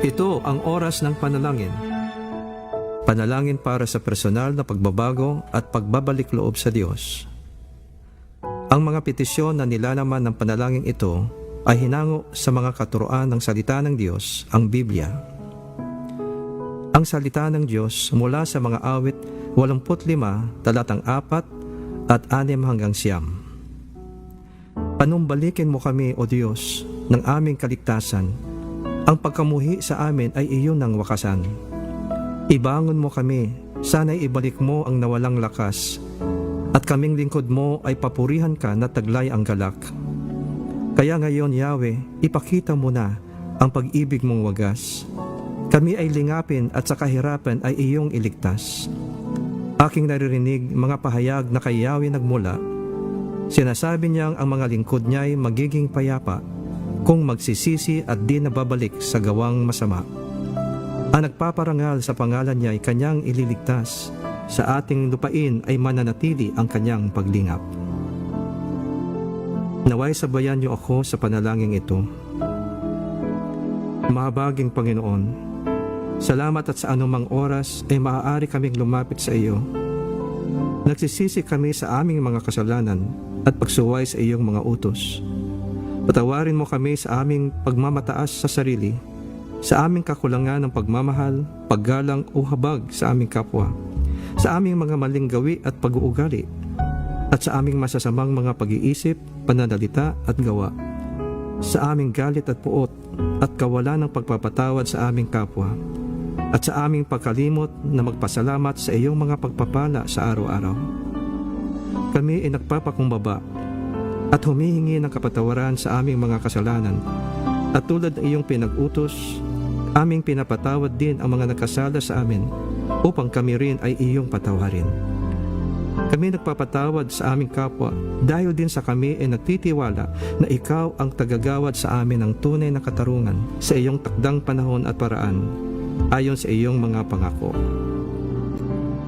Ito ang oras ng panalangin. Panalangin para sa personal na pagbabago at pagbabalik loob sa Diyos. Ang mga petisyon na nilalaman ng panalangin ito ay hinango sa mga katuroan ng salita ng Diyos, ang Biblia. Ang salita ng Diyos mula sa mga awit 85, talatang 4 at 6 hanggang 9. Panumbalikin mo kami, O Diyos, ng aming kaligtasan. Ang pagkamuhi sa amin ay iyon ng wakasan. Ibangon mo kami, sana'y ibalik mo ang nawalang lakas, at kaming lingkod mo ay papurihan ka na taglay ang galak. Kaya ngayon, Yahweh, ipakita mo na ang pag-ibig mong wagas. Kami ay lingapin at sa kahirapan ay iyong iligtas. Aking naririnig mga pahayag na kay Yahweh nagmula. Sinasabi niyang ang mga lingkod niya ay magiging payapa kung magsisisi at di nababalik sa gawang masama. Ang nagpaparangal sa pangalan niya ay kanyang ililigtas. Sa ating lupain ay mananatili ang kanyang paglingap. Naway sabayan niyo ako sa panalangin ito. Mahabaging Panginoon, salamat at sa anumang oras ay maaari kaming lumapit sa iyo. Nagsisisi kami sa aming mga kasalanan at pagsuway sa iyong mga utos. Patawarin mo kami sa aming pagmamataas sa sarili, sa aming kakulangan ng pagmamahal, paggalang o habag sa aming kapwa, sa aming mga maling gawi at pag-uugali, at sa aming masasamang mga pag-iisip, pananalita at gawa, sa aming galit at puot at kawalan ng pagpapatawad sa aming kapwa, at sa aming pagkalimot na magpasalamat sa iyong mga pagpapala sa araw-araw. Kami ay nagpapakumbaba at humihingi ng kapatawaran sa aming mga kasalanan, at tulad ng iyong pinag-utos, aming pinapatawad din ang mga nagkasala sa amin upang kami rin ay iyong patawarin. Kami nagpapatawad sa aming kapwa dahil din sa kami ay nagtitiwala na ikaw ang tagagawad sa amin ng tunay na katarungan sa iyong takdang panahon at paraan ayon sa iyong mga pangako.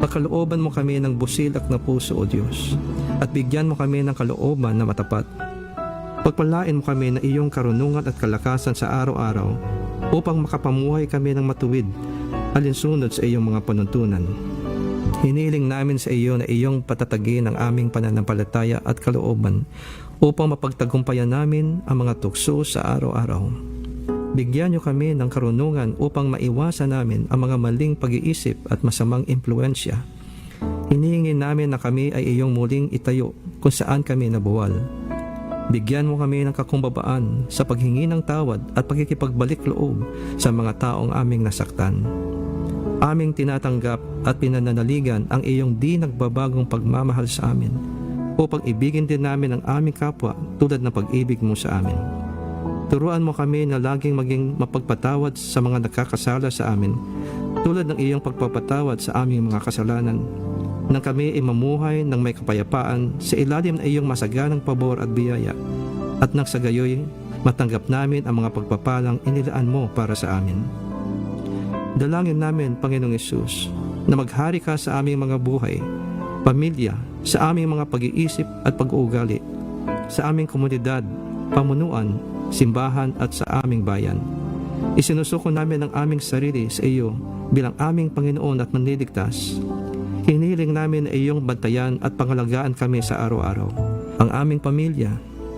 Pakalooban mo kami ng busilak na puso, O Diyos, at bigyan mo kami ng kalooban na matapat. Pagpalain mo kami na iyong karunungan at kalakasan sa araw-araw upang makapamuhay kami ng matuwid alinsunod sa iyong mga panuntunan. Hiniling namin sa iyo na iyong patatagin ang aming pananampalataya at kalooban upang mapagtagumpayan namin ang mga tukso sa araw-araw. Bigyan niyo kami ng karunungan upang maiwasan namin ang mga maling pag-iisip at masamang impluensya. Hinihingi namin na kami ay iyong muling itayo kung saan kami nabuwal. Bigyan mo kami ng kakumbabaan sa paghingi ng tawad at pagkikipagbalik loob sa mga taong aming nasaktan. Aming tinatanggap at pinananaligan ang iyong di nagbabagong pagmamahal sa amin upang ibigin din namin ang aming kapwa tulad ng pag-ibig mo sa amin. Turuan mo kami na laging maging mapagpatawad sa mga nakakasala sa amin tulad ng iyong pagpapatawad sa aming mga kasalanan, nang kami ay mamuhay ng may kapayapaan sa ilalim ng iyong masaganang pabor at biyaya, at nang sa gayoy matanggap namin ang mga pagpapalang inilaan mo para sa amin. Dalangin namin, Panginoong Hesus, na maghari ka sa aming mga buhay, pamilya, sa aming mga pag-iisip at pag-uugali, sa aming komunidad, pamunuan, simbahan at sa aming bayan. Isinusuko namin ang aming sarili sa iyo bilang aming Panginoon at Manliligtas. Hinihiling namin na iyong bantayan at pangalagaan kami sa araw-araw. Ang aming pamilya,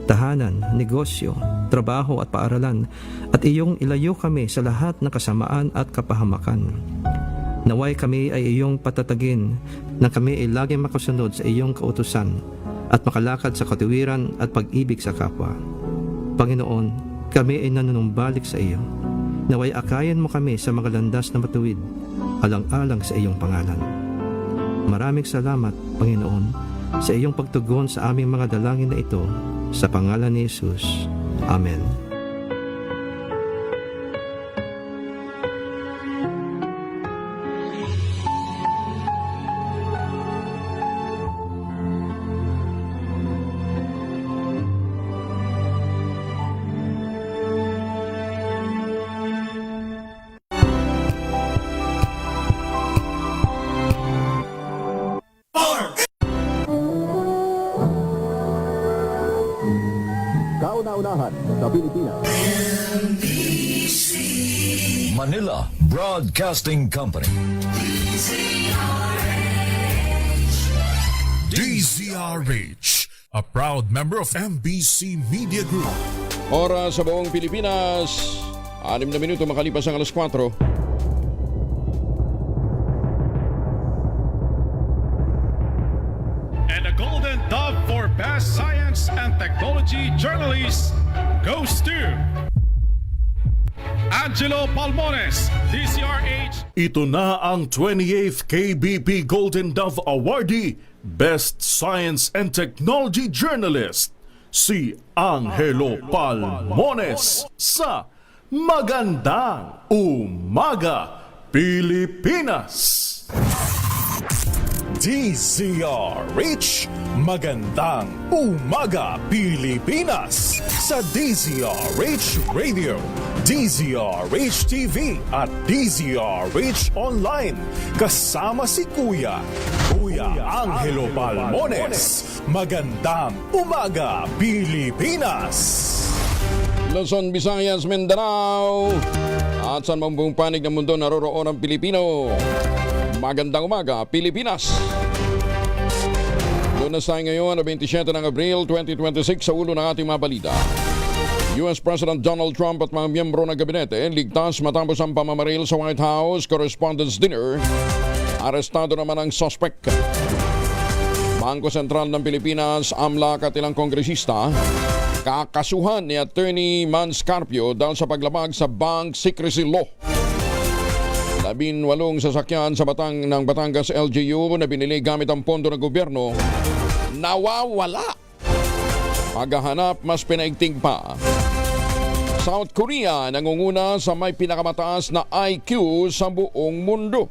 tahanan, negosyo, trabaho at paaralan, at iyong ilayo kami sa lahat ng kasamaan at kapahamakan. Naway kami ay iyong patatagin na kami ay laging makasunod sa iyong kautusan at makalakad sa katuwiran at pag-ibig sa kapwa. Panginoon, kami ay nanunumbalik sa iyo. Naway akayan mo kami sa mga landas na matuwid, alang-alang sa iyong pangalan. Maraming salamat, Panginoon, sa iyong pagtugon sa aming mga dalangin na ito, sa pangalan ni Jesus. Amen. Kauna-unahan sa Pilipinas. NBC Manila Broadcasting Company. DZRH, a proud member of MBC Media Group. Oras sa buong Pilipinas, 6 na minuto makalipas ang alas 4. And the Golden Dove for Best Science and Technology Journalist goes to Angelo Palmones, DCRH. Ito na ang 28th KBP Golden Dove Awardee, Best Science and Technology Journalist, si Angelo Palmones sa Magandang Umaga, Pilipinas. DZRH, Magandang Umaga Pilipinas sa DZRH Radio, DZRH TV at DZRH Online. Kasama si Kuya Angelo Palmones. Magandang Umaga Pilipinas. Luzon, Visayas, Mindanao at saan mang buong panig ng mundo naroroon ang Pilipino. Magandang umaga, Pilipinas! Lunes tayo ngayon, 27 ng Abril 2026 sa ulo ng ating mga balita. US President Donald Trump at mga miyembro ng gabinete ligtas matapos ang pamamaril sa White House Correspondents' Dinner. Arestado naman ang suspect. Bangko Sentral ng Pilipinas, AMLAC at ilang kongresista kakasuhan ni Attorney Man Scarpio dahil sa paglabag sa Bank Secrecy Law. 18 sasakyan sa ng Batangas LGU na binili gamit ang pondo ng gobyerno nawawala. Paghahanap mas pinaigting pa. South Korea nangunguna sa may pinakamataas na IQ sa buong mundo.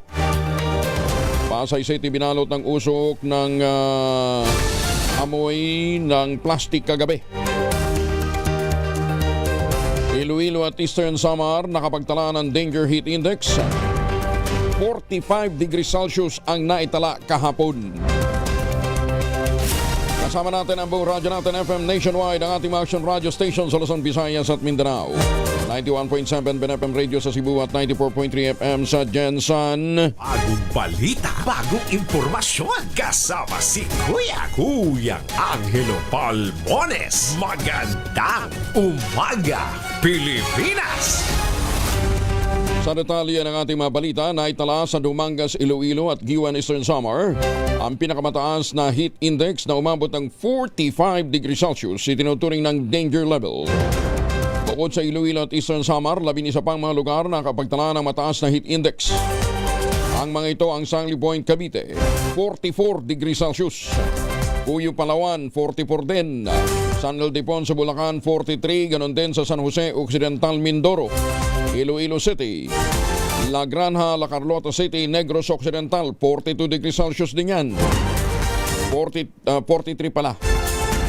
Pasay City binalot ng usok ng amoy ng plastic kagabi. Iloilo at Eastern Samar nakapagtala ng Danger Heat Index. 45 degrees Celsius ang naitala kahapon. Kasama natin ang buong radyo natin FM nationwide, ang ating mga action radio station sa Luzon, Visayas at Mindanao. 91.7 BNFM Radio sa Cebu at 94.3 FM sa Jensan. Bagong balita, bagong impormasyon. Kasama si Kuya Angelo Palmones. Magandang umaga, Pilipinas! Sa detalye ng ating mga balita, naitala sa Dumangas, Iloilo at Giwan, Eastern Samar ang pinakamataas na heat index na umabot ng 45 degrees Celsius, itinuturing ng danger level. Bukod sa Iloilo at Eastern Samar, 11 pang mga lugar na nakapagtala ng mataas na heat index. Ang mga ito ang Sangley Point, Cavite, 44 degrees Celsius. Puyo, Palawan, 44 din. San Ildefonso sa Bulacan, 43. Ganon din sa San Jose, Occidental, Mindoro. Iloilo City, La Granja, La Carlota City, Negros Occidental, 42 degrees Celsius din yan. 43 pala.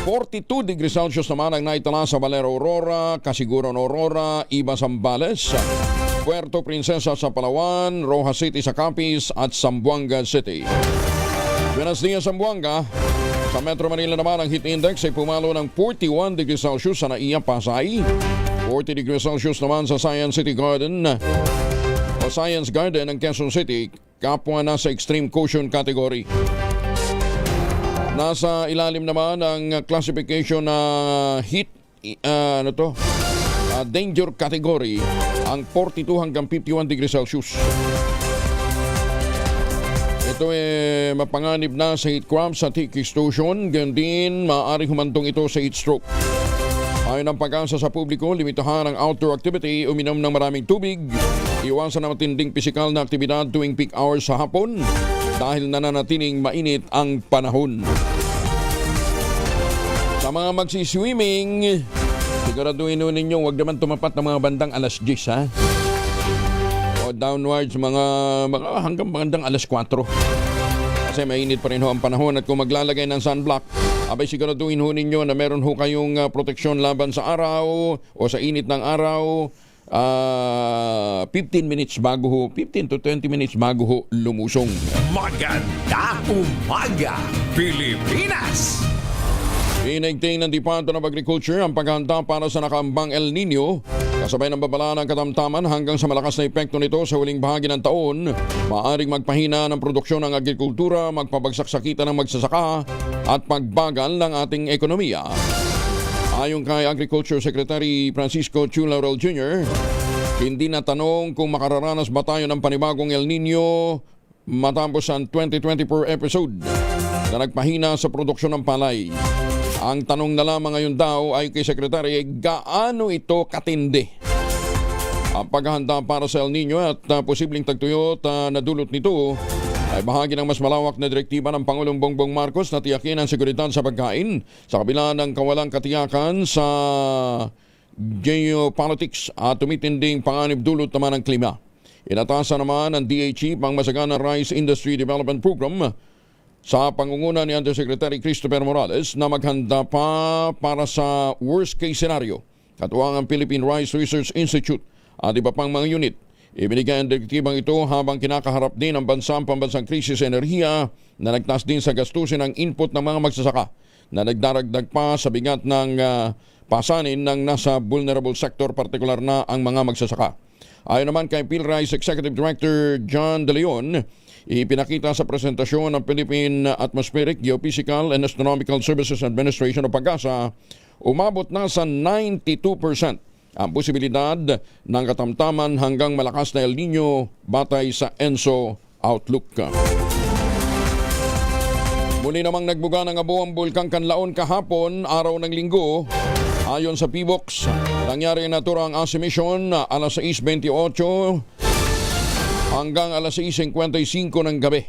42 degrees Celsius naman ang naitala sa Valero Aurora, Casiguran Aurora, Iba Zambales, Puerto Princesa sa Palawan, Rojas City sa Capiz at Zamboanga City. Buenos Dias, Zamboanga. Sa Metro Manila naman ang heat index ay pumalo ng 41 degrees Celsius sa Naiya, Pasay. 40 degrees Celsius naman sa Science City Garden o Science Garden ng Quezon City, kapwa na sa extreme caution category. Nasa ilalim naman ang classification na heat danger category ang 42 hanggang 51 degrees Celsius. Ito mapanganib na sa heat cramps at heat exhaustion, ganyan din maaaring humantong ito sa heat stroke. Ayon ang pag-asa sa publiko, limitahan ang outdoor activity, uminom ng maraming tubig, iwasan ang matinding pisikal na aktibidad tuwing peak hours sa hapon dahil nananatiling mainit ang panahon. Sa mga magsiswimming, siguraduhin ninyo huwag naman tumapat ng mga bandang alas 10 ha? O downwards mga hanggang bandang alas 4. Kasi mainit pa rin ho ang panahon at kung maglalagay ng sunblock, abay siguraduhin ho ninyo na meron ho kayong proteksyon laban sa araw o sa init ng araw. 15 minutes bago ho, 15 to 20 minutes bago ho lumusong. Magandang umaga, Pilipinas! Pinagting ng Department of Agriculture ang paghahanda para sa nakaambang El Nino Kasabay ng babala ng katamtaman hanggang sa malakas na epekto nito sa huling bahagi ng taon, maaaring magpahina ng produksyon ng agrikultura, magpabagsak sa kita ng magsasaka at pagbagal ng ating ekonomiya. Ayon kay Agriculture Secretary Francisco Chu Laurel Jr., hindi na tanong kung makararanas ba tayo ng panibagong El Nino matapos ang 2024 episode na nagpahina sa produksyon ng palay. Ang tanong na lamang ngayon daw ay kay Secretary, gaano ito katindi? Ang paghahanda para sa El Nino at posibleng tagtuyot na dulot nito ay bahagi ng mas malawak na direktiba ng Pangulong Bongbong Marcos na tiyakin ang seguridad sa pagkain sa kabila ng kawalang katiyakan sa geopolitics at tumitinding panganib dulot naman ng klima. Inatasan naman ng DHE pang masagana Rice Industry Development Program sa pangunguna ni Undersecretary Christopher Morales na maghanda pa para sa worst case scenario. Katuwang ang Philippine Rice Research Institute at iba pang mga unit. Ibinigay ang direktibang ito habang kinakaharap din ang bansa ang pambansang krisis sa enerhiya na nagtaas din sa gastusin ng input ng mga magsasaka na nagdaragdag pa sa bigat ng pasanin ng nasa vulnerable sector, partikular na ang mga magsasaka. Ayon naman kay PhilRice Executive Director John De Leon, ipinakita sa presentasyon ng Philippine Atmospheric, Geophysical and Astronomical Services Administration o PAGASA, umabot na sa 92% ang posibilidad ng katamtaman hanggang malakas na El Nino batay sa ENSO Outlook. Muli namang nagbuga ng abo ang Bulkang Kanlaon kahapon, araw ng Linggo. Ayon sa PBOX, nangyari na ito ang emission alas 6:28 hanggang alas 6:55 ng gabi.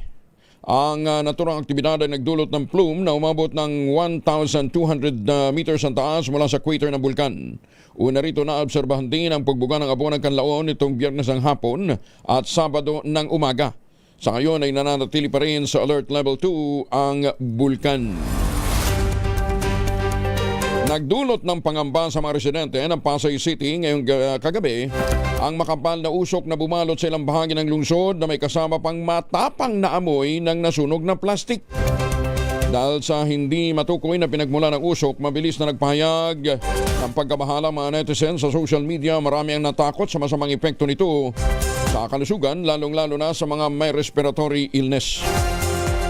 Ang naturang aktibidad ay nagdulot ng plume na umabot ng 1,200 meters ang taas mula sa equator ng bulkan. Una rito na obserbahan din ang pagbuga ng abo ng Kanlaon itong Biyernes ng hapon at Sabado ng umaga. Sa ngayon ay nananatili pa rin sa Alert Level 2 ang bulkan. Nagdulot ng pangamba sa mga residente ng Pasay City ngayong kagabi ang makapal na usok na bumalot sa ilang bahagi ng lungsod na may kasama pang matapang na amoy ng nasunog na plastik. Dahil sa hindi matukoy na pinagmula ng usok, mabilis na nagpahayag ng pagkabahala mga netizens sa social media. Marami ang natakot sa masamang epekto nito sa kalusugan, lalong-lalo na sa mga may respiratory illness.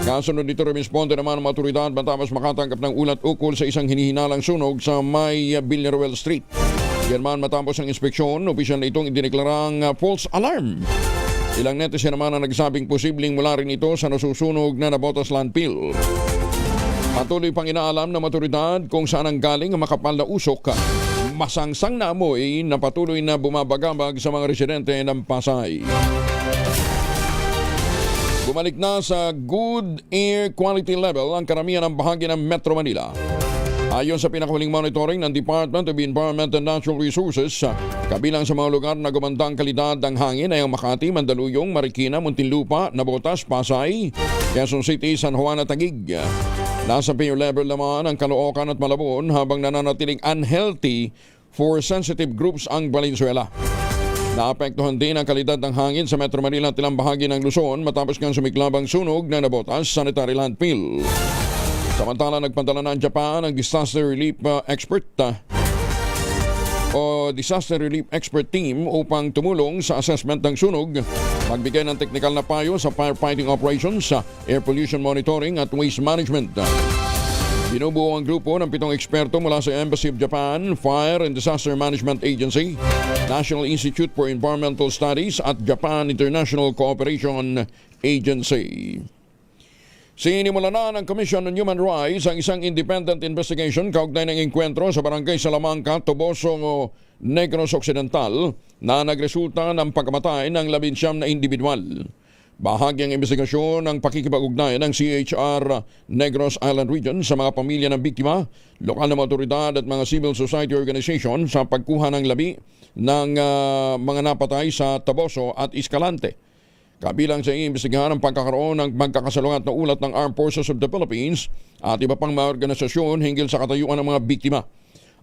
Kasunod nito, rumisponde naman ang maturidad matapos makatanggap ng ulat ukol sa isang hinihinalang sunog sa may Villaruel Street. Yan man matapos ang inspeksyon, opisyal na itong idineklarang false alarm. Ilang netizen naman ang nagsabing posibleng mula rin ito sa nasusunog na Nabotas landfill. Patuloy pang inaalam ng maturidad kung saan ang galing ang makapal na usok. Masangsang na amoy na patuloy na bumabagabag sa mga residente ng Pasay. Bumalik na sa good air quality level ang karamihan ng bahagi ng Metro Manila. Ayon sa pinakahuling monitoring ng Department of Environment and Natural Resources, kabilang sa mga lugar na gumanda ang kalidad ng hangin ay ang Makati, Mandaluyong, Marikina, Muntinlupa, Navotas, Pasay, Quezon City, San Juan at Taguig. Nasa payer level naman ang Caloocan at Malabon habang nananatiling unhealthy for sensitive groups ang Valenzuela. Naapektuhan din ang kalidad ng hangin sa Metro Manila at ilang bahagi ng Luzon matapos kang sumiklabang sunog na Nabotas Sanitary Landfill. Samantala, nagpadala na ang Japan ng Disaster Relief Expert Team upang tumulong sa assessment ng sunog, magbigay ng technical na payo sa firefighting operations, air pollution monitoring at waste management. Binubuo ang grupo ng 7 eksperto mula sa Embassy of Japan, Fire and Disaster Management Agency, National Institute for Environmental Studies at Japan International Cooperation Agency. Sinimula na ng Commission on Human Rights ang isang independent investigation kaugnay ng engkwentro sa barangay Salamanca, Toboso, Negros Occidental na nagresulta ng pagkamatay ng 19 na individual. Bahagi ang investigasyon ng pakikipag-ugnayan ng CHR Negros Island Region sa mga pamilya ng biktima, lokal na otoridad at mga civil society organization sa pagkuha ng labi ng mga napatay sa Toboso at Escalante. Kabilang sa iimbestigahan ang pagkakaroon ng magkakasalungat na ulat ng Armed Forces of the Philippines at iba pang mga organisasyon hinggil sa katayuan ng mga biktima.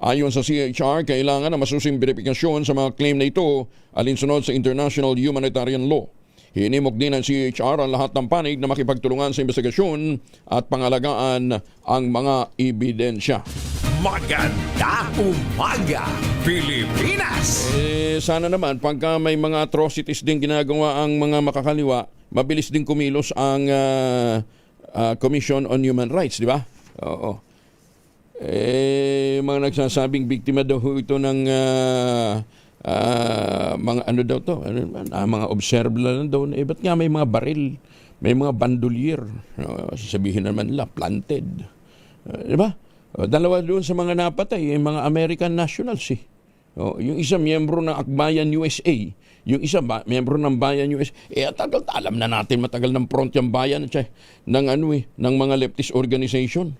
Ayon sa CHR, kailangan ng masusing verifikasyon sa mga claim na ito alinsunod sa international humanitarian law. Hinimok din ng CHR ang lahat ng panig na makipagtulungan sa investigasyon at pangalagaan ang mga ebidensya. Magandang umaga, Pilipinas! Sana naman pagka may mga atrocities din ginagawa ang mga makakaliwa, mabilis din kumilos ang Commission on Human Rights, di ba? Oo. Mga nagsasabing biktima daw ito ng mga ano daw to, mga observe lang daw. Ba't nga may mga baril, may mga bandolier, sasabihin naman nila, planted. Di ba? Dalawa doon sa mga napatay, yung mga American nationals eh. Yung isa miyembro ng Akbayan USA, yung isa miyembro ng Bayan USA. Alam na natin matagal ng front yung bayan ng ng mga leftist organization.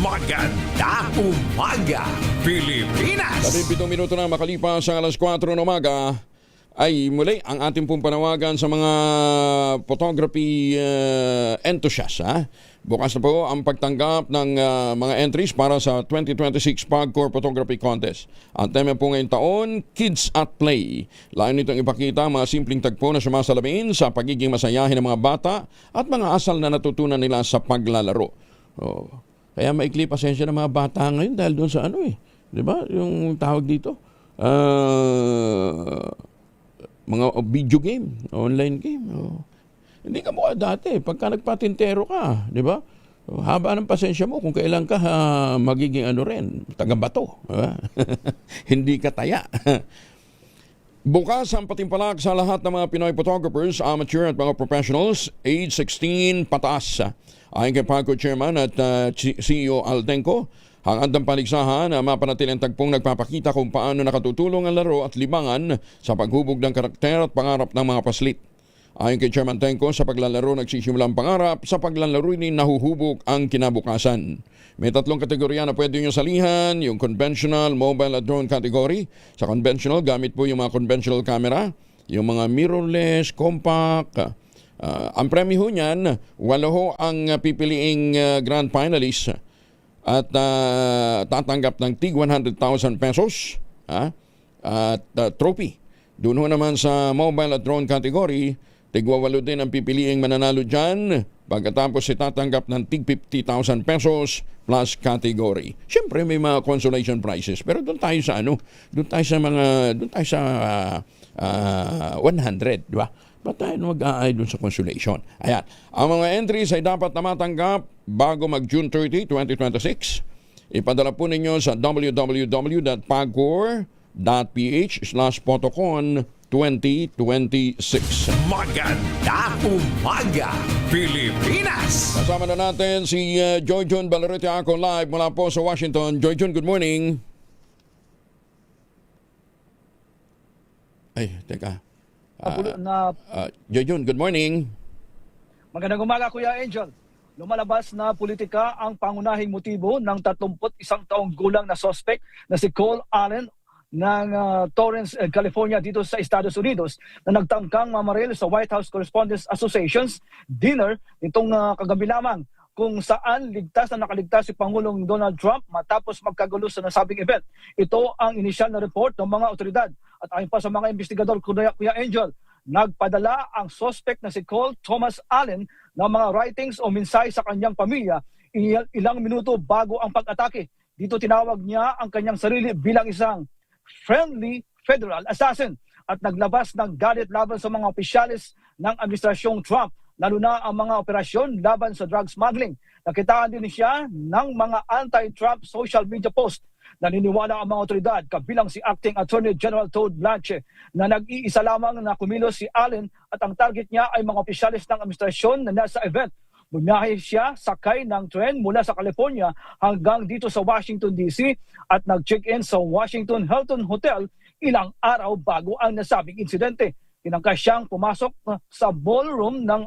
Magandang umaga, Pilipinas! 17 minuto na makalipas sa alas 4 ng umaga, ay muli ang ating pong panawagan sa mga photography enthusiasts. Bukas na po ang pagtanggap ng mga entries para sa 2026 PAGCOR Photography Contest. Ang tema po ngayong taon, Kids at Play. Layo nitong ipakita ang mga simpleng tagpo na sumasalamin sa pagiging masayahin ng mga bata at mga asal na natutunan nila sa paglalaro. Kaya maikli pasensya ng mga bata ngayon dahil doon sa di ba? Yung tawag dito. Mga video game, online game. Hindi ka mukha dati. Pagka nagpatintero ka, di ba? Haba ng pasensya mo kung kailan ka magiging taga-bato. Hindi ka taya. Bukas ang patimpalak sa lahat ng mga Pinoy photographers, amateur at mga professionals, age 16 pataas. Ayon kay PAGCOR Chairman at CEO Aldenco, hangad ng paligsahan na mapanatiling tagpong nagpapakita kung paano nakatutulong ang laro at libangan sa paghubog ng karakter at pangarap ng mga paslit. Ayon kay Chairman Tenco, sa paglalaro nagsisimula ang pangarap, sa paglalaro ni nahuhubog ang kinabukasan. May 3 kategorya na pwede nyo salihan, yung conventional, mobile at drone category. Sa conventional, gamit po yung mga conventional camera, yung mga mirrorless, compact. Ang premyo niyan, 8 ang pipiliing grand finalists at tatanggap ng tig 100,000 pesos at trophy. Doon naman sa mobile at drone category, tigwa 8 din ang pipiliing mananalo dyan. Pagkatapos tatanggap ng tig 50,000 pesos plus category. Siyempre may mga consolation prizes, pero doon tayo sa doon tayo sa 100, di ba? Ba't tayo mag-aay doon sa consolation? Ayan. Ang mga entries ay dapat na matanggap bago mag-June 30, 2026. Ipadala po ninyo sa www.pagcor.ph/photocon 2026. Magandang umaga, Pilipinas! Kasama na natin si Joy John Balarete ako live mula po sa Washington. Joy John, good morning. Ay, teka. Joy John, good morning. Magandang umaga, Kuya Angel. Lumalabas na politika ang pangunahing motibo ng 31 taong gulang na suspect na si Cole Allen ng Torrance, California dito sa Estados Unidos na nagtangkang mamaril sa White House Correspondents Association's dinner nitong kagabi lamang, kung saan nakaligtas si Pangulong Donald Trump matapos magkagulo sa nasabing event. Ito ang inisyal na report ng mga otoridad. At ayon pa sa mga investigador, Kuya Angel, nagpadala ang suspect na si Cole Thomas Allen ng mga writings o mensahe sa kanyang pamilya ilang minuto bago ang pag-atake. Dito tinawag niya ang kanyang sarili bilang isang friendly federal assassin at naglabas ng galit laban sa mga opisyalis ng administrasyong Trump, lalo na ang mga operasyon laban sa drug smuggling. Nakitaan din siya ng mga anti-Trump social media post. Naniniwala ang mga otoridad, kabilang si Acting Attorney General Todd Blanche, na nag-iisa lamang na kumilos si Allen at ang target niya ay mga opisyalis ng administrasyon na nasa event. Bumiyahe siya sakay ng tren mula sa California hanggang dito sa Washington DC at nag-check-in sa Washington Hilton Hotel ilang araw bago ang nasabing insidente. Tinangka siyang pumasok sa ballroom ng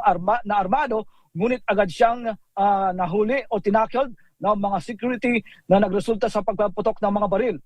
armado, ngunit agad siyang nahuli o tinakiled ng mga security na nagresulta sa pagpaputok ng mga baril.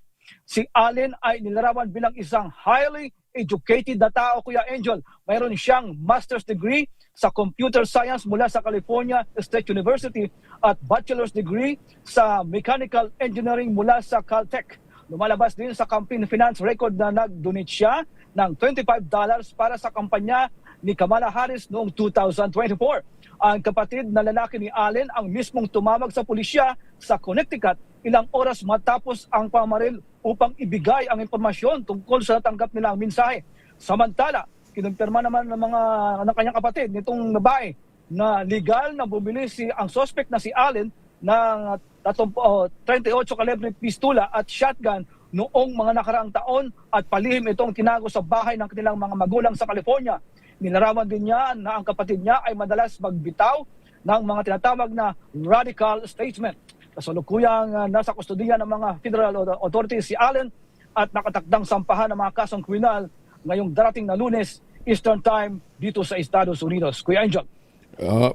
Si Allen ay nilarawan bilang isang highly educated na tao, Kuya Angel. Mayroon siyang master's degree sa computer science mula sa California State University at bachelor's degree sa mechanical engineering mula sa Caltech. Lumalabas din sa campaign finance record na nag-donate siya ng $25 para sa kampanya ni Kamala Harris noong 2024. Ang kapatid na lalaki ni Allen ang mismong tumawag sa pulisya sa Connecticut ilang oras matapos ang pamaril upang ibigay ang impormasyon tungkol sa natanggap nilang mensahe. Samantala, kinumpirma naman ng kanyang kapatid nitong babae na legal na bumili ang suspect na si Allen ng 38 kalibre pistola at shotgun noong mga nakaraang taon at palihim itong tinago sa bahay ng kanilang mga magulang sa California. Nilarawan din niya na ang kapatid niya ay madalas magbitaw ng mga tinatawag na radical statement. Kasalukuyang nasa kustudiya ng mga federal authorities si Allen at nakatakdang sampahan ng mga kasong kriminal ngayong darating na Lunes, Eastern Time dito sa Estados Unidos. Kuya Angel.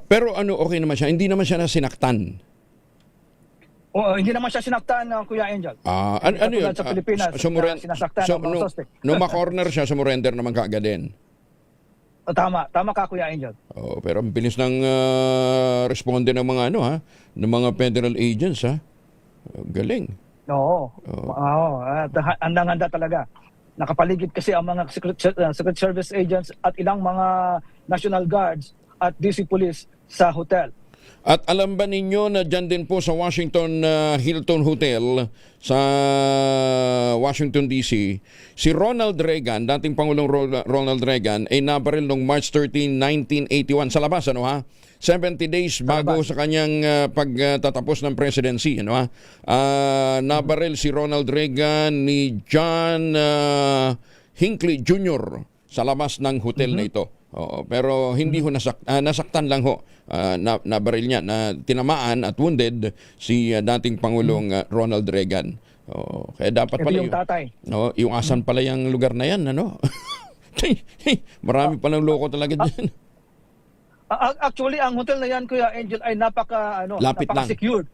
Pero okay naman siya. Hindi naman siya nasinaktan. Hindi naman siya sinaktan, Kuya Angel. Ano yun? Sa Pilipinas, sinasaktan ng mga suspect. Nung ma-corner siya, sumurrender naman kaagad din. Tama ka, Kuya Angel. Pero ang bilis ng responde ng mga ng mga federal agents, ha? Galing. Oo. Handang-handa talaga. Nakapaligid kasi ang mga Secret Service agents at ilang mga National Guards at DC Police sa hotel. At alam ba ninyo na dyan din po sa Washington Hilton Hotel sa Washington DC, si Ronald Reagan, dating Pangulong Ronald Reagan, ay nabaril noong March 13, 1981 sa labas, 70 days bago sa kanyang pagtatapos ng presidency, nabaril si Ronald Reagan ni John Hinckley Jr. sa labas ng hotel na ito. Pero hindi ho nasaktan lang ho, nabaril niya, na tinamaan at wounded si dating Pangulong Ronald Reagan. Kaya dapat pala yung tatay. Yung asan pala yung lugar na yan, marami palang loko talaga dyan. Actually, ang hotel na yan, Kuya Angel, ay napaka-secured.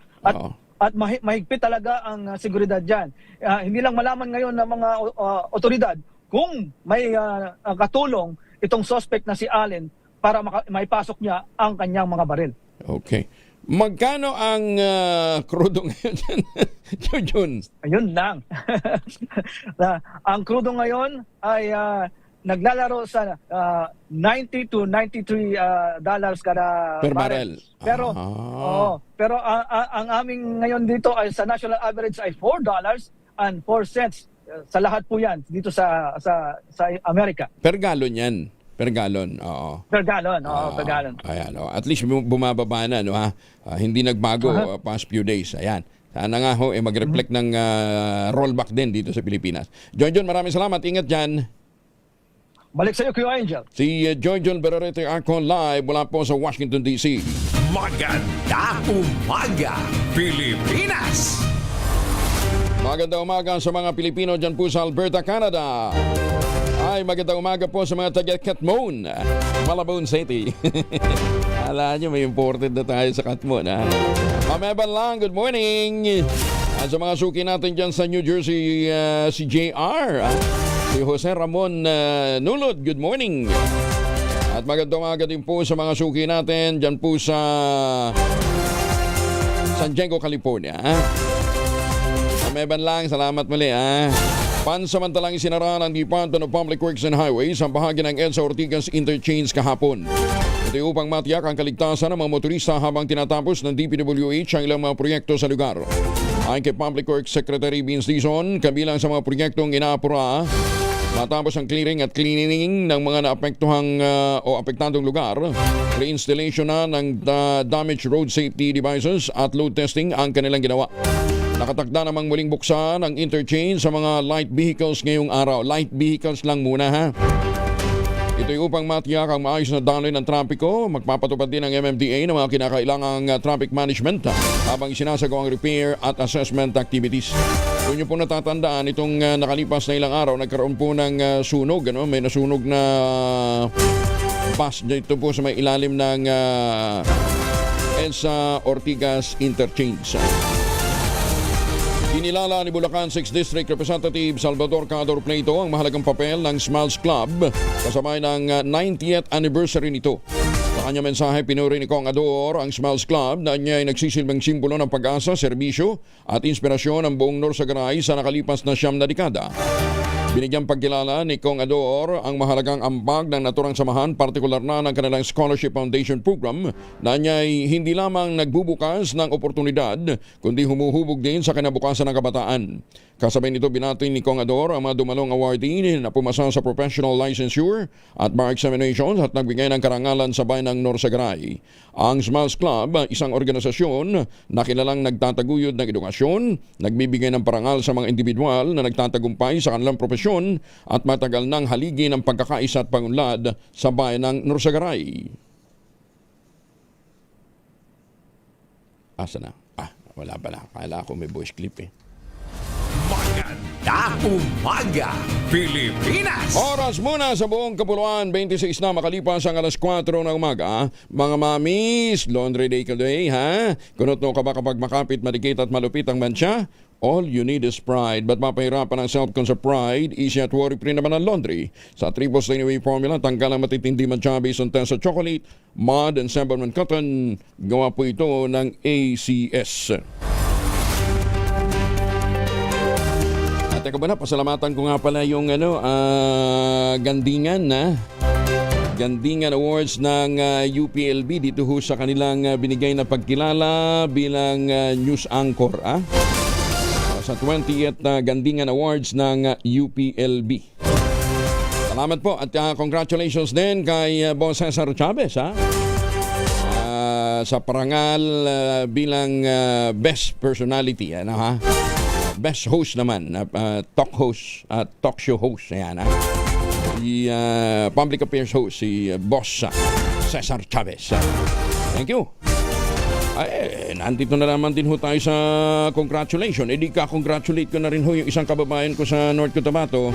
At mahigpit talaga ang seguridad dyan. Hindi lang malaman ngayon ng mga otoridad kung may katulong itong suspect na si Allen para maipasok niya ang kanyang mga baril. Okay. Magkano ang krudo ngayon? Jun? Ayun lang. Ang krudo ngayon ay naglalaro sa $90 to $93 kada per barrel. Pero ang aming ngayon dito ay sa national average ay $4.04 sa lahat po yan dito sa Amerika. Per gallon yan. Per gallon, oo. Per gallon, per gallon. Ayan, at least bumababa na, hindi nagbago past few days. Ayan. Sana nga ho, mag-reflect ng rollback din dito sa Pilipinas. John, maraming salamat. Ingat dyan. Balik sa iyo, Kuya Angel. Si John Berarete Arcon live mula po sa Washington, D.C. Maganda umaga, Pilipinas! Magandang umaga sa mga Pilipino dyan po sa Alberta, Canada. Ay, magandang umaga po sa mga taga-Katmon, Malabon City. Alam nyo, may imported na tayo sa Katmon, ha? Mameban lang, good morning. At sa mga suki natin dyan sa New Jersey, si JR, si Jose Ramon Nulod, good morning. At magandang umaga din po sa mga suki natin dyan po sa San Diego, California, ha? Mameban lang, salamat muli, ha? Pansamantalang isinara ng Department of Public Works and Highways ang bahagi ng EDSA Ortigas Interchange kahapon. Ito upang matiyak ang kaligtasan ng mga motorista habang tinatapos ng DPWH ang ilang mga proyekto sa lugar. Ayon kay Public Works Secretary Vince Dizon, kabilang sa mga proyektong inaapura, matapos ang clearing at cleaning ng mga naapektuhang o apektadong lugar, reinstallation na ng damaged road safety devices at load testing ang kanilang ginawa. Nakatakda namang muling buksan ang interchange sa mga light vehicles ngayong araw. Light vehicles lang muna, ha? Ito'y upang matiyak ang maayos na daloy ng trapiko. Magpapatupad din ang MMDA ng mga kinakailangang traffic management habang isinasagawa ang repair at assessment activities. Kung nyo po natatandaan, itong nakalipas na ilang araw, nagkaroon po ng sunog. May nasunog na bus dito po sa may ilalim ng EDSA Ortigas Interchange. Inilala ni Bulacan 6th District Representative Salvador Cador Pleito ang mahalagang papel ng Smiles Club kasabay ng 90th anniversary nito. Sa kanyang mensahe, pinuri ni Kong Ador ang Smiles Club na niya ay nagsisilbing simbolo ng pag-asa, serbisyo at inspirasyon ng buong Norsagaray sa nakalipas na 9 na dekada. Binigyang pagkilala ni Kong Ador ang mahalagang ambag ng naturang samahan, partikular na ng kanilang Scholarship Foundation Program na niya'y hindi lamang nagbubukas ng oportunidad kundi humuhubog din sa kinabukasan ng kabataan. Kasabay nito binati ni Kong Ador ang mga dumalong awardee na pumasa sa professional licensure at bar examinations at nagbigay ng karangalan sa bayan ng Norsagaray. Ang Smiles Club, isang organisasyon na kilalang nagtataguyod ng edukasyon, nagbibigay ng parangal sa mga individual na nagtatagumpay sa kanilang profesyon at matagal ng haligi ng pagkakaisa at pangunlad sa bayan ng Norsagaray. Asa na? Wala pala. Kala ko may voice clip eh. Maganda umaga, Pilipinas! Oras muna sa buong Kapuluan, 26 na makalipas ang alas 4 ng umaga. Mga mamis, laundry day ka day, ha? Kunot no ka ba kapag makapit, madikit at malupit ang mancha? All you need is pride. Ba't mapahirapan ang self-con sa pride? Easy at worry-free naman ang laundry. Sa Triple Stain Away formula, tanggal ang matitindi mancha based on test sa chocolate, mud, and Semperman cotton. Gawa po ito ng ACS. Teka ba na, pasalamatan ko nga pala yung Gandingan Awards ng UPLB dito ho sa kanilang binigay na pagkilala bilang news anchor. Sa 20th Gandingan Awards ng UPLB. Salamat po at congratulations din kay Boss Cesar Chavez sa parangal bilang best personality. Best host naman, talk host at talk show host. Ayan, si public affairs host, si Boss Cesar Chavez. Thank you. Nandito na naman din ho tayo sa congratulation. Di ka-congratulate ko na rin ho yung isang kababayan ko sa North Cotabato,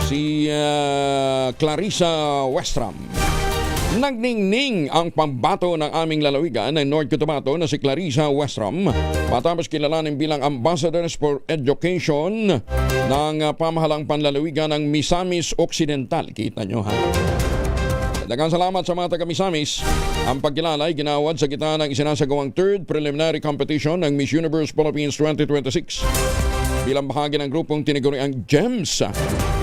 si Clarissa Westram. Nagningning ang pambato ng aming lalawigan ng North Cotabato na si Clarissa Westram matapos kilalanin bilang Ambassadors for Education ng pamahalang panlalawigan ng Misamis Occidental. Kita nyo ha? Daghang salamat sa mga taga-Misamis. Ang pagkilala ay ginawad sa gitna ng isinasagawang third preliminary competition ng Miss Universe Philippines 2026. Bilang bahagi ng grupong tinaguriang GEMS,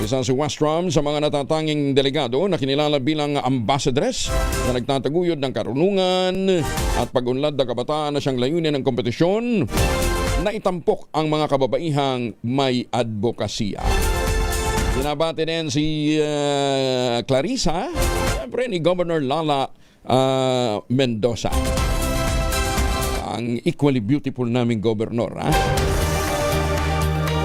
isa si Westram sa mga natatanging delegado na kinilala bilang ambassadress na nagtataguyod ng karunungan at pag-unlad ng kabataan na siyang layunin ng kompetisyon na itampok ang mga kababaihang may advokasya. Binabati din si Clarissa, siyempre ni Governor Lala Mendoza. Ang equally beautiful naming gobernador,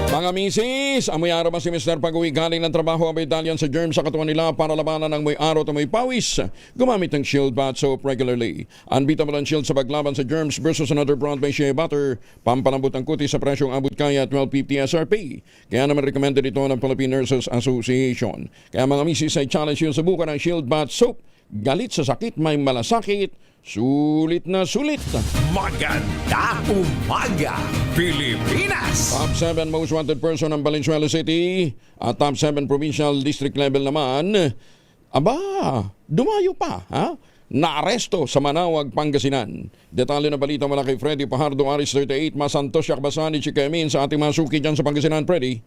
Mga misis, amoy araw ba si Mr. Pag-uwi galing ng trabaho ang may dalyan sa germs sa katawan nila para labanan ng may araw at may pawis? Gumamit ng Shield Bath Soap regularly. Unbeatable ang Shield sa paglaban sa germs versus another brand by Shea Butter. Pampalambot ang kutis sa presyong abot kaya 1250 SRP. Kaya naman recommended ito ng Philippine Nurses Association. Kaya mga misis ay challenge yun, subukan ang Shield Bath Soap. Galit sa sakit, may malasakit. Sulit na sulit. Maganda umaga, Pilipinas! Top 7 most wanted person ng Valenzuela City at top 7 provincial district level naman. Aba, dumayo pa, Naaresto sa Manawag, Pangasinan. Detalye na balita mula kay Freddy Pajardo, Aris 38, Masantos, Yakbasani, Chikamin sa ating masuki dyan sa Pangasinan, Freddy.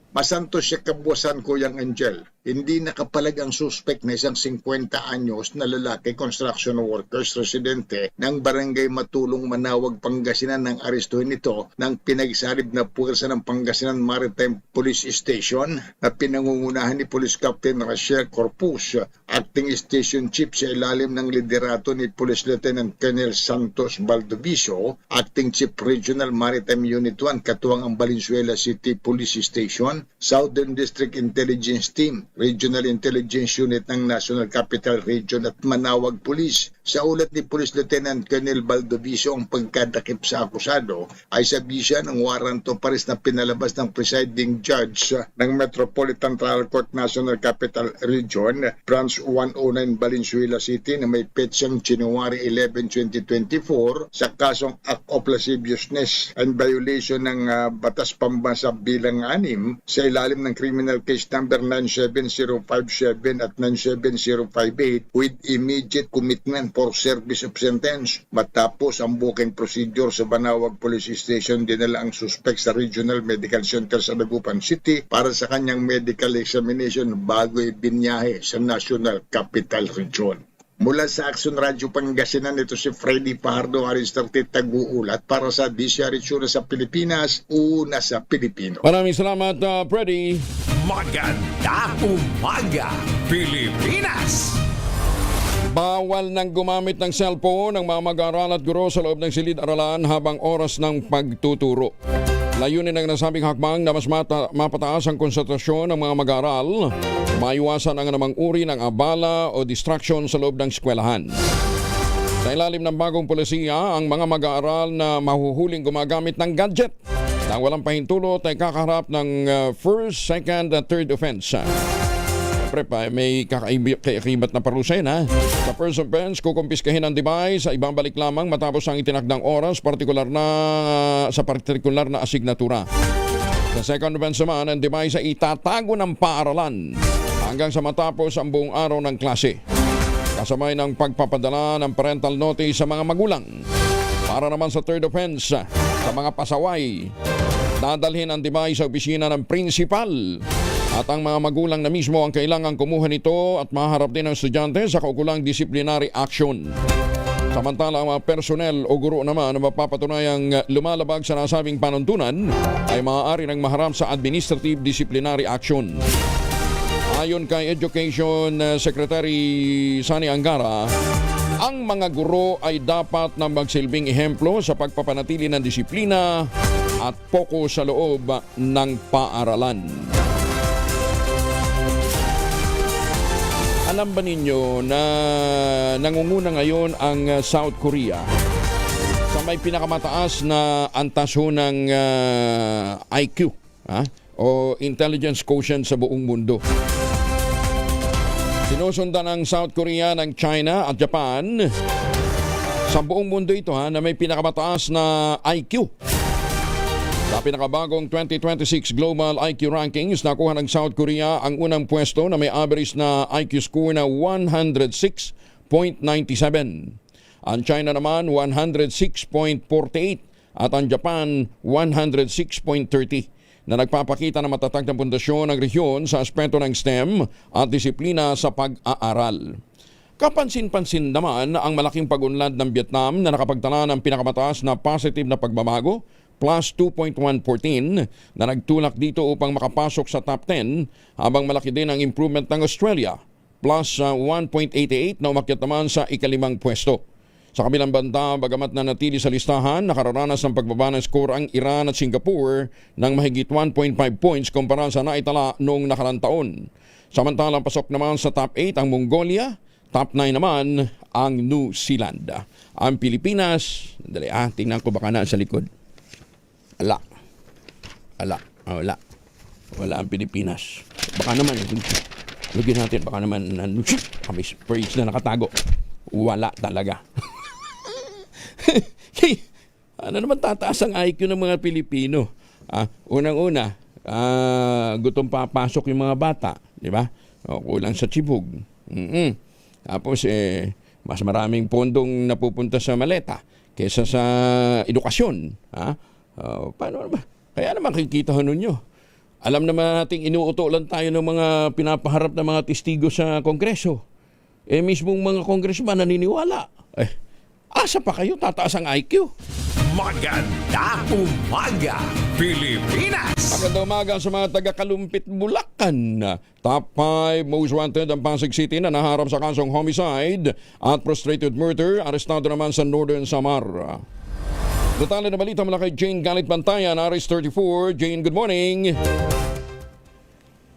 Masantos siya kabuwasan ko yung Angel. Hindi nakapalag ang suspect na isang 50 anyos na lalaki construction workers residente ng barangay Matulong, Manawag, Pangasinan nang arestuhin ito ng pinagsalib na puwersa ng Pangasinan Maritime Police Station na pinangungunahan ni Police Captain Rachel Corpus, acting station chief sa ilalim ng liderato ni Police Lieutenant Colonel Santos Baldoviso, acting chief regional Maritime Unit 1 katuwang ang Valenzuela City Police Station, Southern District Intelligence Team, Regional Intelligence Unit ng National Capital Region at Manawag Police. Sa ulat ni Police Lieutenant Colonel Baldoviso, ang pagkadakip sa akusado ay sa bisya ng warrant of arrest na pinalabas ng presiding judge ng Metropolitan Trial Court National Capital Region, Branch 109 Valenzuela City na may petsang January 11, 2024 sa kasong act of lasciviousness and violation ng Batas Pambansa bilang 6 sa ilalim ng criminal case number 97057 at 97058 with immediate commitment for service of sentence. Matapos ang booking procedure sa Banawag Police Station, dinala ang suspect sa Regional Medical Center sa Dagupan City para sa kanyang medical examination bago ibinyahe sa National Capital Region. Mula sa Action Radio Pangasinan, ito si Freddy Fajardo, Aristarte Taguulat para sa DCRH sa Pilipinas, una sa Pilipino. Maraming salamat, Freddy. Magandang umaga, Pilipinas! Bawal nang gumamit ng cellphone ng mga mag-aaral at guro sa loob ng silid-aralan habang oras ng pagtuturo. Layunin ng nasabing hakbang na mas mapataas ang konsentrasyon ng mga mag-aaral, maiwasan ang anumang uri ng abala o distraction sa loob ng eskwelahan. Sa ilalim ng bagong polisiya, ang mga mag-aaral na mahuhuling gumagamit ng gadget na walang pahintulot ay kakaharap ng first, second at third offense. Siyempre, may kakaibat na parusa yun, ha? Sa first offense, kukumpiskahin ang device sa ibang balik lamang matapos ang itinakdang oras sa partikular na asignatura. Sa second offense naman, ang device ay itatago ng paaralan hanggang sa matapos ang buong araw ng klase. Kasabay ng pagpapadala ng parental notice sa mga magulang. Para naman sa third offense, sa mga pasaway, dadalhin ang device sa opisina ng principal. At ang mga magulang na mismo ang kailangang kumuha nito at maharap din ang estudyante sa kaukulang disciplinary action. Samantala, ang mga personnel o guro naman na mapapatunayang lumalabag sa nasabing panuntunan ay maaari nang maharap sa administrative disciplinary action. Ayon kay Education Secretary Sani Angara, ang mga guro ay dapat na magsilbing ehemplo sa pagpapanatili ng disiplina at pokus sa loob ng paaralan. Alam ba ninyo na nangunguna ngayon ang South Korea sa may pinakamataas na antas ho ng IQ o Intelligence Quotient sa buong mundo? Sinusundan ng South Korea ng China at Japan sa buong mundo ito na may pinakamataas na IQ. Sa pinakabagong 2026 Global IQ Rankings, nakuha ng South Korea ang unang pwesto na may average na IQ score na 106.97. Ang China naman 106.48 at ang Japan 106.30 na nagpapakita na matatag na pundasyon ng rehiyon sa aspeto ng STEM at disiplina sa pag-aaral. Kapansin-pansin naman ang malaking pag-unlad ng Vietnam na nakapagtala ng pinakamataas na positive na pagbabago, plus 2.114 na nagtulak dito upang makapasok sa top 10, habang malaki din ang improvement ng Australia, plus 1.88 na umakyat naman sa ikalimang pwesto. Sa kabilang banda, bagamat na natili sa listahan, nakararanas ng pagbaba ng score ang Iran at Singapore ng mahigit 1.5 points kumpara sa naitala noong nakarang taon. Samantalang pasok naman sa top 8 ang Mongolia, top 9 naman ang New Zealand. Ang Pilipinas, tingnan ko baka na sa likod. Wala ang Pilipinas. Baka naman, lugin natin, baka naman, kami sprays na nakatago. Wala talaga. Ano naman tataas ang IQ ng mga Pilipino? Unang-una, gutom papasok yung mga bata, di ba? Kulang sa tsibog. Tapos, mas maraming pondong napupunta sa maleta kaysa sa edukasyon. Paano ba? Kaya naman kikita ho ninyo. Alam naman nating inuuto lang tayo ng mga pinapaharap na mga testigo sa Kongreso. Mismong mga kongresman naniniwala. Asa pa kayo tataas ang IQ? Magandang umaga, Pilipinas! Magandang umaga sa mga taga-Kalumpit, Bulacan. Top 5 most wanted ang Pasig City na naharap sa kasong homicide at frustrated murder. Arestado naman sa Northern Samar. Detalye na balita mula kay Jane Galit Bantayan, Aris 34. Jane, good morning.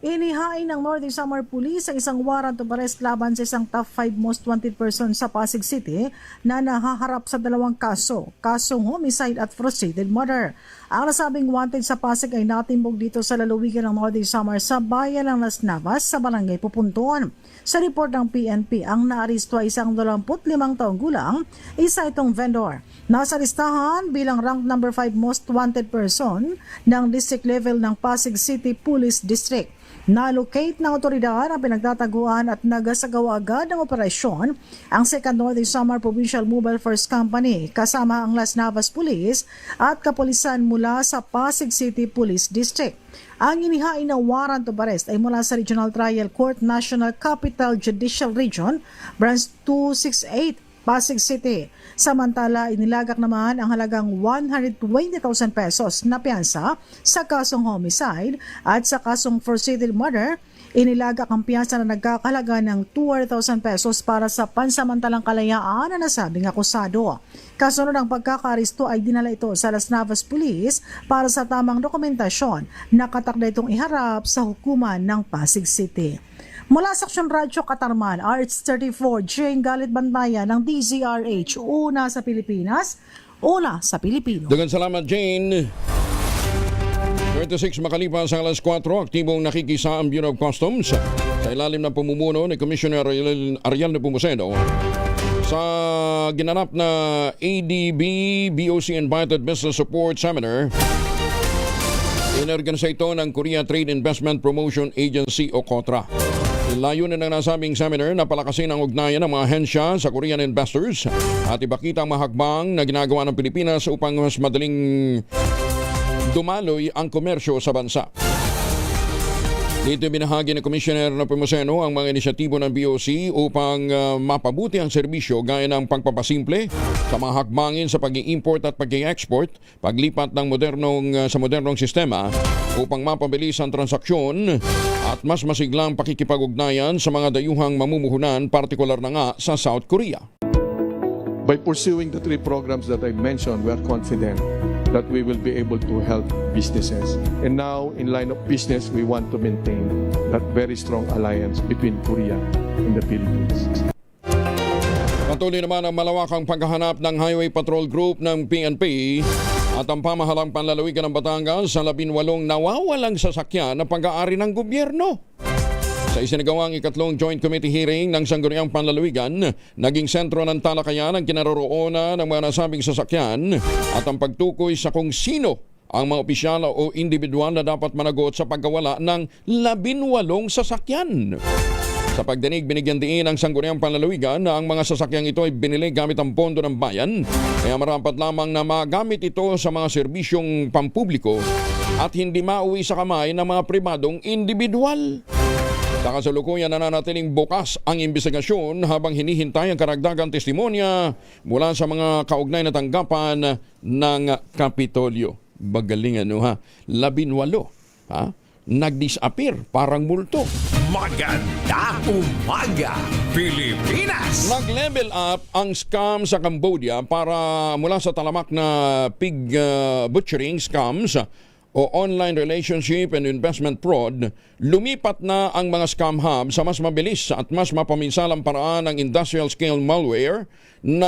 Inihain ng Northern Samar Police ang isang warrant of arrest laban sa isang top 5 most wanted person sa Pasig City na nahaharap sa dalawang kasong homicide at frustrated murder. Ang nasabing wanted sa Pasig ay natimbog dito sa lalawigan ng Northern Samar sa bayan ng Las Navas sa barangay Pupuntuan. Sa report ng PNP, ang naaristo ay isang 25 taong gulang, isa itong vendor. Nasa listahan bilang rank number 5 most wanted person ng district level ng Pasig City Police District. Na-locate ng otoridad ang pinagtataguan at nagasagawa agad ng operasyon ang 2nd Northern Samar Provincial Mobile First Company kasama ang Las Navas Police at kapulisan mula sa Pasig City Police District. Ang inihain na warrant of arrest ay mula sa Regional Trial Court National Capital Judicial Region, Branch 268, Pasig City. Samantala, inilagak naman ang halagang 120,000 pesos na piyansa sa kasong homicide at sa kasong forcible murder, inilagak ang piyansa na nagkakalaga ng 200,000 pesos para sa pansamantalang kalayaan na nasabing akusado. Kasunod ng pagkakaristo ay dinala ito sa Las Navas Police para sa tamang dokumentasyon na katakda itong iharap sa hukuman ng Pasig City. Mula sa Aksyon Radyo Katarman, RH34, Jane Galit Bantaya ng DZRH, una sa Pilipinas, una sa Pilipino. Dagan salamat, Jane. 26 makalipas ang alas 4, aktibong nakikisa ang Bureau of Customs sa ilalim ng pamumuno ni Commissioner Ariel Nepomuceno sa ginanap na ADB BOC Invited Business Support Seminar. Inorganisa ito ng Korea Trade Investment Promotion Agency o KOTRA. Layunin ng nasabing seminar na palakasin ang ugnayan ng mga ahensya sa Korean investors at ipakita ang mahakbang na ginagawa ng Pilipinas upang mas madaling dumaloy ang komersyo sa bansa. Dito binahagi ni Commissioner Nepomuceno ang mga inisyatibo ng BOC upang mapabuti ang serbisyo gaya ng pagpapasimple sa mga hakbangin sa pag-i-import at pag-i-export, paglipat ng modernong sistema upang mapabilis ang transaksyon at mas masiglang pakikipag-ugnayan sa mga dayuhang mamumuhunan, partikular na nga sa South Korea. By pursuing the 3 programs that I mentioned, we are confident that we will be able to help businesses. And now, in line of business, we want to maintain that very strong alliance between Korea and the Philippines. Patuloy naman ang malawakang paghahanap ng Highway Patrol Group ng PNP at ang pamahalang panlalawigan ng Batangas sa 18 nawawalang sasakyan na pag-aari ng gobyerno. Sa isinagawang ikatlong Joint Committee hearing ng Sangguniang Panlalawigan, naging sentro ng talakayan ang kinaroroonan ng mga nasabing sasakyan at ang pagtukoy sa kung sino ang mga opisyal o individual na dapat managot sa pagkawala ng 18 sasakyan. Sa pagdinig, binigyan diin ang Sangguniang Panlalawigan na ang mga sasakyang ito ay binili gamit ang pondo ng bayan, kaya marapat lamang na magamit ito sa mga serbisyong pampubliko at hindi mauwi sa kamay ng mga pribadong individual. Sa kasalukuyan, nananatiling bukas ang imbestigasyon habang hinihintay ang karagdagang testimonya mula sa mga kaugnay na tanggapan ng Kapitolyo. Bagaling ano ha? 18 ha? Nag-disappear, parang multo. Magandang umaga, Pilipinas! Nag-level up ang scam sa Cambodia para mula sa talamak na pig butchering scams o online relationship and investment fraud, lumipat na ang mga scam hub sa mas mabilis at mas mapaminsalang paraan ng industrial scale malware na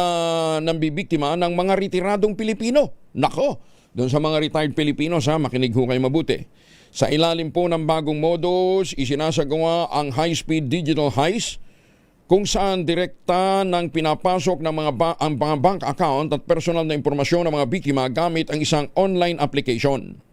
nambibiktima ng mga retiradong Pilipino. Nako, doon sa mga retired Pilipinos makinig ho kayo mabuti. Sa ilalim po ng bagong modus, isinasagawa ang high-speed digital heist kung saan direkta ng pinapasok ng ang mga bank account at personal na impormasyon ng mga biktima gamit ang isang online application.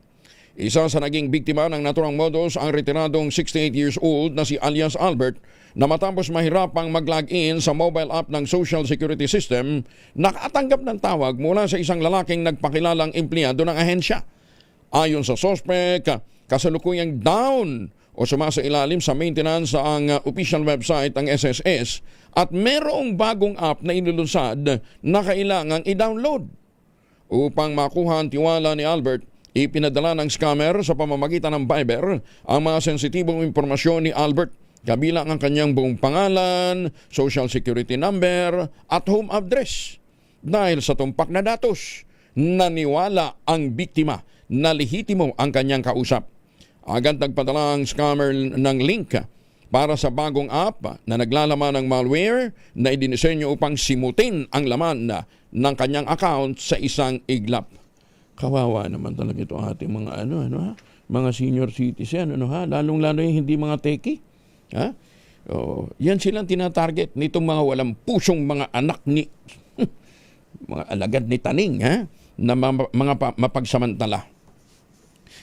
Isa sa naging biktima ng naturang modus ang retiradong 68 years old na si alias Albert na matapos mahirapang mag-login sa mobile app ng Social Security System, nakatanggap ng tawag mula sa isang lalaking nagpakilalang empleyado ng ahensya. Ayon sa suspect, kasalukuyang down o sumasailalim sa maintenance ang official website ang SSS at merong bagong app na inulunsad na kailangang i-download. Upang makuha ang tiwala ni Albert, ipinadala ng scammer sa pamamagitan ng Viber ang mga sensitibong impormasyon ni Albert, kabilang ang kanyang buong pangalan, social security number at home address. Dahil sa tumpak na datos, naniwala ang biktima na lehitimo ang kanyang kausap. Agad nagpadala ang scammer ng link para sa bagong app na naglalaman ng malware na idinisenyo upang simutin ang laman ng kanyang account sa isang iglap. Kawawa naman talaga ito ating mga mga senior citizen lalong-lalo yung hindi mga teki. Yan silang tinatarget nitong mga walang pusong mga anak ni mga alagad ni Taning na mga mapagsamantala.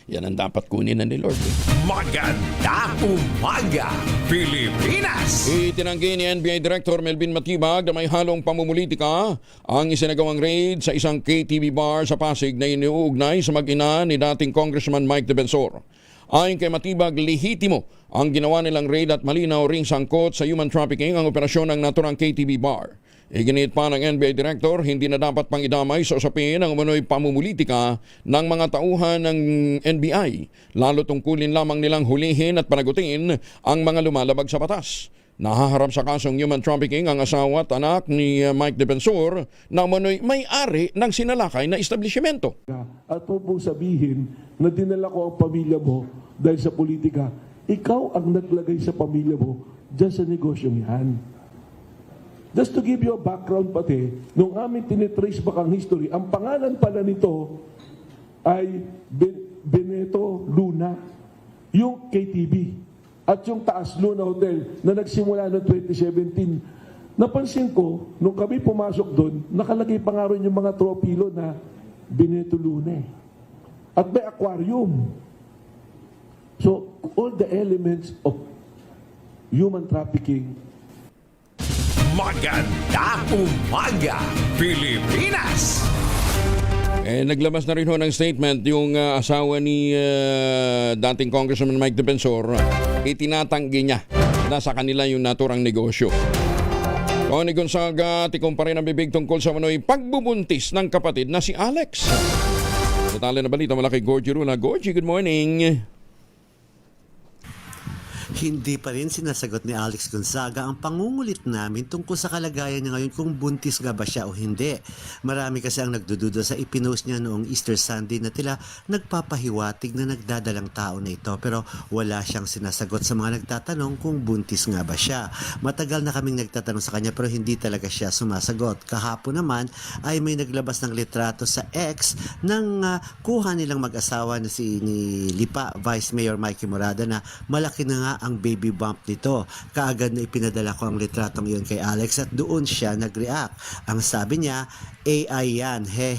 Yan ang dapat kunin na ni Lord. Magandang umaga, Pilipinas! Itinanggi ni NBI Director Melvin Matibag na may halong pamumulitika ang isinagawang raid sa isang KTV bar sa Pasig na iniuugnay sa mag-ina ni dating Congressman Mike Defensor. Ayon kay Matibag, lehitimo ang ginawa nilang raid at malinaw ring sangkot sa human trafficking ang operasyon ng naturang KTV bar. Iginit pa ng NBI Director, hindi na dapat pang idamay sa usapin ang umano'y pamumulitika ng mga tauhan ng NBI, lalo tungkulin lamang nilang hulihin at panagutin ang mga lumalabag sa batas. Nahaharap sa kasong human trafficking ang asawa at anak ni Mike Defensor na umano'y may-ari ng sinalakay na establishmento. At po sabihin na dinala ko ang pamilya mo dahil sa politika, ikaw ang naglagay sa pamilya mo dyan sa negosyong yan. Just to give you a background pati, nung aming tinitrace back ang history, ang pangalan pala nito ay Beneto Luna, yung KTV, at yung Taas Luna Hotel na nagsimula noong 2017. Napansin ko, nung kami pumasok doon, nakalagay pa nga rin yung mga tropilo na Beneto Luna. At may aquarium. So, all the elements of human trafficking. Magandang umaga, Pilipinas! Naglabas na rin ho ng statement yung asawa ni dating Congressman Mike Defensor. Itinatanggi niya na sa kanila yung naturang negosyo. Tony Gonzaga, tikom pa rin ang bibig tungkol sa manoy pagbubuntis ng kapatid na si Alex. Detalye na balita mula kay Gorgie Runa. Gorgie, good morning. Hindi pa rin sinasagot ni Alex Gonzaga ang pangungulit namin tungkol sa kalagayan niya ngayon kung buntis nga ba siya o hindi. Marami kasi ang nagdududa sa ipinost niya noong Easter Sunday na tila nagpapahiwatig na nagdadalang tao na ito, pero wala siyang sinasagot sa mga nagtatanong kung buntis nga ba siya. Matagal na kaming nagtatanong sa kanya pero hindi talaga siya sumasagot. Kahapon naman ay may naglabas ng litrato sa X ng kuha nilang mag-asawa na ni Lipa Vice Mayor Mikey Morada na malaki na nga ang baby bump nito. Kaagad na ipinadala ko ang litratong iyon kay Alex at doon siya nag-react. Ang sabi niya, AI yan, he,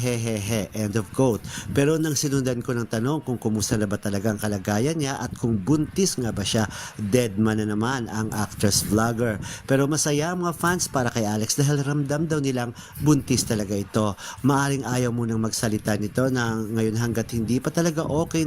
end of quote. Pero nang sinundan ko ng tanong kung kumusta na ba talaga ang kalagayan niya at kung buntis nga ba siya, dead man na naman ang actress vlogger. Pero masaya ang mga fans para kay Alex dahil ramdam daw nilang buntis talaga ito. Maaring ayaw munang magsalita nito na ngayon hanggat hindi pa talaga okay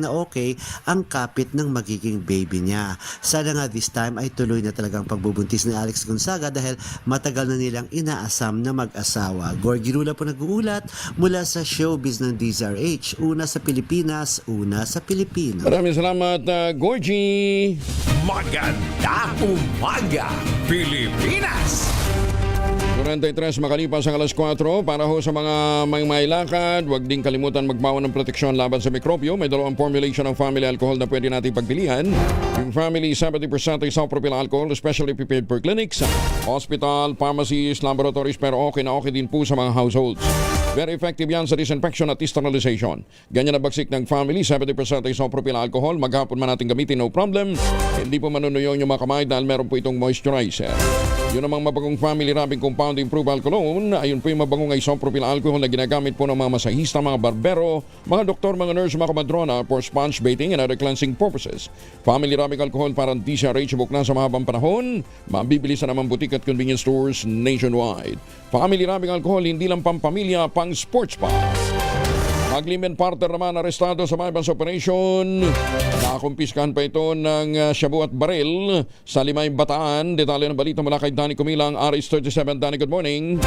ang kapit ng magiging baby niya. Sana nga this time ay tuloy na talagang pagbubuntis ni Alex Gonzaga dahil matagal na nilang inaasam na mag-asawa. Gorgie Rula po nag-uulat mula sa showbiz ng DZRH. Una sa Pilipinas, una sa Pilipino. Maraming salamat, Gorgie. Magandang umaga, Pilipinas! 43 makalipas ang alas 4 para ho sa mga may mailakad, huwag din kalimutan magbawa ng proteksyon laban sa mikrobyo. May dalawang formulation ng family alcohol na pwede natin pagpilian. Yung family 70% isopropyl alcohol, especially prepared for clinics, hospital, pharmacies, laboratories, pero okay na okay din po sa mga households. Very effective yan sa disinfection at sterilization. Ganyan na bagsik ng family, 70% isopropyl alcohol. Maghapon man natin gamitin, no problem. Hindi po manunuyong yung mga kamay dahil meron po itong moisturizer. Yun namang mabagong family rubbing compound improved alcohol. Ayun po yung mabagong isopropyl alcohol na ginagamit po ng mga masahista, mga barbero, mga doktor, mga nurse, mga kamadrona for sponge bathing and other cleansing purposes. Family rubbing alcohol para DZRH buk na sa mahabang panahon. Mabibili sa naman butik at convenience stores nationwide. Family rubbing alcohol hindi lang pampamilya, pang sports pa. Aglimen partner naman arestado sa Maybans Operation. Nakumpiskahan pa ito ng shabu at baril sa Limay, Bataan. Detalye ng balita mula kay Danny Cumilang, RS37. Danny, good morning.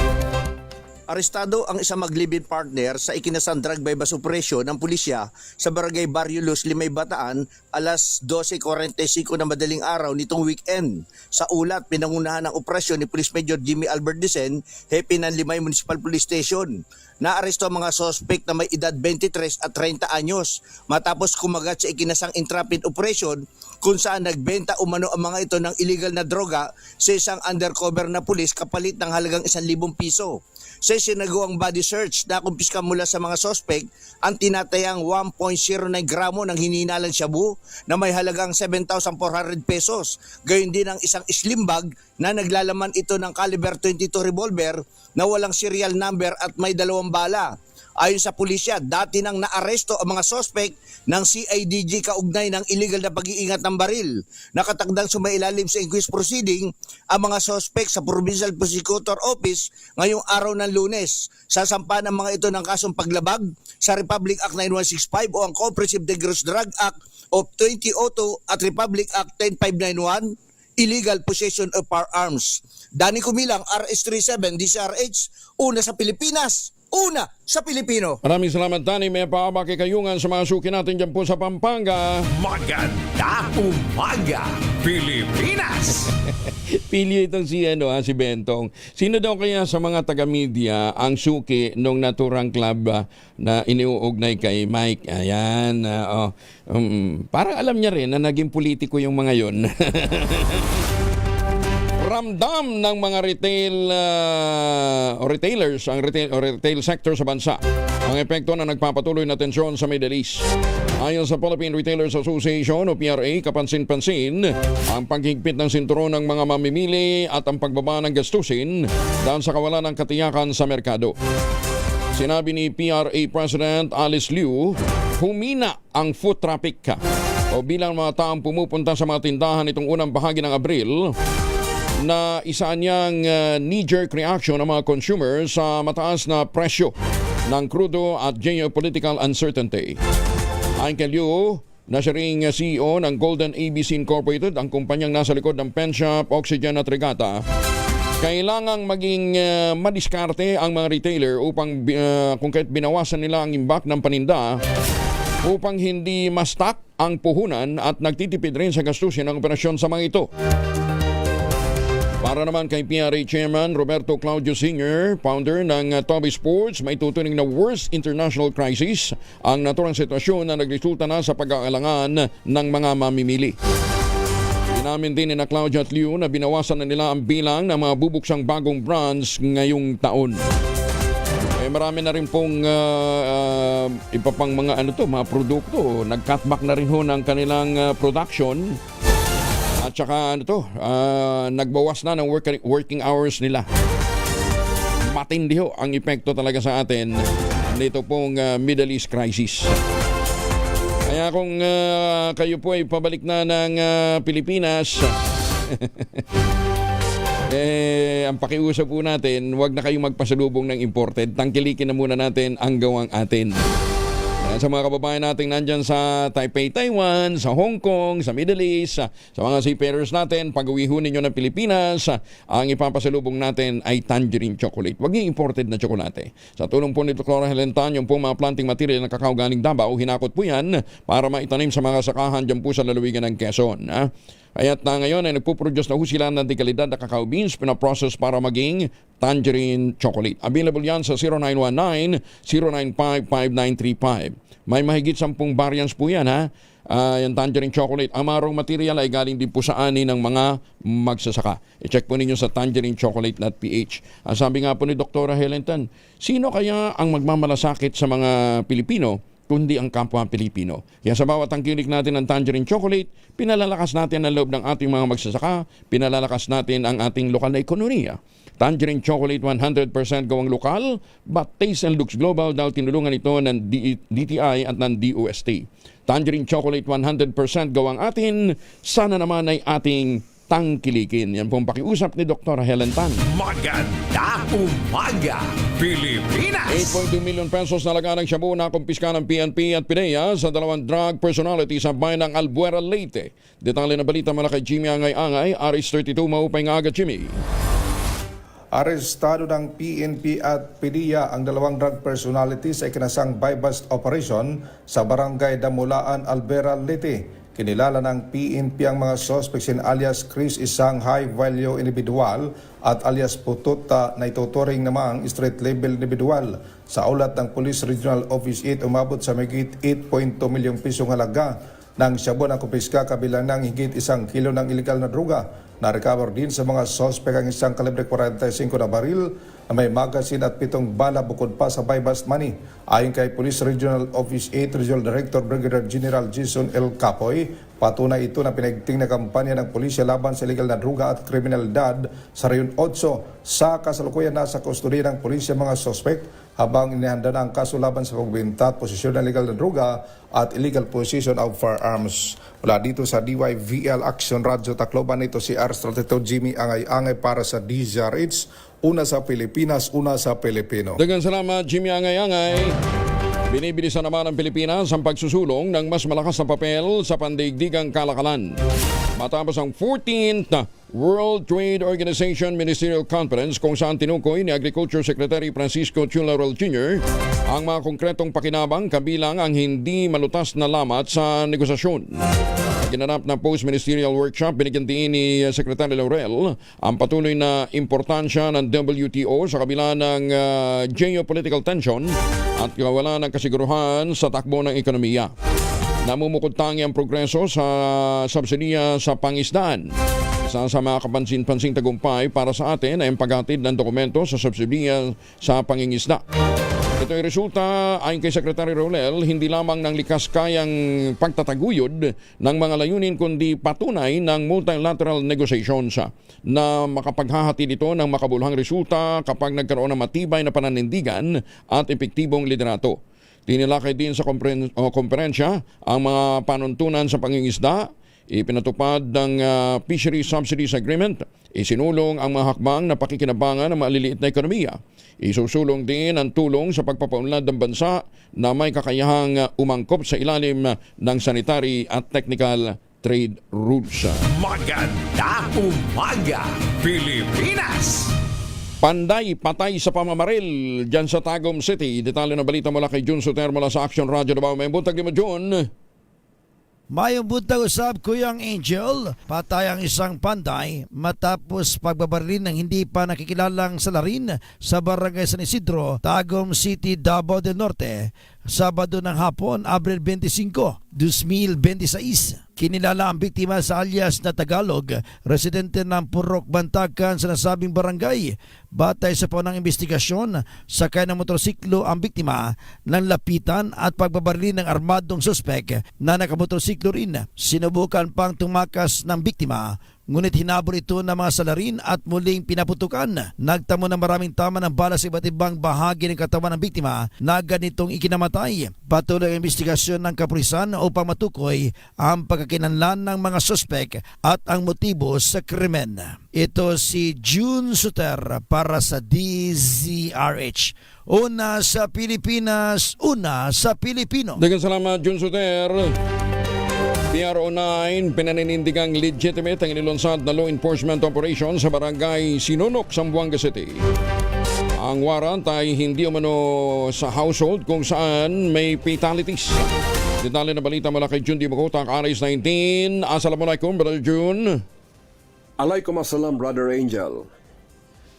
Arestado ang isang maglibin partner sa ikinasang drug bypass operation ng pulisya sa Barangay Barrio Luz, Limay, Bataan alas 12:45 ng madaling araw nitong weekend. Sa ulat, pinangunahan ng operasyon ni Police Major Jimmy Albert Dicen, hepe ng Limay Municipal Police Station. Naaresto ang mga sospek na may edad 23 at 30 anyos matapos kumagat sa ikinasang intrapid operation kung saan nagbenta umano ang mga ito ng illegal na droga sa isang undercover na pulis kapalit ng halagang 1,000 piso. Sa sinagawang body search, nakumpiska mula sa mga sospek ang tinatayang 1.09 gramo ng hininalang shabu na may halagang 7,400 pesos. Gayon din ang isang slim bag na naglalaman ito ng caliber 22 revolver na walang serial number at may 2 bala. Ayon sa pulisya, dati nang naaresto ang mga sospek ng CIDG kaugnay ng illegal na pag-iingat ng baril. Nakatagdang sumailalim sa inquest proceeding ang mga sospek sa Provincial Prosecutor Office ngayong araw ng Lunes. Sasampahan ang mga ito ng kasong paglabag sa Republic Act 9165 o ang Comprehensive Dangerous Drug Act of 2002 at Republic Act 10591, Illegal Possession of Firearms. Dani Kumilang, RS37 DCRH, una sa Pilipinas, una sa Pilipino. Maraming salamat, Danny. May paabakikayungan sa mga suki natin dyan po sa Pampanga. Maganda umaga, Pilipinas! Pili itong si Bentong. Sino daw kaya sa mga taga-media ang suki nung naturang club na iniuugnay kay Mike? Ayan. Parang alam niya rin na naging politiko yung mga yon. Ramdam ng mga retailers ang retail sector sa bansa ang epekto na nagpapatuloy na tensyon sa Middle East. Ayon sa Philippine Retailers Association o PRA, kapansin-pansin ang paghigpit ng sinturon ng mga mamimili at ang pagbaba ng gastusin dahil sa kawalan ng katiyakan sa merkado. Sinabi ni PRA President Alice Liu, humina ang foot traffic o bilang mga taong pumupunta sa mga tindahan itong unang bahagi ng Abril na isa niyang knee-jerk reaction ng mga consumers sa mataas na presyo ng krudo at geopolitical uncertainty. Ayon kay Liu, na siya ring CEO ng Golden ABC Incorporated, ang kumpanyang nasa likod ng pen shop, oxygen at regata, kailangang maging madiskarte ang mga retailer upang kung kahit binawasan nila ang imbak ng paninda upang hindi ma-stock ang puhunan at nagtitipid rin sa gastusin ng operasyon sa mga ito. Para naman kay PRA Chairman Roberto Claudio Sr., founder ng Toby Sports, may tuturing na worst international crisis ang naturang sitwasyon na nagresulta na sa pag-aalangan ng mga mamimili. Inamin din ni Claudio at Liu na binawasan na nila ang bilang ng mga bubuksang bagong brands ngayong taon. Marami na rin pong iba pang mga mga produkto. Nag-cutback na rin ho ng kanilang production. At saka nagbawas na ng working hours nila. Matindi ho ang epekto talaga sa atin nito pong Middle East crisis. Kaya kung kayo po ay pabalik na ng Pilipinas, ang pakiusap po natin, huwag na kayong magpasalubong ng imported. Tangkilikin na muna natin ang gawang atin. Sa mga kababayan natin nandyan sa Taipei, Taiwan, sa Hong Kong, sa Middle East, sa mga seafarers natin, pag-uwi ho ninyo ng Pilipinas, ang ipapasalubong natin ay tangerine chocolate. Huwag yung imported na tsokolate. Sa tulong po ni Dr. Helen Tan, yung po mga planting material ng kakao galing Davao, hinakot po yan para maitanim sa mga sakahan dyan po sa lalawigan ng Quezon. Kaya't ngayon ay nagpuproduce na ho sila ng dekalidad na cacao beans, pinaprocess para maging tangerine chocolate. Available yan sa 0919-095-5935. May mahigit 10 variants po yan yung tangerine chocolate. Ang marong material ay galing din po sa ani ng mga magsasaka. I-check po ninyo sa tangerinechocolate.ph. Ang sabi nga po ni Dr. Helen Tan, sino kaya ang magmamalasakit sa mga Pilipino kundi ang kapwa Pilipino? Kaya sa bawat tangkilik natin ng tangerine chocolate, pinalalakas natin ang loob ng ating mga magsasaka, pinalalakas natin ang ating lokal na ekonomiya. Tangerine chocolate 100% gawang lokal, but taste and looks global dahil tinulungan ito ng DTI at ng DOST. Tangerine chocolate 100% gawang atin, sana naman ay ating tangkilikin. Yan pong pakiusap ni Dr. Helen Tan. Maganda umaga, Pilipinas! 8.2 million pesos na laga ng shabu na kumpiska ng PNP at PIDEA sa dalawang drug personality sa bayan ng Albuera, Leyte. Detalye na balita mula kay Jimmy Angay-Angay, RS32, maupay nga aga, Jimmy. Arestado ng PNP at PIDEA ang dalawang drug personality sa ikinasang buy-bust operation sa barangay Damulaan, Albuera, Leyte. Kinilala ng PNP ang mga suspects alias Chris, isang high-value individual, at alias Pututa na ituturing namang street-level individual. Sa ulat ng Police Regional Office 8, umabot sa mahigit 8.2 milyong pisong halaga ng shabu na kumpiska kabilang ng higit 1 kilo ng illegal na droga Na-recover din sa mga sospek ang isang kalibre 45 na baril na may magazine at 7 bala bukod pa sa buy-bust money. Ayon kay Police Regional Office 8 Regional Director Brigadier General Jason L. Capoy, patunay ito na pinagting na kampanya ng pulisya laban sa illegal na droga at kriminalidad sa Reyon 8. Sa kasalukuyan nasa kustodiya ng pulisya mga sospek habang inihanda na ang kaso laban sa pagbenta at posisyon ng illegal na droga at illegal possession of firearms. Mula dito sa DYVL Action Radio Tacloban, ito si R32 Jimmy Angay-Angay para sa DZRH. Una sa Pilipinas, una sa Pilipino. Daghang salamat, Jimmy Angay-Angay. Binibilisan naman ng Pilipinas ang pagsusulong ng mas malakas na papel sa pandaigdigang kalakalan. Matapos ang 14th World Trade Organization Ministerial Conference kung saan tinukoy ni Agriculture Secretary Francisco Chularal Jr. ang mga konkretong pakinabang kabilang ang hindi malutas na lamat sa negosasyon. Ginanap na post-ministerial workshop, binigyan din ni Secretary Laurel ang patuloy na importansya ng WTO sa kabila ng geopolitical tension at kawalan ng kasiguruhan sa takbo ng ekonomiya. Namumukod tangi ang progreso sa subsidiya sa pangisdaan. Isa sa mga kapansin-pansing tagumpay para sa atin ay ang paghatid ng dokumento sa subsidiya sa pangingisda. Ito ay resulta ayon kay Secretary Laurel hindi lamang ng likas kayang pagtataguyod ng mga layunin kundi patunay ng multilateral negotiations na makapaghahatid ito ng makabuluhang resulta kapag nagkaroon ng matibay na pananindigan at epektibong liderato. Tinilakay din sa komperensya ang mga panuntunan sa pangingisda, ipinatupad ng Fisheries Subsidies Agreement, isinulong ang mga hakbang na pakikinabangan ng maliliit na ekonomiya. Isusulong din ang tulong sa pagpapaunlad ng bansa na may kakayahang umangkop sa ilalim ng sanitary at technical trade rules. Maganda umaga, Pilipinas! Panday patay sa pamamaril dyan sa Tagum City. Detalye na balita mula kay Jun Soter mula sa Action Radio Davao. May buntag mo, Jun. Mayong buntag usab, Kuyang Angel. Patay ang isang panday matapos pagbabaril ng hindi pa nakikilalang salarin sa barangay San Isidro, Tagum City, Davao del Norte. Sabado ng hapon, Abril 25, 2026. Kinilala ang biktima sa alias na Tagalog, residente ng Purok, Bantakan sa nasabing barangay. Batay sa paunang investigasyon, sakay ng motorsiklo ang biktima ng lapitan at pagbabaril ng armadong suspek na nakamotorsiklo rin. Sinubukan pang tumakas ng biktima, ngunit hinabol ito ng mga salarin at muling pinaputukan. Nagtamo ng maraming tama ng bala sa iba't ibang bahagi ng katawan ng biktima na ganitong ikinamatay. Patuloy ang investigasyon ng kapulisan upang matukoy ang pagkakinanlan ng mga suspek at ang motibo sa krimen. Ito si June Suter para sa DZRH. Una sa Pilipinas, una sa Pilipino. Daghang salamat, June Suter. PRO9, pinaninindigang legitimate ang inilunsad na law enforcement operation sa barangay Sinunok, Zamboanga City. Ang warrant ay hindi umano sa household kung saan may fatalities. Detalye na balita mula kay Jun Di Makota, Aris 19. Assalamualaikum, Brother Jun. Alaikum assalam, Brother Angel.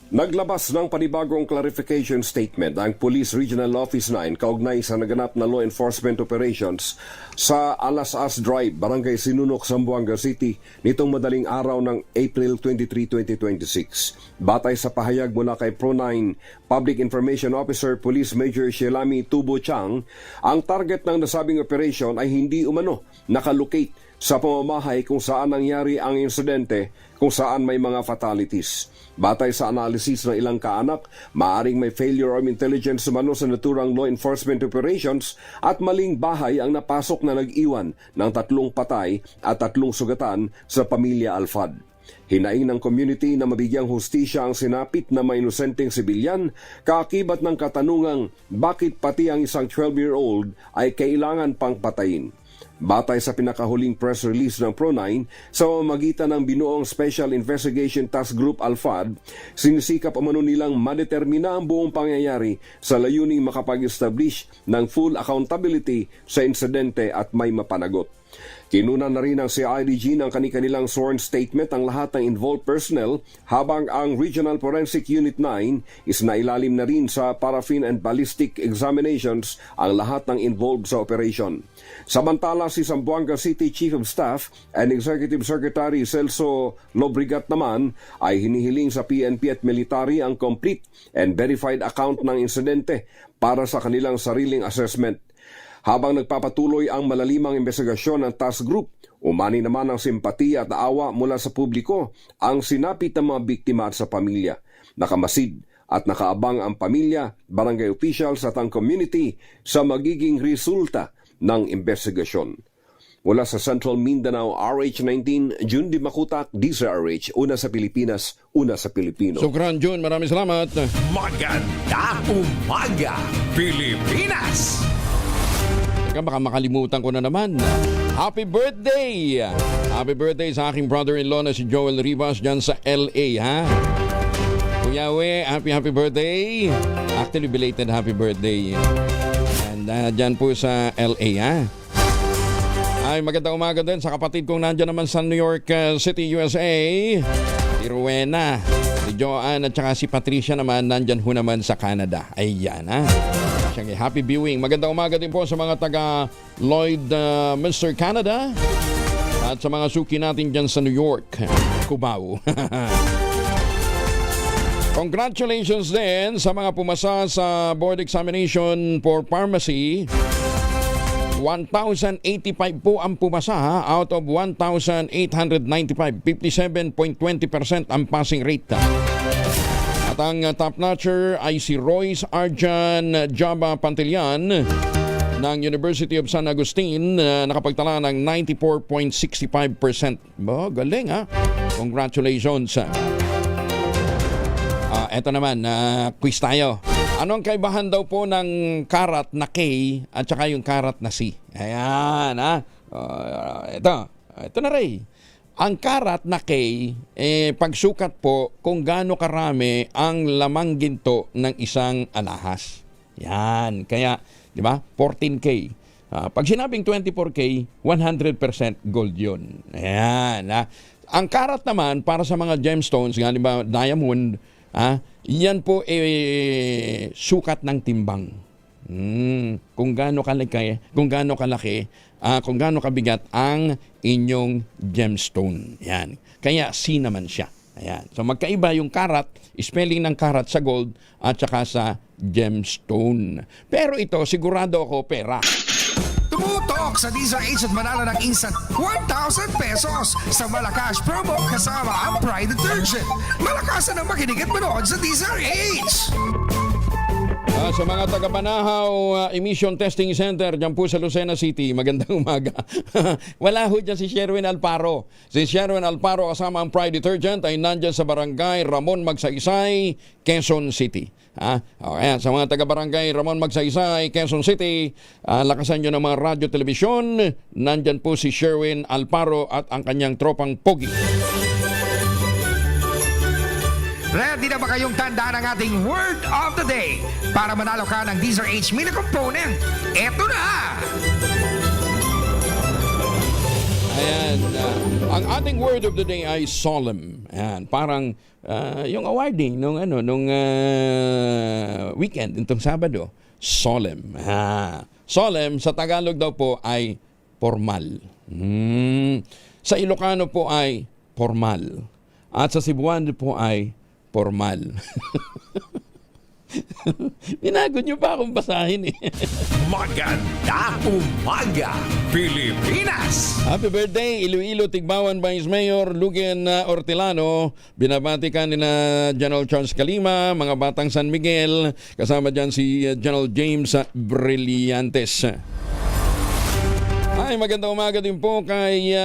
Naglabas ng panibagong clarification statement ang Police Regional Office 9 kaugnay sa naganap na law enforcement operations sa Alas-As Drive, Barangay Sinunok, Zamboanga City nitong madaling araw ng April 23, 2026. Batay sa pahayag mula kay Pro9 Public Information Officer Police Major Shelami Tubo Chang, ang target ng nasabing operation ay hindi umano nakalocate sa pamamahay kung saan nangyari ang insidente kung saan may mga fatalities. Batay sa analysis ng ilang kaanak, maaring may failure of intelligence umano sa naturang law enforcement operations at maling bahay ang napasok na nag-iwan ng 3 patay at 3 sugatan sa pamilya Alfad. Hinaing ng community na mabigyang hustisya ang sinapit na may inosenteng sibilyan, kaakibat ng katanungang bakit pati ang isang 12-year-old ay kailangan pang patayin. Batay sa pinakahuling press release ng Pro9, sa pamamagitan ng binuong Special Investigation Task Group Alfad, sinisikap umano nilang madetermina ang buong pangyayari sa layuning makapag-establish ng full accountability sa insidente at may mapanagot. Kinuna na rin ng CIDG ng kanilang sworn statement ang lahat ng involved personnel, habang ang Regional Forensic Unit 9 is nailalim na rin sa paraffin and ballistic examinations ang lahat ng involved sa operation. Samantala, Samantala, si Zamboanga City Chief of Staff and Executive Secretary Celso Lobrigat naman ay hinihiling sa PNP at military ang complete and verified account ng insidente para sa kanilang sariling assessment. Habang nagpapatuloy ang malalimang investigasyon ng task group, umani naman ang simpatiya at awa mula sa publiko ang sinapit ng mga biktima at sa pamilya. Nakamasid at nakaabang ang pamilya, barangay officials at ang community sa magiging resulta ng investigasyon. Mula sa Central Mindanao, RH19, June Di Makutak, DZRH, una sa Pilipinas, una sa Pilipino. Sukran, June. Maraming salamat. Maganda umaga, Pilipinas! Baka makalimutan ko na naman. Happy birthday! Happy birthday sa aking brother-in-law na si Joel Rivas dyan sa LA, ha? Kuya We, happy birthday! Actually, belated happy birthday. And dyan po sa LA, ha? Ay, magandang umaga din sa kapatid kong nandyan naman sa New York City, USA. Si Rowena, si Joanne at saka si Patricia naman nandyan ho naman sa Canada. Ayan, ha? Happy viewing. Magandang umaga din po sa mga taga Lloyd, Mr. Canada at sa mga suki natin dyan sa New York, Cubao. Congratulations din sa mga pumasa sa board examination for pharmacy. 1,085 po ang pumasa out of 1,895. 57.20% ang passing rate. At ang top notcher ay si Royce Arjan Jaba Pantilian ng University of San Agustin, nakapagtala ng 94.65%. Galing, ha? Congratulations. Eto naman, quiz tayo. Anong kaibahan daw po ng karat na K at saka yung karat na C? Ayan, ha? Ito na rin. Ang karat na K, pagsukat po kung gaano karami ang lamang ginto ng isang alahas. Yan. Kaya, di ba, 14K. Pag sinabing 24K, 100% gold yun. Ayan. Ang karat naman, para sa mga gemstones, di ba, diamond, yan po sukat ng timbang. Kung gaano kalaki, kung gaano kabigat ang inyong gemstone. Yan. Kaya C naman siya. Ayan. So magkaiba yung karat, spelling ng karat sa gold at saka sa gemstone. Pero ito, sigurado ako pera. Tumutok sa DZRH at manalo ng instant 1,000 pesos sa Malakas promo kasama ang Pride Detergent. Malakasan ang makinig at manood sa DZRH! Sa mga taga-Banahaw Emission Testing Center dyan po sa Lucena City, magandang umaga. Wala ho dyan si Sherwin Alparo. Si Sherwin Alparo kasama ang Pride Detergent ay nandyan sa barangay Ramon Magsaysay, Quezon City. Okay, sa mga taga-barangay Ramon Magsaysay, Quezon City, lakasan nyo ng mga radyo, telebisyon. Nandyan po si Sherwin Alparo at ang kanyang tropang Pogi. Ready na ba kayong tandaan ang ating word of the day para manalo ka ng DZRH mini component? Eto na! Ayan, ang ating word of the day ay solemn. Ayan, parang yung awarding nung weekend, itong Sabado, solemn. Solemn sa Tagalog daw po ay formal. Sa Ilocano po ay formal. At sa Cebuano po ay formal. Pinagod nyo pa akong basahin eh. Maganda umaga, Pilipinas! Happy birthday, Iloilo Tigbawan Vice Mayor Lugen Ortelano. Binabati ka ni na General Charles Calima, mga batang San Miguel. Kasama dyan si General James Brillantes. Ay, magandang umaga din po kay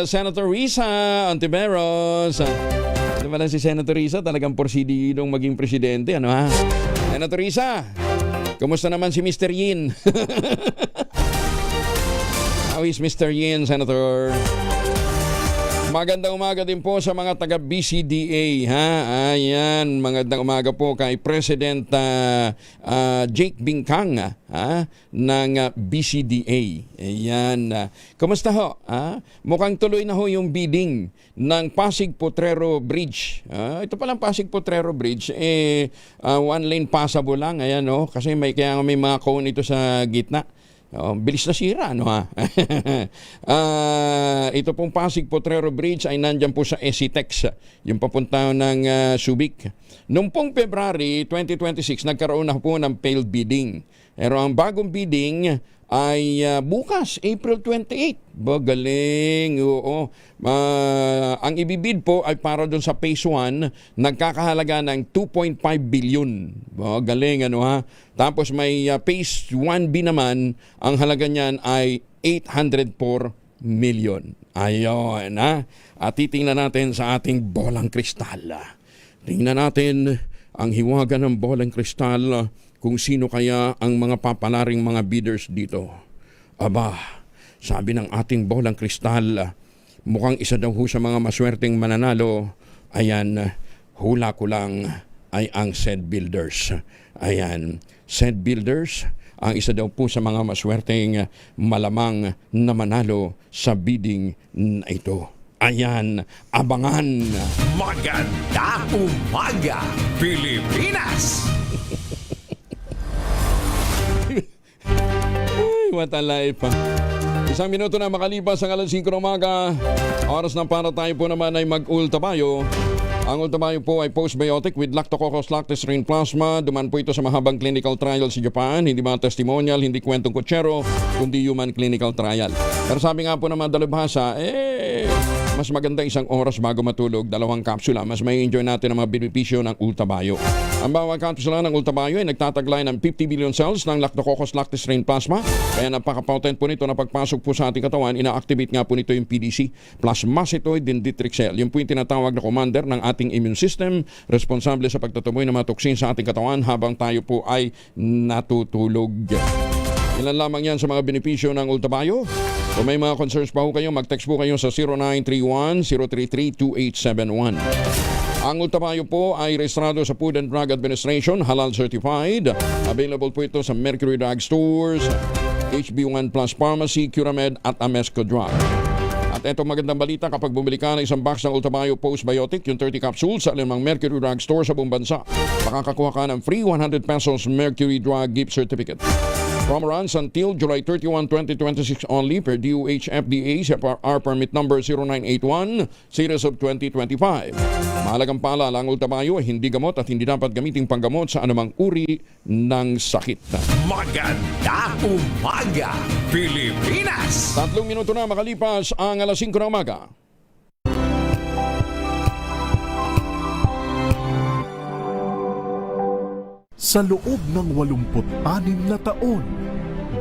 Senator Risa Ontiveros. Ano pala si Senator Risa? Talagang porsididong maging presidente. Ano ha? Senator Risa, kumusta naman si Mr. Yin? How is Mr. Yin, Senator? Magandang umaga din po sa mga taga-BCDA. Ayan, magandang umaga po kay President Jake Bingkang ng BCDA. Ayan. Kumusta ho? Mukhang tuloy na ho yung bidding ng Pasig Potrero Bridge. Ito palang Pasig Potrero Bridge, one lane passable lang. Ayan, kasi kaya may mga cone ito sa gitna. Bilis na sira, no ha? Ito pong Pasig Potrero Bridge ay nandyan po sa SCTEX, yung papunta ng Subic. Noong pong February 2026, nagkaroon na po ng failed bidding. Pero ang bagong bidding ay bukas, April 28. Galing, oo. Ang ibibid po ay para doon sa Phase 1, nagkakahalaga ng 2.5 billion. Galing, ano ha? Tapos may Phase 1B naman, ang halaga niyan ay 804 million. Ayun, ha? At titingnan natin sa ating bolang kristal. Tingnan natin ang hiwaga ng bolang kristal, kung sino kaya ang mga papalaring mga bidders dito. Aba, sabi ng ating bolang kristal, mukhang isa daw ho sa mga maswerteng mananalo. Ayan, hula ko lang ay ang said builders. Ayan, said builders, ang isa daw po sa mga maswerteng malamang na manalo sa bidding na ito. Ayan, abangan. Magandang umaga, Pilipinas! What a life. Isang minuto na makalipas ang alas 5 ng umaga. Oras na para tayo po naman ay mag-ultabayo. Ang ultabayo po ay postbiotic with Lactococcus lactis-rein plasma. Duman po ito sa mahabang clinical trial sa Japan. Hindi mga testimonial, hindi kwentong kutsero, kundi human clinical trial. Pero sabi nga po ng mga dalubhasa, mas maganda isang oras bago matulog, 2 kapsula. Mas may enjoy natin ang mga benepisyo ng ultabayo. Ang bawat kapsula ng ultabayo ay nagtataglay ng 50 billion cells ng Lactococcus lactis-rein plasma. Kaya napaka-potent po nito na pagpasok po sa ating katawan, ina-activate nga po nito yung PDC plus mastoid dendritic cell. Yung po yung tinatawag na commander ng ating immune system, responsable sa pagtatuboy ng mga toksin sa ating katawan habang tayo po ay natutulog. Ilan lamang yan sa mga benepisyo ng ultabayo. Kung may mga concerns pa ho kayo, mag-text po kayo sa 0931-033-2871. Ang ultabayo po ay rehistrado sa Food and Drug Administration, halal certified. Available po ito sa Mercury Drug Stores, HB1 Plus Pharmacy, Curamed at Amesco Drug. At ito magandang balita, kapag bumili ka ng isang box ng Ultabayo Postbiotic, yung 30 capsules sa alimang Mercury Drug Store sa buong bansa, makakakuha ka ng free 100 pesos Mercury Drug Gift Certificate. From runs until July 31, 2026 only per DOH FDA CFR permit number 0981 series of 2025. Mahalagang paalala, ang Ultabayo ay hindi gamot at hindi dapat gamiting panggamot sa anumang uri ng sakit. Magandang umaga, Pilipinas! 3 minuto na makalipas ang alas 5 ng umaga. Sa loob ng 86 na taon,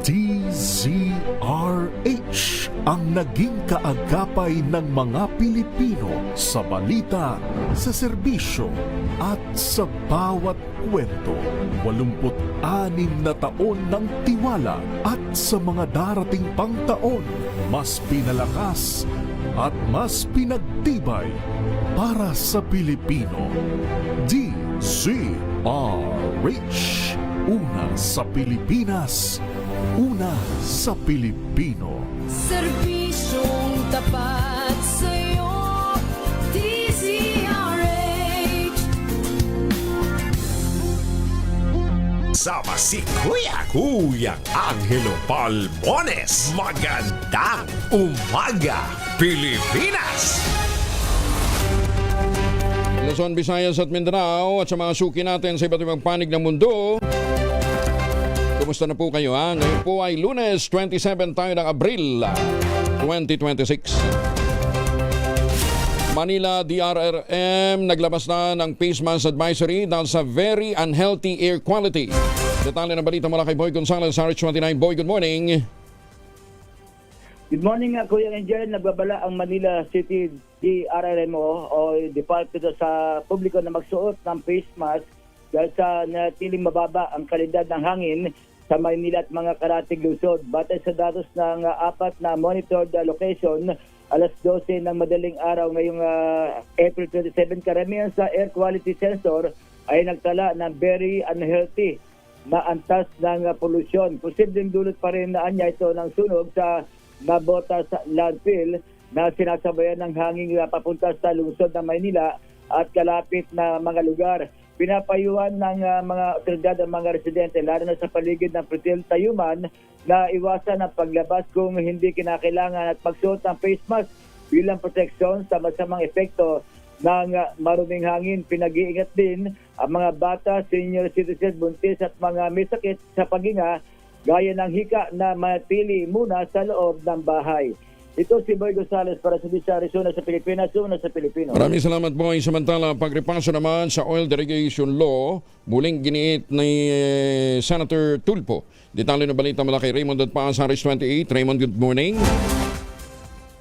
DZRH ang naging kaagapay ng mga Pilipino sa balita, sa serbisyo at sa bawat kwento. 86 na taon ng tiwala at sa mga darating pang taon, mas pinalakas at mas pinagtibay para sa Pilipino. DZRH, una sa Pilipinas, una sa Pilipino. Serbisyong tapat sa'yo, DZRH. Sama si Kuya Angelo Palmones. Magandang umaga, Pilipinas! Luzon, Visayas at Mindanao at sa mga suki natin sa iba't ibang panig ng mundo. Kumusta na po kayo ha? Ngayon po ay Lunes 27 tayo ng Abril 2026. Manila DRRM naglabas na ng face mask advisory dahil sa very unhealthy air quality. Detalye ng balita mula kay Boy Gonzales, RH29. Boy, good morning. Good morning Kuya Angel. Nagbabala ang Manila City DRRMO o department sa publiko na magsuot ng face mask dahil sa natiling mababa ang kalidad ng hangin sa Maynila at mga karatig lungsod. Batay sa datos ng 4 na monitored location, alas 12 ng madaling araw ngayong April 27, karamihan sa air quality sensor ay nagtala ng very unhealthy na antas ng polusyon. Posibleng dulot pa rin na anya ito ng sunog sa nabota sa landfill na sinasabayan ng hangin papunta sa lungsod ng Maynila at kalapit na mga lugar. pinapayuhan ng mga otoridad ang mga residente, lalo na sa paligid ng Pretil Tayuman, na iwasan ang paglabas kung hindi kinakailangan at magsuot ng face mask bilang proteksyon sa masamang epekto ng maruming hangin. Pinag-iingat din ang mga bata, senior citizens, buntis at mga may sakit sa paghinga, gaya ng hika na manatili muna sa loob ng bahay. Ito si Boy Gonzales para sa Arizona sa Pilipinas, una sa Pilipino. Maraming salamat po. Samantala, pagripaso naman sa oil derogation law, muling giniit ni Senator Tulfo. Detalye na balita mula kay Raymond at Paas, Harris 28. Raymond, good morning.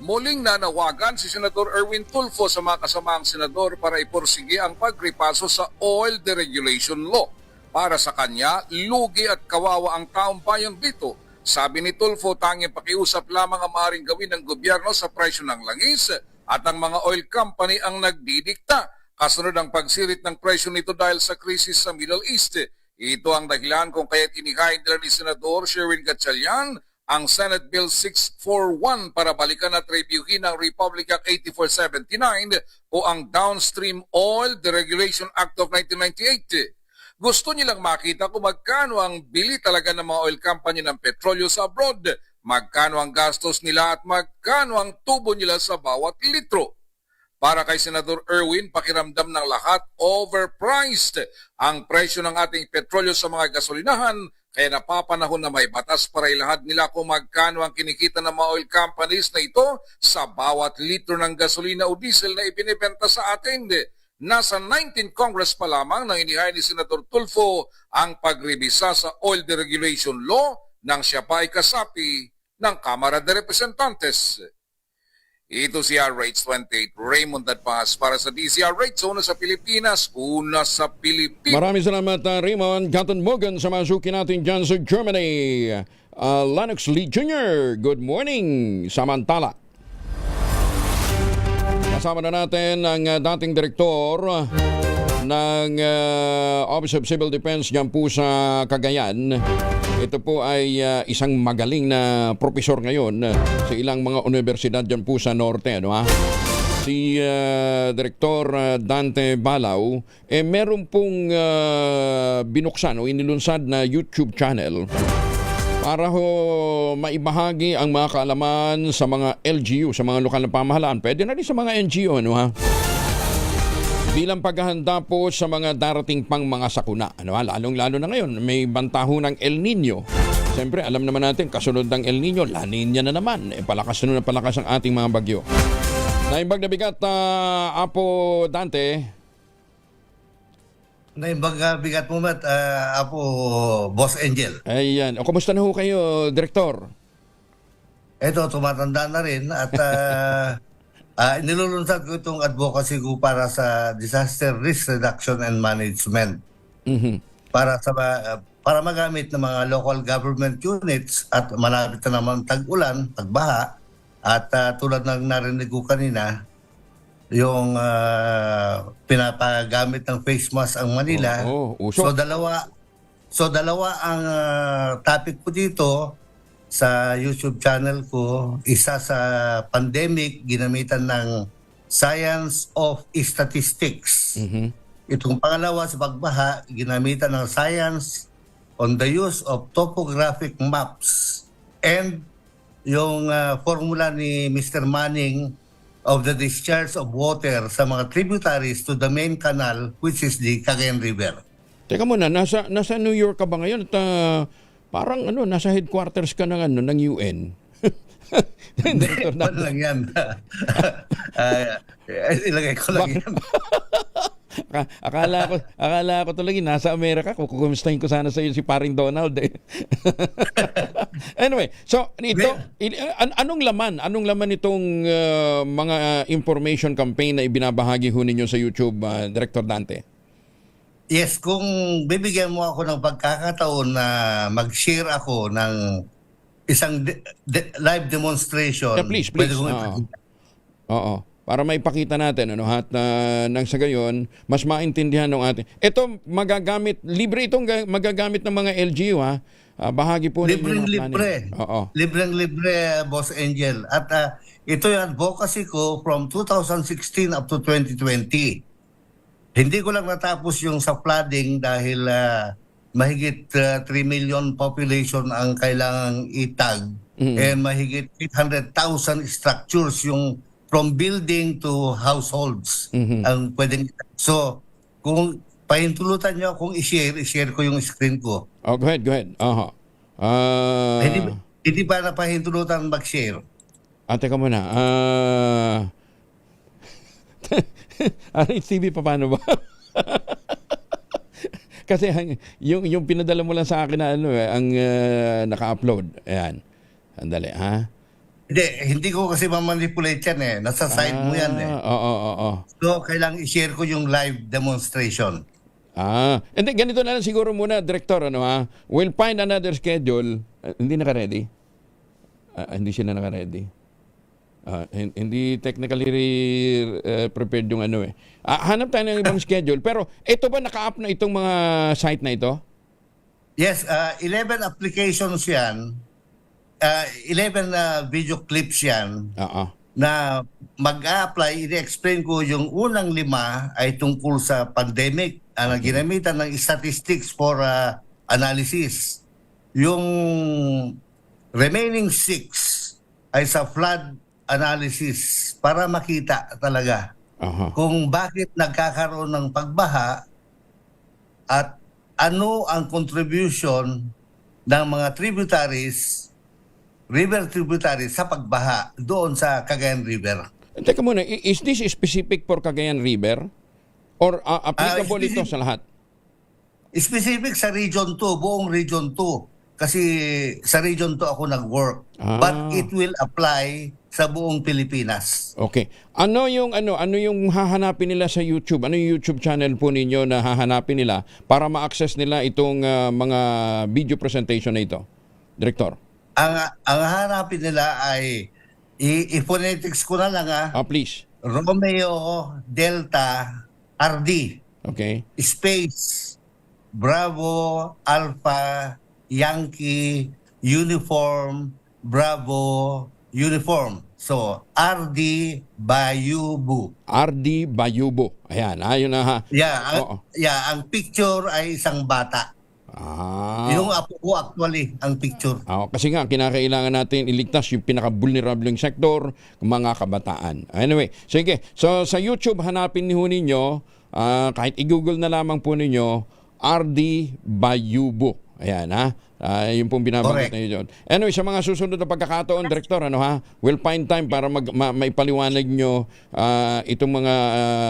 Muling nanawagan si Senator Erwin Tulfo sa mga kasamaang senador para iporsige ang pagripaso sa oil deregulation law. Para sa kanya, lugi at kawawa ang taong bayan dito. Sabi ni Tulfo, tanging pakiusap lamang ang maaaring gawin ng gobyerno sa presyo ng langis at ang mga oil company ang nagdidikta. Kasunod ang pagsirit ng presyo nito dahil sa krisis sa Middle East. Ito ang dahilan kung kaya't inihain nila ni Senador Sherwin Gatchalian ang Senate Bill 641 para balikan at reviewin ang Republic Act 8479 o ang Downstream Oil Deregulation Act of 1998. Gusto nilang makita kung magkano ang bili talaga ng mga oil company ng petrolyo sa abroad, magkano ang gastos nila at magkano ang tubo nila sa bawat litro. Para kay Senador Erwin, pakiramdam ng lahat, overpriced ang presyo ng ating petrolyo sa mga gasolinahan, kaya napapanahon na may batas para ilahad nila kung magkano ang kinikita ng mga oil companies na ito sa bawat litro ng gasolina o diesel na ibinibenta sa atin. Nasa 19 Congress pa lamang nang inihain ni Senator Tulfo ang pagrebisa sa oil deregulation law nang siya pa ay kasapi ng Kamara de Representantes. Ito si RH28 Raymond Dadpas para sa DZRH, una sa Pilipinas, una sa Pilipinas. Maraming salamat, Raymond. Cotton Morgan sa masukin natin dyan sa Germany. Lennox Lee Jr., good morning. Samantala, kasama na natin ang dating direktor ng Office of Civil Defense dyan po sa Cagayan. Ito po ay isang magaling na profesor ngayon sa ilang mga universidad dyan po sa Norte. Ano, ha? Si Direktor Dante Balao, meron pong binuksan o inilunsad na YouTube channel para ho maibahagi ang mga kaalaman sa mga LGU, sa mga lokal na pamahalaan. Pwede na rin sa mga NGO, ano ha? Bilang paghahanda po sa mga darating pang mga sakuna. Ano ha? Lalong-lalo na ngayon, may bantaho ng El Nino. Siyempre, alam naman natin, kasunod ng El Nino, La Nina na naman. Palakas na palakas ang ating mga bagyo. Naimbag na bigat, Apo Dante. Naimbag bigat mo, Matt, Apo Boss Angel. Ayan. O, kumusta na ho kayo, Direktor? Ito, tumatanda na rin at nilulunsad ko itong advocacy ko para sa Disaster Risk Reduction and Management. Para magamit ng mga local government units at malapit na naman tag-ulan, tagbaha, at tulad ng narinig ko kanina, yung pinapagamit ng face mask ang Manila. So dalawa ang topic ko dito sa YouTube channel ko. Isa sa pandemic, ginamitan ng Science of Statistics. Itong pangalawa sa pagbaha, ginamitan ng Science on the use of topographic maps. And yung formula ni Mr. Manning of the discharge of water sa mga tributaries to the main canal, which is the Cagayan River. Teka muna, nasa New York ka ba ngayon? At parang nasa headquarters ka ng UN. Hindi, lang yan. Ilagay ko lang yan. Akala ko tuloy nasa Amerika. Kukumustahin ko sana sa iyo si Paring Donald. Anyway, so ito, anong laman itong mga information campaign na ibinabahagi ho ninyo sa YouTube, Director Dante? Yes, kung bibigyan mo ako ng pagkakataon na mag-share ako ng isang live demonstration. Yeah, please. Oo. Para maipakita natin at nang sa gayon mas maintindihan ng ating. Ito magagamit libre magagamit ng mga LGU ha. Bahagi po ng libre. Oo. Libre, Boss Angel. At ito yung advocacy ko from 2016 up to 2020. Hindi ko lang natapos yung sa flooding dahil mahigit 3 million population ang kailangang itag and mahigit 800,000 structures yung from building to households ang pwedeng itag. So, kung pahintulutan nyo akong i-share ko yung screen ko. Oh, go ahead. Hindi ba napahintulutan mag-share? Teka muna. TV pa paano ba? Kasi yung pinadala mo lang sa akin na ang naka-upload. Ayan. Andali, ha? Hindi ko kasi mamanipulate yan eh. Nasa side mo yan eh. Oo. So, kailangan i-share ko yung live demonstration. And then, ganito na lang siguro muna, Director, we'll find another schedule. Hindi naka-ready? Hindi siya naka-ready. Hindi technically prepared yung hanap tayo ng ibang schedule. Pero ito ba naka-up na itong mga site na ito? Yes, 11 applications yan. 11 video clips yan. Na mag-a-apply, i-explain ko yung unang 5 ay tungkol sa pandemic. Ginamitan ng statistics for analysis. Yung remaining 6 ay sa flood analysis para makita talaga kung bakit nagkakaroon ng pagbaha at ano ang contribution ng mga river tributaries sa pagbaha doon sa Cagayan River. Teka muna, is this specific for Cagayan River? Or applicable ito sa lahat? Specific sa Region 2, buong Region 2. Kasi sa Region 2 ako nag-work. But it will apply sa buong Pilipinas. Okay. Ano yung hahanapin nila sa YouTube? Ano yung YouTube channel po ninyo na hahanapin nila para ma-access nila itong mga video presentation na ito? Director. Ang hahanapin nila ay i-phonetics ko na lang please. Romeo Delta RD. Okay. Space Bravo Alpha Yankee Uniform Bravo Uniform. So, RD Bayubu. RD Bayubu. Ayan, ayun na ha. Ang picture ay isang bata. Yung apo ko actually, ang picture. Kasi nga, kinakailangan natin iligtas yung pinaka-vulnerableng sektor, mga kabataan. Anyway, sige. So, sa YouTube, hanapin niyo ninyo, kahit i-google na lamang po ninyo, RD Bayubu. Ayan, ha? Yung pong binabanggit na yun. Anyway, sa mga susunod na pagkakataon, Director, we'll find time para maipaliwanag nyo itong mga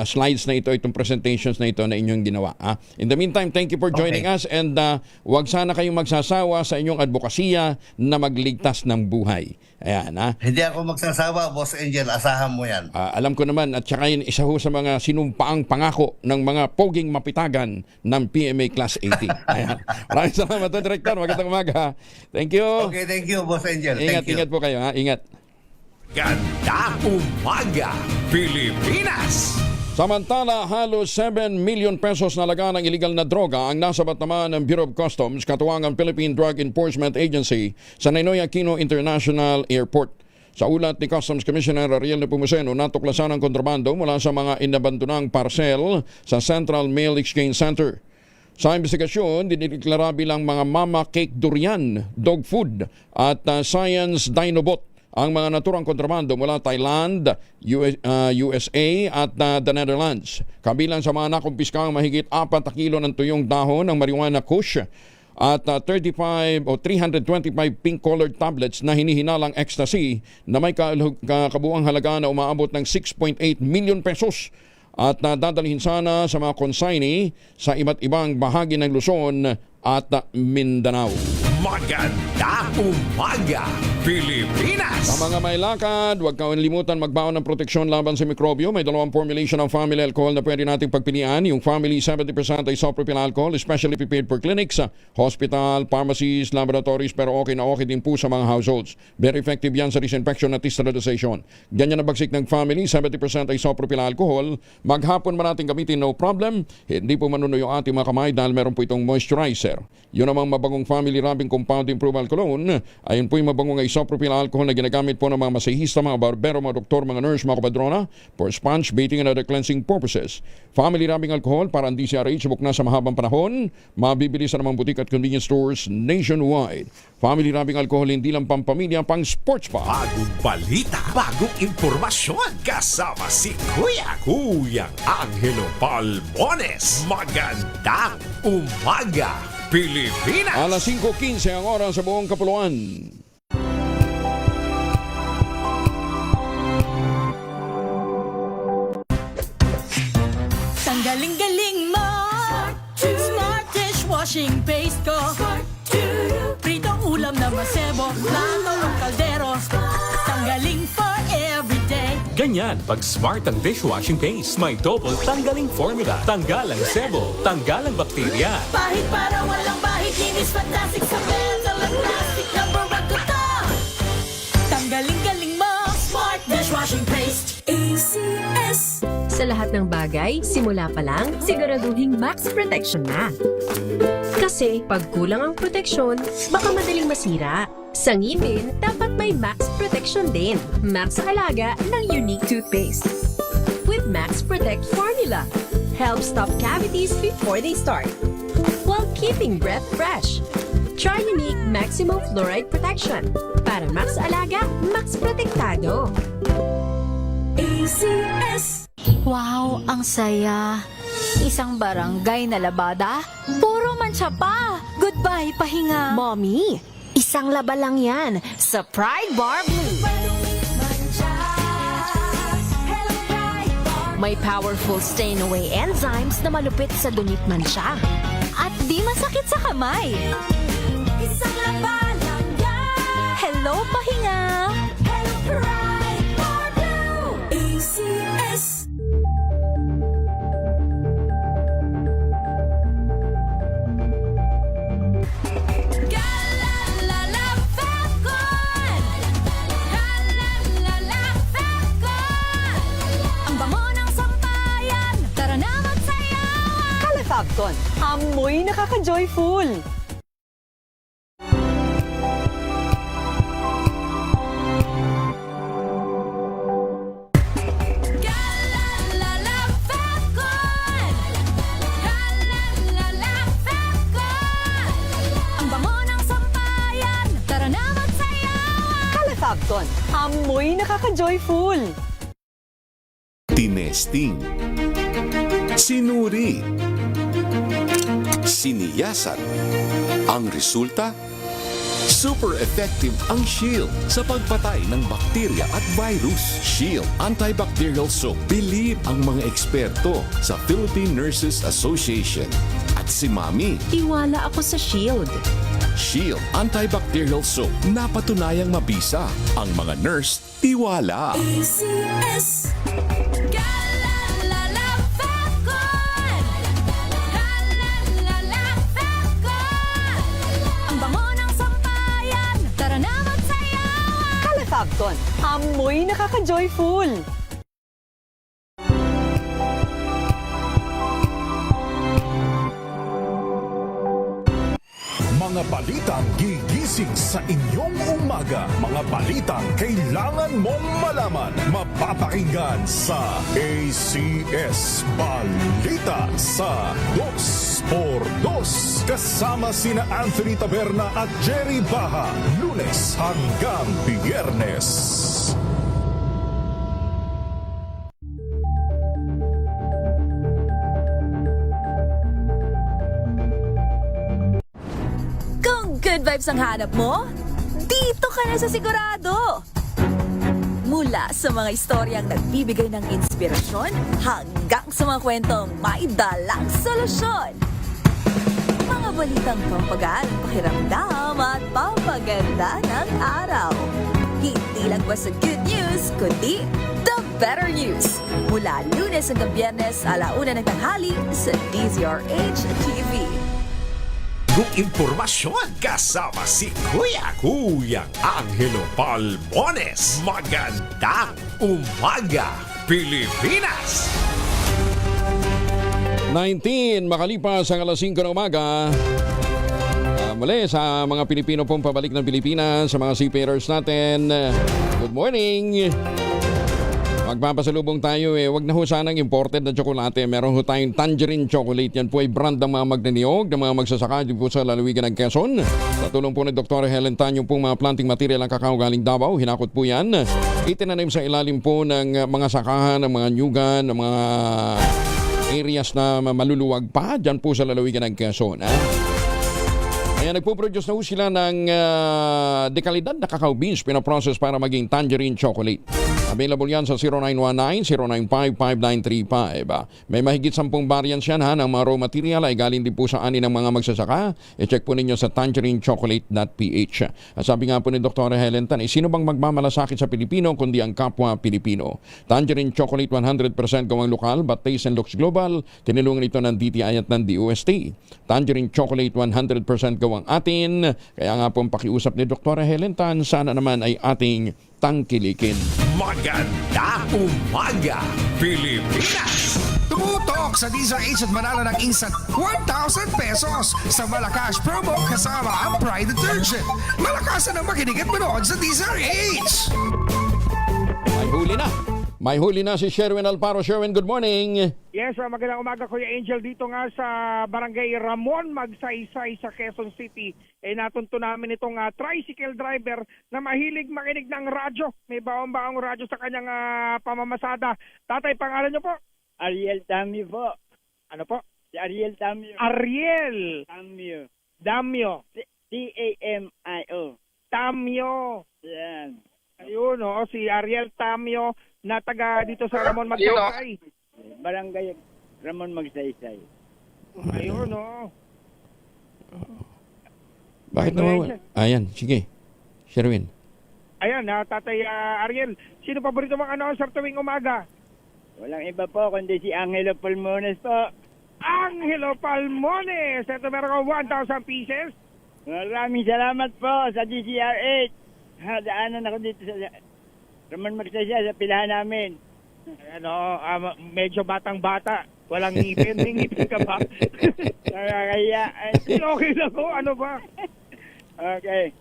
slides na ito, itong presentations na ito na inyong ginawa. In the meantime, thank you for joining us and huwag sana kayong magsasawa sa inyong advokasya na magligtas ng buhay. Ayan, ha? Hindi ako magsasawa, Boss Angel. Asahan mo yan. Alam ko naman at saka yun isa ho sa mga sinumpaang pangako ng mga poging mapitagan ng PMA Class 80. Ayan. Maraming salamat, Director. Magandang umaga. Thank you. Okay, thank you, Boss Angel. Ingat po kayo, ha? Ingat. Ganda umaga, Pilipinas! Samantala, halos 7 million pesos na laga ng illegal na droga ang nasabat naman ng Bureau of Customs katuwang ang Philippine Drug Enforcement Agency sa Ninoy Aquino International Airport. Sa ulat ni Customs Commissioner Ariel Nepomuceno, natuklasan ang kontrabando mula sa mga inabandonang parcel sa Central Mail Exchange Center. Sa investigasyon, dinideklara bilang mga Mama Cake Durian, dog food at Science Dinobot ang mga naturang kontrabando mula Thailand, USA at the Netherlands. Kabilang sa mga nakumpiskang mahigit 4 kilo ng tuyong dahon ng marijuana kush at 325 pink-colored tablets na hinihinalang ecstasy na may kabuuang halaga na umaabot ng 6.8 million pesos at dadalhin sana sa mga consignee sa iba't ibang bahagi ng Luzon at Mindanao. Maganda umaga, Pilipinas! Sa mga may lakad, huwag kalimutan magbaon ng proteksyon laban sa mikrobyo. May 2 formulation ng family alcohol na pwede nating pagpilian. Yung family 70% isopropyl alcohol, especially prepared for clinics, hospital, pharmacies, laboratories, pero okay na okay din po sa mga households. Very effective yan sa disinfection at sterilization. Ganyan na bagsik ng family, 70% isopropyl alcohol. Maghapon man natin gamitin, no problem. Hindi po manuno yung ating mga kamay dahil meron po itong moisturizer. Center. Yun namang mabangong family rubbing compound improvement cologne. Ayun po yung mabangong isopropyl alcohol na ginagamit po ng mga masahista, mga barbero, mga doktor, mga nurse, mga kapadrona for sponge baiting and other cleansing purposes. Family rubbing alcohol para ang DCRH bukna sa mahabang panahon. Mabibili sa namang butik at convenience stores nationwide. Family rubbing alcohol hindi lang pampamilya, pang sports pa. Bagong balita, bagong impormasyon. Kasama si Kuyang Angelo Palmones. Magandang umaga, Pilipinas! Alas 5:15 ang oras sa buong kapuluan. Tanggaling-galing mo Smart dishwashing paste ko Prito ulam na masebo Plato o kaldero Tanggaling for everyday. Ganyan, pag smart ang dishwashing paste, may double tanggaling formula. Tanggalang sebo, tanggalang bakterya. Bahit para walang bahit, linis fantastic sa metal at plastic na barakuta. Tanggaling-galing mo, smart dishwashing paste. ACS. Sa lahat ng bagay, simula pa lang, siguraduhing max protection na. Kasi pag kulang ang proteksyon, baka madaling masira. Sa ngipin, dapat may max protection din. Max Alaga ng Unique Toothpaste. With Max Protect Formula. Help stop cavities before they start. While keeping breath fresh. Try Unique Maximum Fluoride Protection. Para Max Alaga, Max Protektado. ACS. Wow, ang saya. Isang barangay na labada, puro mancha pa. Goodbye, pahinga. Mommy, isang laba lang yan sa Pride Bar Blue. May powerful stain-away enzymes na malupit sa dunit mancha. At di masakit sa kamay. Isang laba lang yan. Hello, pahinga. Hello, Pride Bar Blue. ACS. Fabcon, amoy nakaka-joyful. Ang bango ng sampayan, tara na magsayawan. Calefabcon, amoy nakaka-joyful. Tinesting, sinuri, siniyasan. Ang resulta? Super effective ang Shield sa pagpatay ng bakterya at virus. Shield Antibacterial Soap. Believe ang mga eksperto sa Philippine Nurses Association. At si Mami. Tiwala ako sa Shield. Shield Antibacterial Soap. Napatunayang mabisa. Ang mga nurse, tiwala. ACS. Fabcon, amoy nakaka-joyful. Mga balitang gigising sa inyong umaga. Mga balitang kailangan mong malaman. Mapapakinggan sa ACS Balita sa 2x2. Kasama sina Anthony Taberna at Jerry Baha. Lunes hanggang Biyernes. Good vibes ang hanap mo? Dito ka na sa sigurado! Mula sa mga istoryang nagbibigay ng inspirasyon hanggang sa mga kwentong may dalang solusyon. Mga balitang pampagaan, pakiramdam at pampaganda ng araw. Hindi lang ba sa good news, kundi the better news. Mula Lunes hanggang Biyernes, 1:00 ng tanghali sa DZRH TV. Bagong impormasyon kasama si Kuyang Angelo Palmones. Magandang umaga, Pilipinas! 19 makalipas ang alas 5 ng umaga. muli sa mga Pilipino pong pabalik ng Pilipinas, sa mga seafarers natin. Good morning! Magpapasalubong tayo wag na ho sanang imported na tsokolate. Meron ho tayong tangerine chocolate. Yan po ay brand ng mga magnaniyog, ng mga magsasaka dito po sa lalawigan ng Quezon. Sa tulong po ni Dr. Helen Tan, yung pong mga planting material ng kakao galing Davao, hinakot po yan. Itinanim sa ilalim po ng mga sakahan, ng mga nyugan, ng mga areas na maluluwag pa dyan po sa lalawigan ng Quezon. Ayan, nagpo-produce na ho sila ng dekalidad na cacao beans, pinaprocess para maging tangerine chocolate. Available yan sa 0919-095-5935. May mahigit 10 variants yan ng mga raw material ay galing din po sa ani ng mga magsasaka. I-check po ninyo sa tangerinechocolate.ph. Sabi nga po ni Dr. Helen Tan, sino bang magmamalasakit sa Pilipino kundi ang kapwa Pilipino? Tangerine Chocolate 100% gawang lokal but taste and looks global. Tinulungan ito ng DTI at ng DOST. Tangerine Chocolate 100% gawang atin. Kaya nga po pakiusap ni Dr. Helen Tan, sana naman ay ating tangkilikin. Magandang umaga, Pilipinas! Tumutok sa DZRH at manalo ng instant 1,000 pesos sa Malacash promo kasama ang Pride Detergent. Malakasan ang makinig at manood sa DZRH! May huli na si Sherwin Alparo. Sherwin, good morning. Yes, magandang umaga Kuya Angel. Dito nga sa Barangay Ramon Magsaysay sa Quezon City, natunto namin itong tricycle driver na mahilig makinig ng radyo. May baong-baong radyo sa kanyang pamamasada. Tatay, pangalan niyo po? Ariel Damio po. Ano po? Si Ariel Damio. Ariel Damio. T-A-M-I-O. Tamio. Yan. Ayun, si Ariel Tamio na taga dito sa Ramon Magsaysay. Barangay Ramon Magsaysay. Ayun, Bakit naman? Ayan, sige. Sherwin. Ayan, Tatay Ariel, sino paborito mong announcer tuwing umaga? Walang iba po kundi si Angelo Pulmones po. Angelo Palmones! Ito meron ko 1,000 pieces. Maraming salamat po sa DZRH. Daanan ako dito sa Ramon Magsaysay sa pilahan namin. Medyo batang-bata. Walang ngipin. May ngipin ka ba? Nakakaya. Okay lang ko. Ano ba? Okay.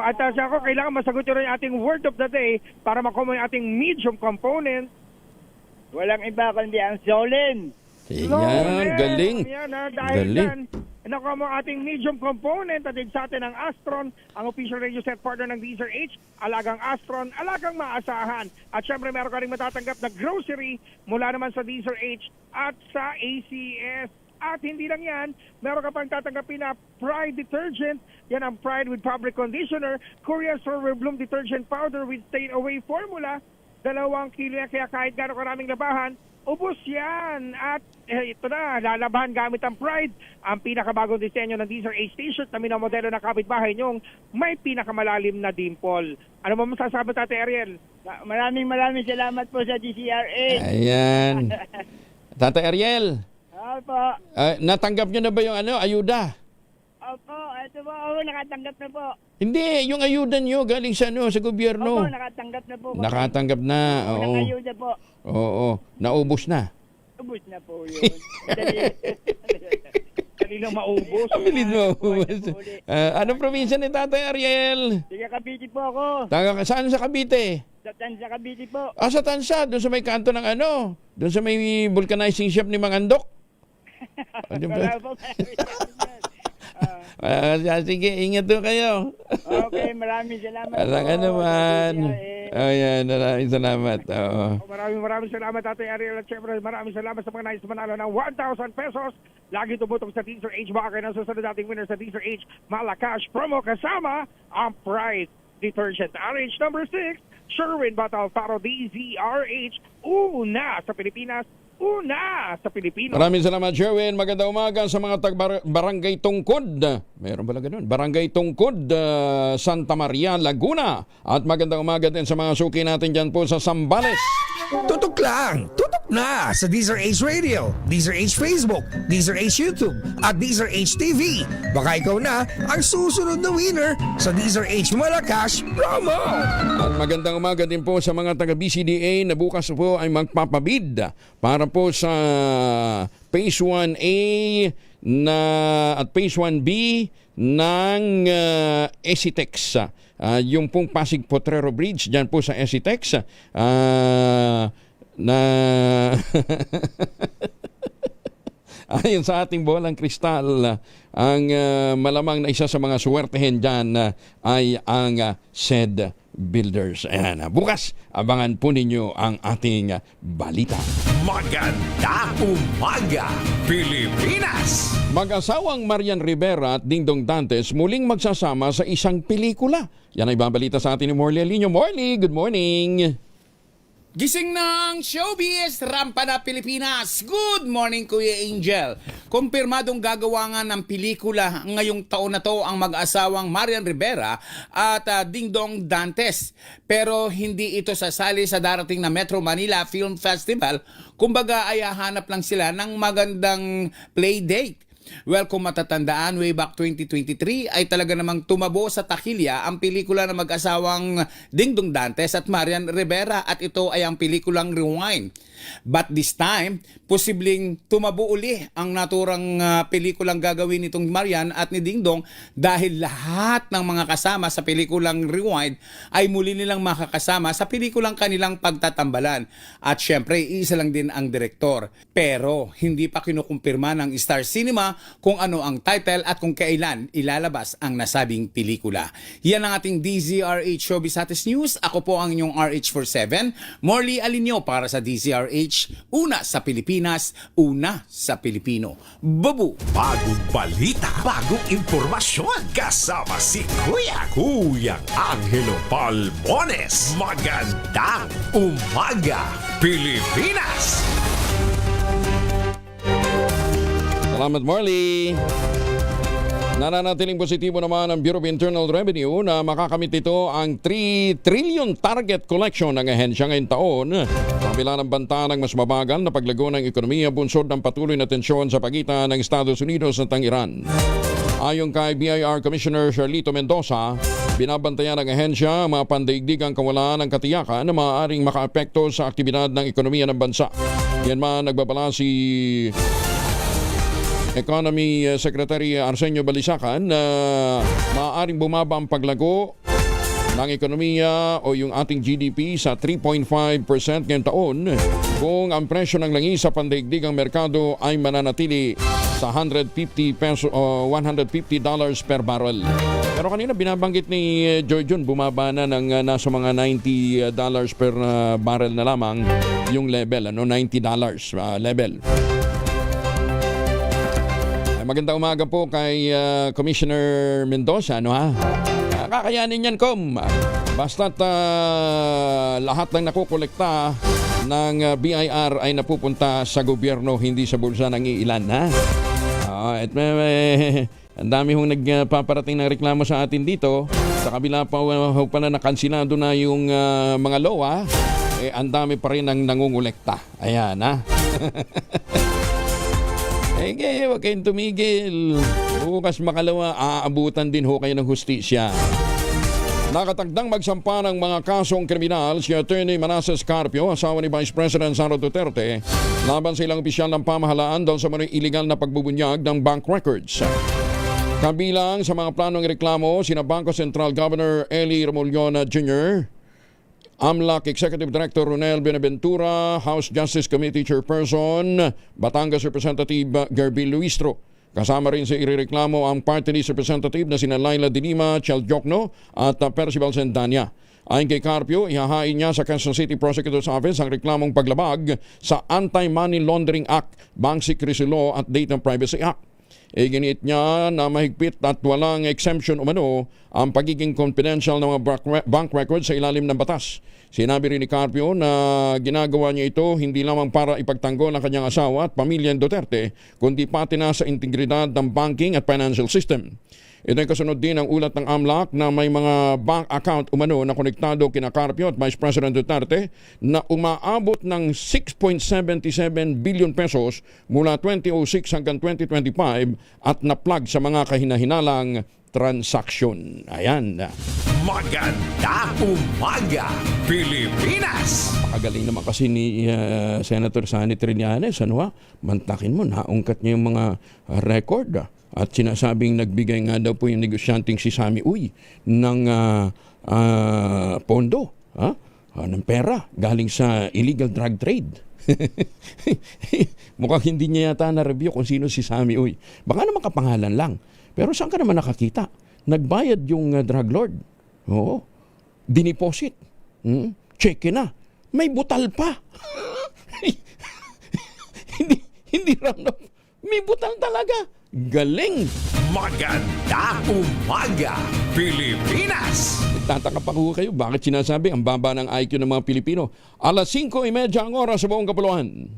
At ako, kailangan masagot nyo rin yung ating word of the day para makuha yung ating medium component. Walang iba kundi ang Solin. Yan, galing. Dahil nakuha mo ating medium component at sa atin ang Astron, ang official radio set partner ng DZRH, alagang Astron, alagang maasahan. At syempre meron ka rin matatanggap na grocery mula naman sa DZRH at sa ACS. At hindi lang yan, meron ka pang tatanggapin na Pride Detergent. Yan ang Pride with Fabric Conditioner, Korean Silver Bloom Detergent Powder with Stain Away Formula. 2 kilo yan, kaya kahit gano'ng karaming labahan, ubos yan. At ito na, lalabahan gamit ang Pride, ang pinakabagong disenyo ng DZRH t-shirt na minamodelo ng kapitbahay nyong may pinakamalalim na dimple. Ano mo masasabi, Tatay Ariel? Maraming salamat po sa DZRH. Ayan. Tatay Ariel. Opo. Natanggap nyo na ba yung ayuda? Opo, ito po, nakatanggap na po. Hindi, yung ayuda nyo galing sa gobyerno. Opo, nakatanggap na po. Nakatanggap na, oo. Unang ayuda po. Oo, naubos na. Ubus na po yun. Dali lang maubos. Anong probinsya ni Tatay Ariel? Sige, Cavite po ako. Saan sa Cavite? Sa Tansa, Cavite po. Sa Tansa, doon sa may kanto ng doon sa may vulcanizing shop ni Mang Andok. Wala po. Sige, ingat po kayo. Okay, maraming salamat. Alang naman. Ayan, maraming salamat. Maraming salamat, Tatay Ariel. At syempre, maraming salamat sa mga nais manalo ng 1,000 pesos. Lagi tumutong sa DZRH. Baka kayo nasusunod nating winner sa DZRH Malacash promo kasama ang Pride Detergent. RH number 6, Sherwin Batalfaro, DZRH. Una sa Pilipinas. Una sa Pilipinas. Maraming salamat, Sherwin. Magandang umaga sa mga barangay Tungkod. Meron pala ganun. Barangay Tungkod, Santa Maria, Laguna. At magandang umaga din sa mga suki natin dyan po sa Sambales. Tutok lang! Tutok na sa DZRH Radio, DZRH Facebook, DZRH YouTube, at DZRH TV. Baka ikaw na ang susunod na winner sa DZRH Malacash promo! At magandang umaga din po sa mga taga-BCDA na bukas po ay magpapabid para po sa Phase 1A at Phase 1B ng Esitex. Yung pong Pasig Potrero Bridge, dyan po sa Esitex, na ayon sa ating bolang kristal, ang malamang na isa sa mga suwertehin dyan ay ang SED Builders. Ayan, bukas, abangan po ninyo ang ating balita. Magandang umaga, Pilipinas! Mag-asawang Marian Rivera at Dingdong Dantes muling magsasama sa isang pelikula. Yan ay babalita sa atin ni Morley Alino. Morley, good morning! Gising ng showbiz, rampa na Pilipinas. Good morning, Kuya Angel. Kumpirmadong gagawa nga ng pelikula ngayong taon na to ang mag-asawang Marian Rivera at Dingdong Dantes. Pero hindi ito sasali sa darating na Metro Manila Film Festival. Kumbaga ay hahanap lang sila ng magandang play date. Well, kung matatandaan, way back 2023 ay talaga namang tumabo sa takilya ang pelikula ng mag-asawang Dingdong Dantes at Marian Rivera at ito ay ang pelikulang Rewind. But this time, posibleng tumabo uli ang naturang pelikulang gagawin nitong Marian at ni Dingdong dahil lahat ng mga kasama sa pelikulang Rewind ay muli nilang makakasama sa pelikulang kanilang pagtatambalan. At syempre, isa lang din ang direktor. Pero hindi pa kinukumpirma ng Star Cinema kung ano ang title at kung kailan ilalabas ang nasabing pelikula. Yan ang ating DZRH Showbiz Status News. Ako po ang inyong RH47, Morley Alino para sa DZRH. Una sa Pilipinas, una sa Pilipino. Babu! Bagong balita, bagong impormasyon. Kasama si Kuya Angelo Palmones. Magandang umaga, Pilipinas! Salamat, Morley. Nananatiling positibo naman ang Bureau of Internal Revenue na makakamit ito ang 3 trillion target collection ng ahensya ngayong taon. Kabila ng banta ng mas mabagal na paglago ng ekonomiya bunsod ng patuloy na tensyon sa pagitan ng Estados Unidos at ang Iran. Ayon kay BIR Commissioner Charlito Mendoza, binabantayan ng ahensya ang mga pandaigdigang kawalan ng katiyakan na maaaring makaapekto sa aktibidad ng ekonomiya ng bansa. Yan man nagbabala si Economy Secretary Arsenio Balisacan na maaaring bumaba ang paglago ng ekonomiya o yung ating GDP sa 3.5% ngayong taon kung ang presyo ng langis sa pandaigdigang merkado ay mananatili sa $150 per barrel. Pero kanina binabanggit ni Joy Jun, bumaba na ng nasa mga $90 per barrel na lamang yung level, $90 level. Magandang umaga po kay Commissioner Mendoza, kakayanin yan, Kom. Basta't lahat ng nakukolekta ng BIR ay napupunta sa gobyerno, hindi sa bulsa ng iilan, ha? At ang dami hong nagpaparating ng reklamo sa atin dito. Sa kabila pa na nakansilado na yung mga LOA, ang dami pa rin ang nangungulekta. Ayan, ha? Huwag kayong tumigil. Bukas makalawa, aabutan din ho kayo ng hustisya. Nakatagdang magsampa ng mga kasong kriminal si Attorney Manasseh Carpio, asawa ni Vice President Sara Duterte, laban sa ilang opisyal ng pamahalaan dahil sa mga illegal na pagbubunyag ng bank records. Kabilang sa mga planong reklamo, sina Bangko Sentral Governor Eli Remullon Jr., AMLAC Executive Director Ronel Benaventura, House Justice Committee Chairperson Batangas Representative Gerby Luistro. Kasama rin sa irereklamo ang party list representative na sina Laila Dilima, Chel Jokno at Percival Sendanya. Ayon kay Carpio, ihahain niya sa Quezon City Prosecutor's Office ang reklamong paglabag sa Anti-Money Laundering Act, Bank Secrecy Law at Data Privacy Act. Ginit niya na mahigpit at walang exemption umano ang pagiging confidential ng mga bank records sa ilalim ng batas. Sinabi rin ni Carpio na ginagawa niya ito hindi lamang para ipagtanggol ang kanyang asawa at pamilya Duterte, kundi pati na sa integridad ng banking at financial system. Ito ay kasunod din ang ulat ng AMLAC na may mga bank account umano na konektado kina Carpio at Vice President Duterte na umaabot ng 6.77 billion pesos mula 2006 hanggang 2025 at na-plug sa mga kahinahinalang transaksyon. Ayan. Magandang umaga, Pilipinas! Pakagaling naman kasi ni Senator Sani Trillanes. Mantakin mo, naungkat niya yung mga record. At sinasabing nagbigay nga daw po yung negosyanteng si Sammy Uy ng pondo, ng pera galing sa illegal drug trade. Mukhang hindi niya yata na-review kung sino si Sammy Uy. Baka naman kapangalan lang. Pero saan ka naman nakakita? Nagbayad yung drug lord. Oo. Diniposit. Cheque na. May butal pa. Hindi round up. May butal talaga. Galing! Maganda umaga, Pilipinas! Tataka pa ko kayo, bakit sinasabi ang baba ng IQ ng mga Pilipino? 5:30 ang oras sa buong kapuluan.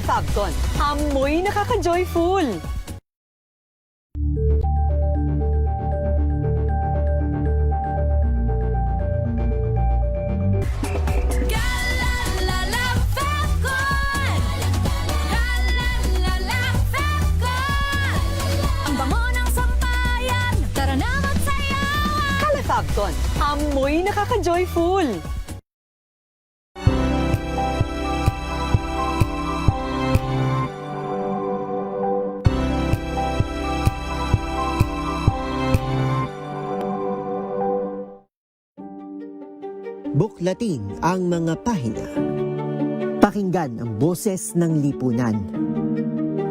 Fabcon, amoy nakaka-joyful. Ang bango ng sampayan, tara na magsayawan. Fabcon, amoy nakaka-joyful. Buklatin ang mga pahina. Pakinggan ang boses ng lipunan.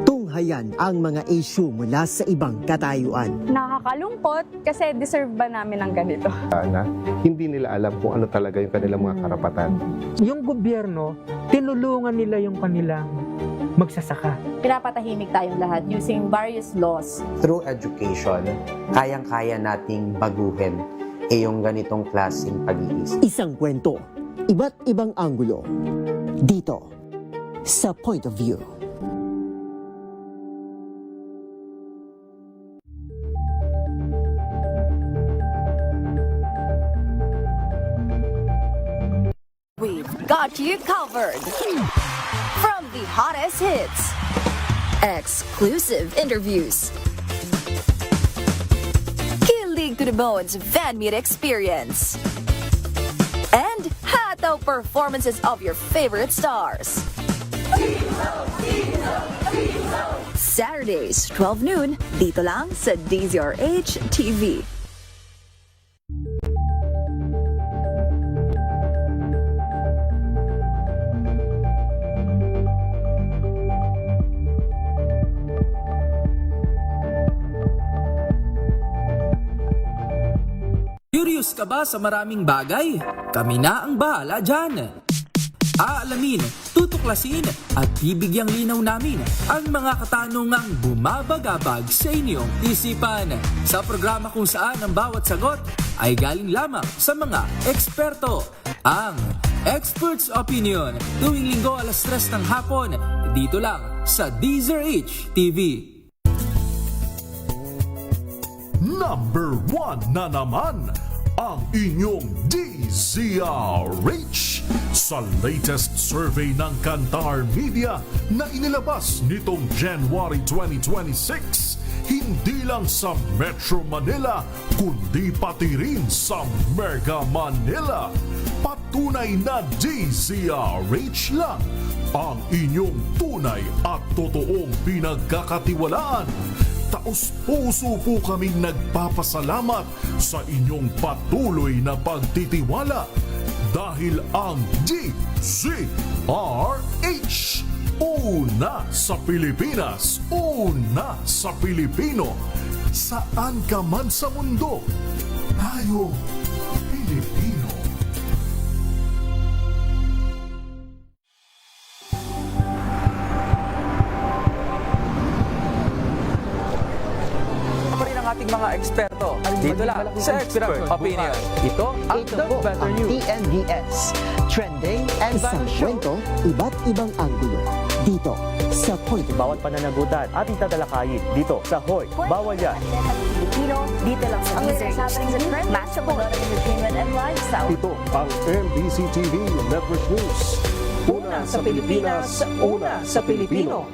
Tunghayan ang mga issue mula sa ibang katayuan. Nakakalungkot kasi deserve ba namin ng ganito? Na hindi nila alam kung ano talaga yung kanilang mga karapatan. Yung gobyerno, tinulungan nila yung kanilang magsasaka. Pinapatahimik tayong lahat using various laws. Through education, kayang-kaya nating baguhin yung ganitong klaseng pag-iisip. Isang kwento, iba't ibang anggulo. Dito, sa Point of View. We've got you covered. From the hottest hits, exclusive interviews, kilig to the bones fan meet experience, and hataw performances of your favorite stars. Saturdays, 12 noon, dito lang sa DZRH TV. Curious ka ba sa maraming bagay? Kami na ang bahala dyan. Aalamin, tutuklasin at bibigyang linaw namin ang mga katanungang bumabagabag sa inyong isipan. Sa programa kung saan ang bawat sagot ay galing lamang sa mga eksperto. Ang Expert's Opinion, tuwing linggo 3:00 ng hapon, dito lang sa DZRH TV. Number 1 na naman ang inyong DZRH sa latest survey ng Kantar Media na inilabas nitong January 2026. Hindi lang sa Metro Manila, kundi pati rin sa Mega Manila. Patunay na DZRH lang ang inyong tunay at totoong pinagkakatiwalaan. Taos-puso po kaming nagpapasalamat sa inyong patuloy na pagtitiwala dahil ang DZRH, una sa Pilipinas, una sa Pilipino. Saan ka man sa mundo, tayo Pilipino. Ating mga eksperto dito lang sa Expert Opinion. Ito ang The Better News. TNVS, trending and isang kwento, iba't ibang anggulo. Dito sa Point of View. Bawat pananagutan ating tatalakayin dito sa Hoy. Bawal yan. Pilipino, dito lang sa DZRH TV, matchable entertainment and lifestyle. Ito ang MBC TV Network News. Una sa Pilipinas, una sa Pilipino.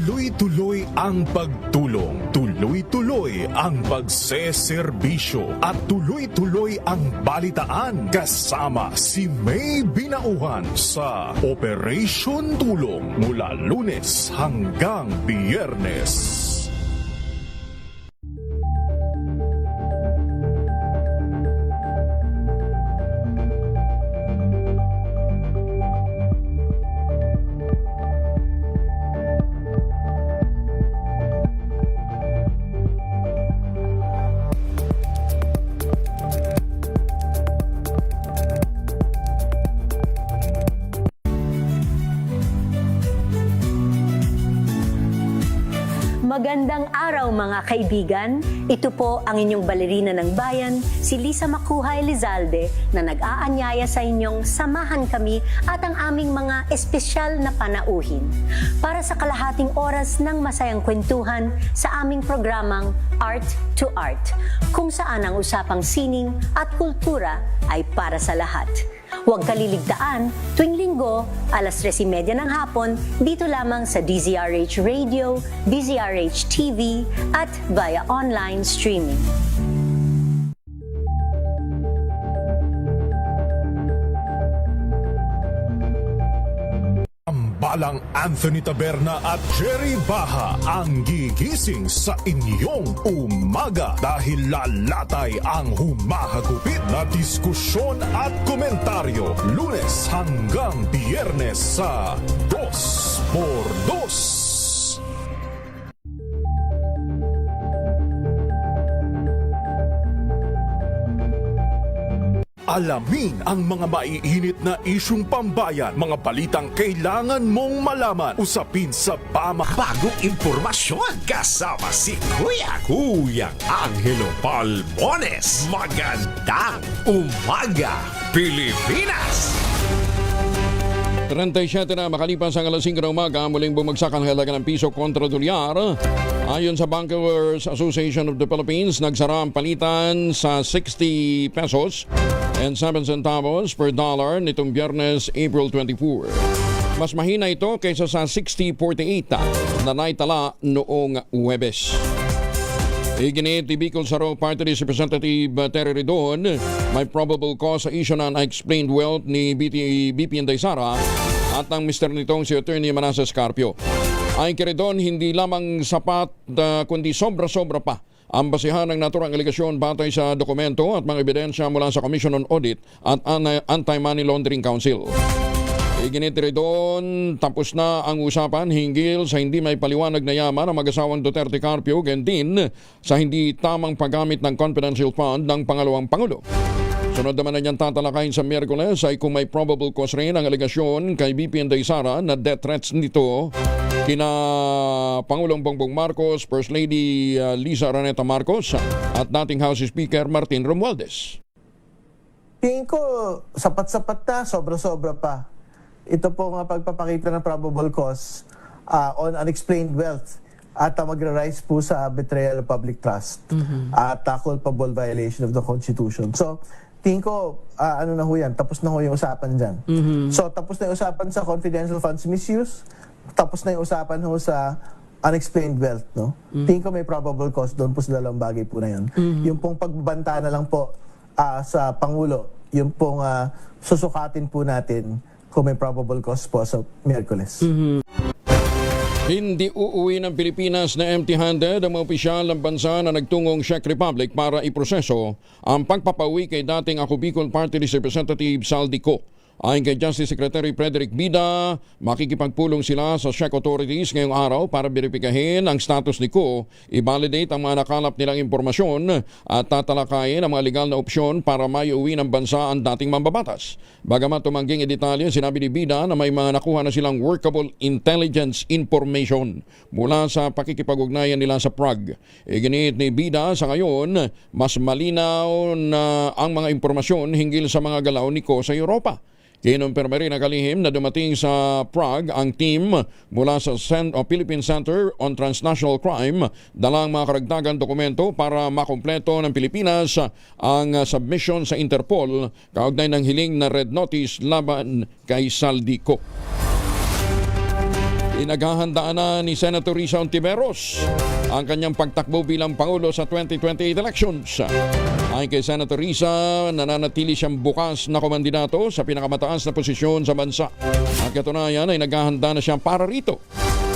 Tuloy-tuloy ang pagtulong, tuloy-tuloy ang pagseserbisyo at tuloy-tuloy ang balitaan kasama si May Binauhan sa Operation Tulong mula Lunes hanggang Biyernes. Magandang araw mga kaibigan. Ito po ang inyong balerina ng bayan, si Lisa Makuhay Lizalde, na nag-aanyaya sa inyong samahan kami at ang aming mga espesyal na panauhin para sa kalahating oras ng masayang kwentuhan sa aming programang Art to Art, kung saan ang usapang sining at kultura ay para sa lahat. Huwag kaliligtaan, tuwing linggo, alas 3:30 ng hapon, dito lamang sa DZRH Radio, DZRH TV, at via online streaming. Balang Anthony Taberna at Jerry Baha ang gigising sa inyong umaga dahil lalatay ang humahagupit na diskusyon at komentaryo Lunes hanggang Biyernes sa 2x2. Alamin ang mga maiinit na isyung pambayan, mga balitang kailangan mong malaman, usapin sa Bama. Bagong impormasyon kasama si Kuya Angelo Palmones. Magandang umaga, Pilipinas! 37 na makalipas ang alas 5 ng umaga, muling bumagsak ang halaga ng piso kontra dolyar. Ayon sa Bankers Association of the Philippines, nagsara ang palitan sa 60 pesos and 7 centavos per dollar nitong Biyernes, April 24. Mas mahina ito kaysa sa 60.48 na naitala noong Huwebes. Iginit ni Bicol Saro Party List Representative Terry Redon, may probable cause sa issue na unexplained wealth ni BP Inday Sara at ang mister nitong si Attorney Manasseh Scarpio. Ayon kay Redon, hindi lamang sapat kundi sobra-sobra pa ang basihan ng naturang aligasyon batay sa dokumento at mga ebidensya mula sa Commission on Audit at Anti-Money Laundering Council. Iginitire doon, tapos na ang usapan hinggil sa hindi may paliwanag na yaman ng mag-asawang Duterte Carpio, ganyan din sa hindi tamang paggamit ng confidential fund ng pangalawang Pangulo. Sunod naman na niyang tatalakayin sa Miyerkules ay kung may probable cause rin ang aligasyon kay BP Inday Sara na death threats nito kina Pangulong Bongbong Marcos, First Lady Lisa Araneta Marcos at dating House Speaker Martin Romualdez. Tingin ko sapat-sapat na, sobra-sobra pa. Ito po nga pagpapakita ng probable cause on unexplained wealth at magra-rise po sa betrayal of public trust at culpable violation of the Constitution. So, tingin ko, ano na ho yan, tapos na ho yung usapan dyan. So, tapos na yung usapan sa confidential funds misuse, tapos na yung usapan ho sa unexplained wealth, no? Tingin ko may probable cause doon po sa dalawang bagay po na yun. Yung pong pagbabanta na lang po sa Pangulo, yung pong susukatin po natin kung may probable cause po sa Miyerkules. Hindi uuwi ng Pilipinas na empty-handed ang mga opisyal ng bansa na nagtungong Czech Republic para iproseso ang pagpapauwi kay dating Ako Bicol Party List Representative Saldi Co. Ayon kay Justice Secretary Frederick Bida, makikipagpulong sila sa Czech authorities ngayong araw para beripikahin ang status ni Ko, i-validate ang mga nakalap nilang impormasyon at tatalakayin ang mga legal na opsyon para maiuwi ng bansa ang dating mambabatas. Bagamat tumangging detalye, sinabi ni Bida na may mga nakuha na silang workable intelligence information mula sa pakikipag-ugnayan nila sa Prague. Iginit ni Bida sa ngayon, mas malinaw na ang mga impormasyon hinggil sa mga galaw ni Ko sa Europa. Kinumpirma rin ang kalihim na dumating sa Prague ang team mula sa Philippine Center on Transnational Crime, dalang mga karagdagan dokumento para makumpleto ng Pilipinas ang submission sa Interpol kaugnay ng hiling na red notice laban kay Saldi Co. Pinaghahandaan na ni Senator Risa Ontiveros ang kanyang pagtakbo bilang Pangulo sa 2028 elections. Ayon kay Senator Risa, nananatili siyang bukas na komandidato sa pinakamataas na posisyon sa bansa. At katunayan ay naghahanda na siya para rito.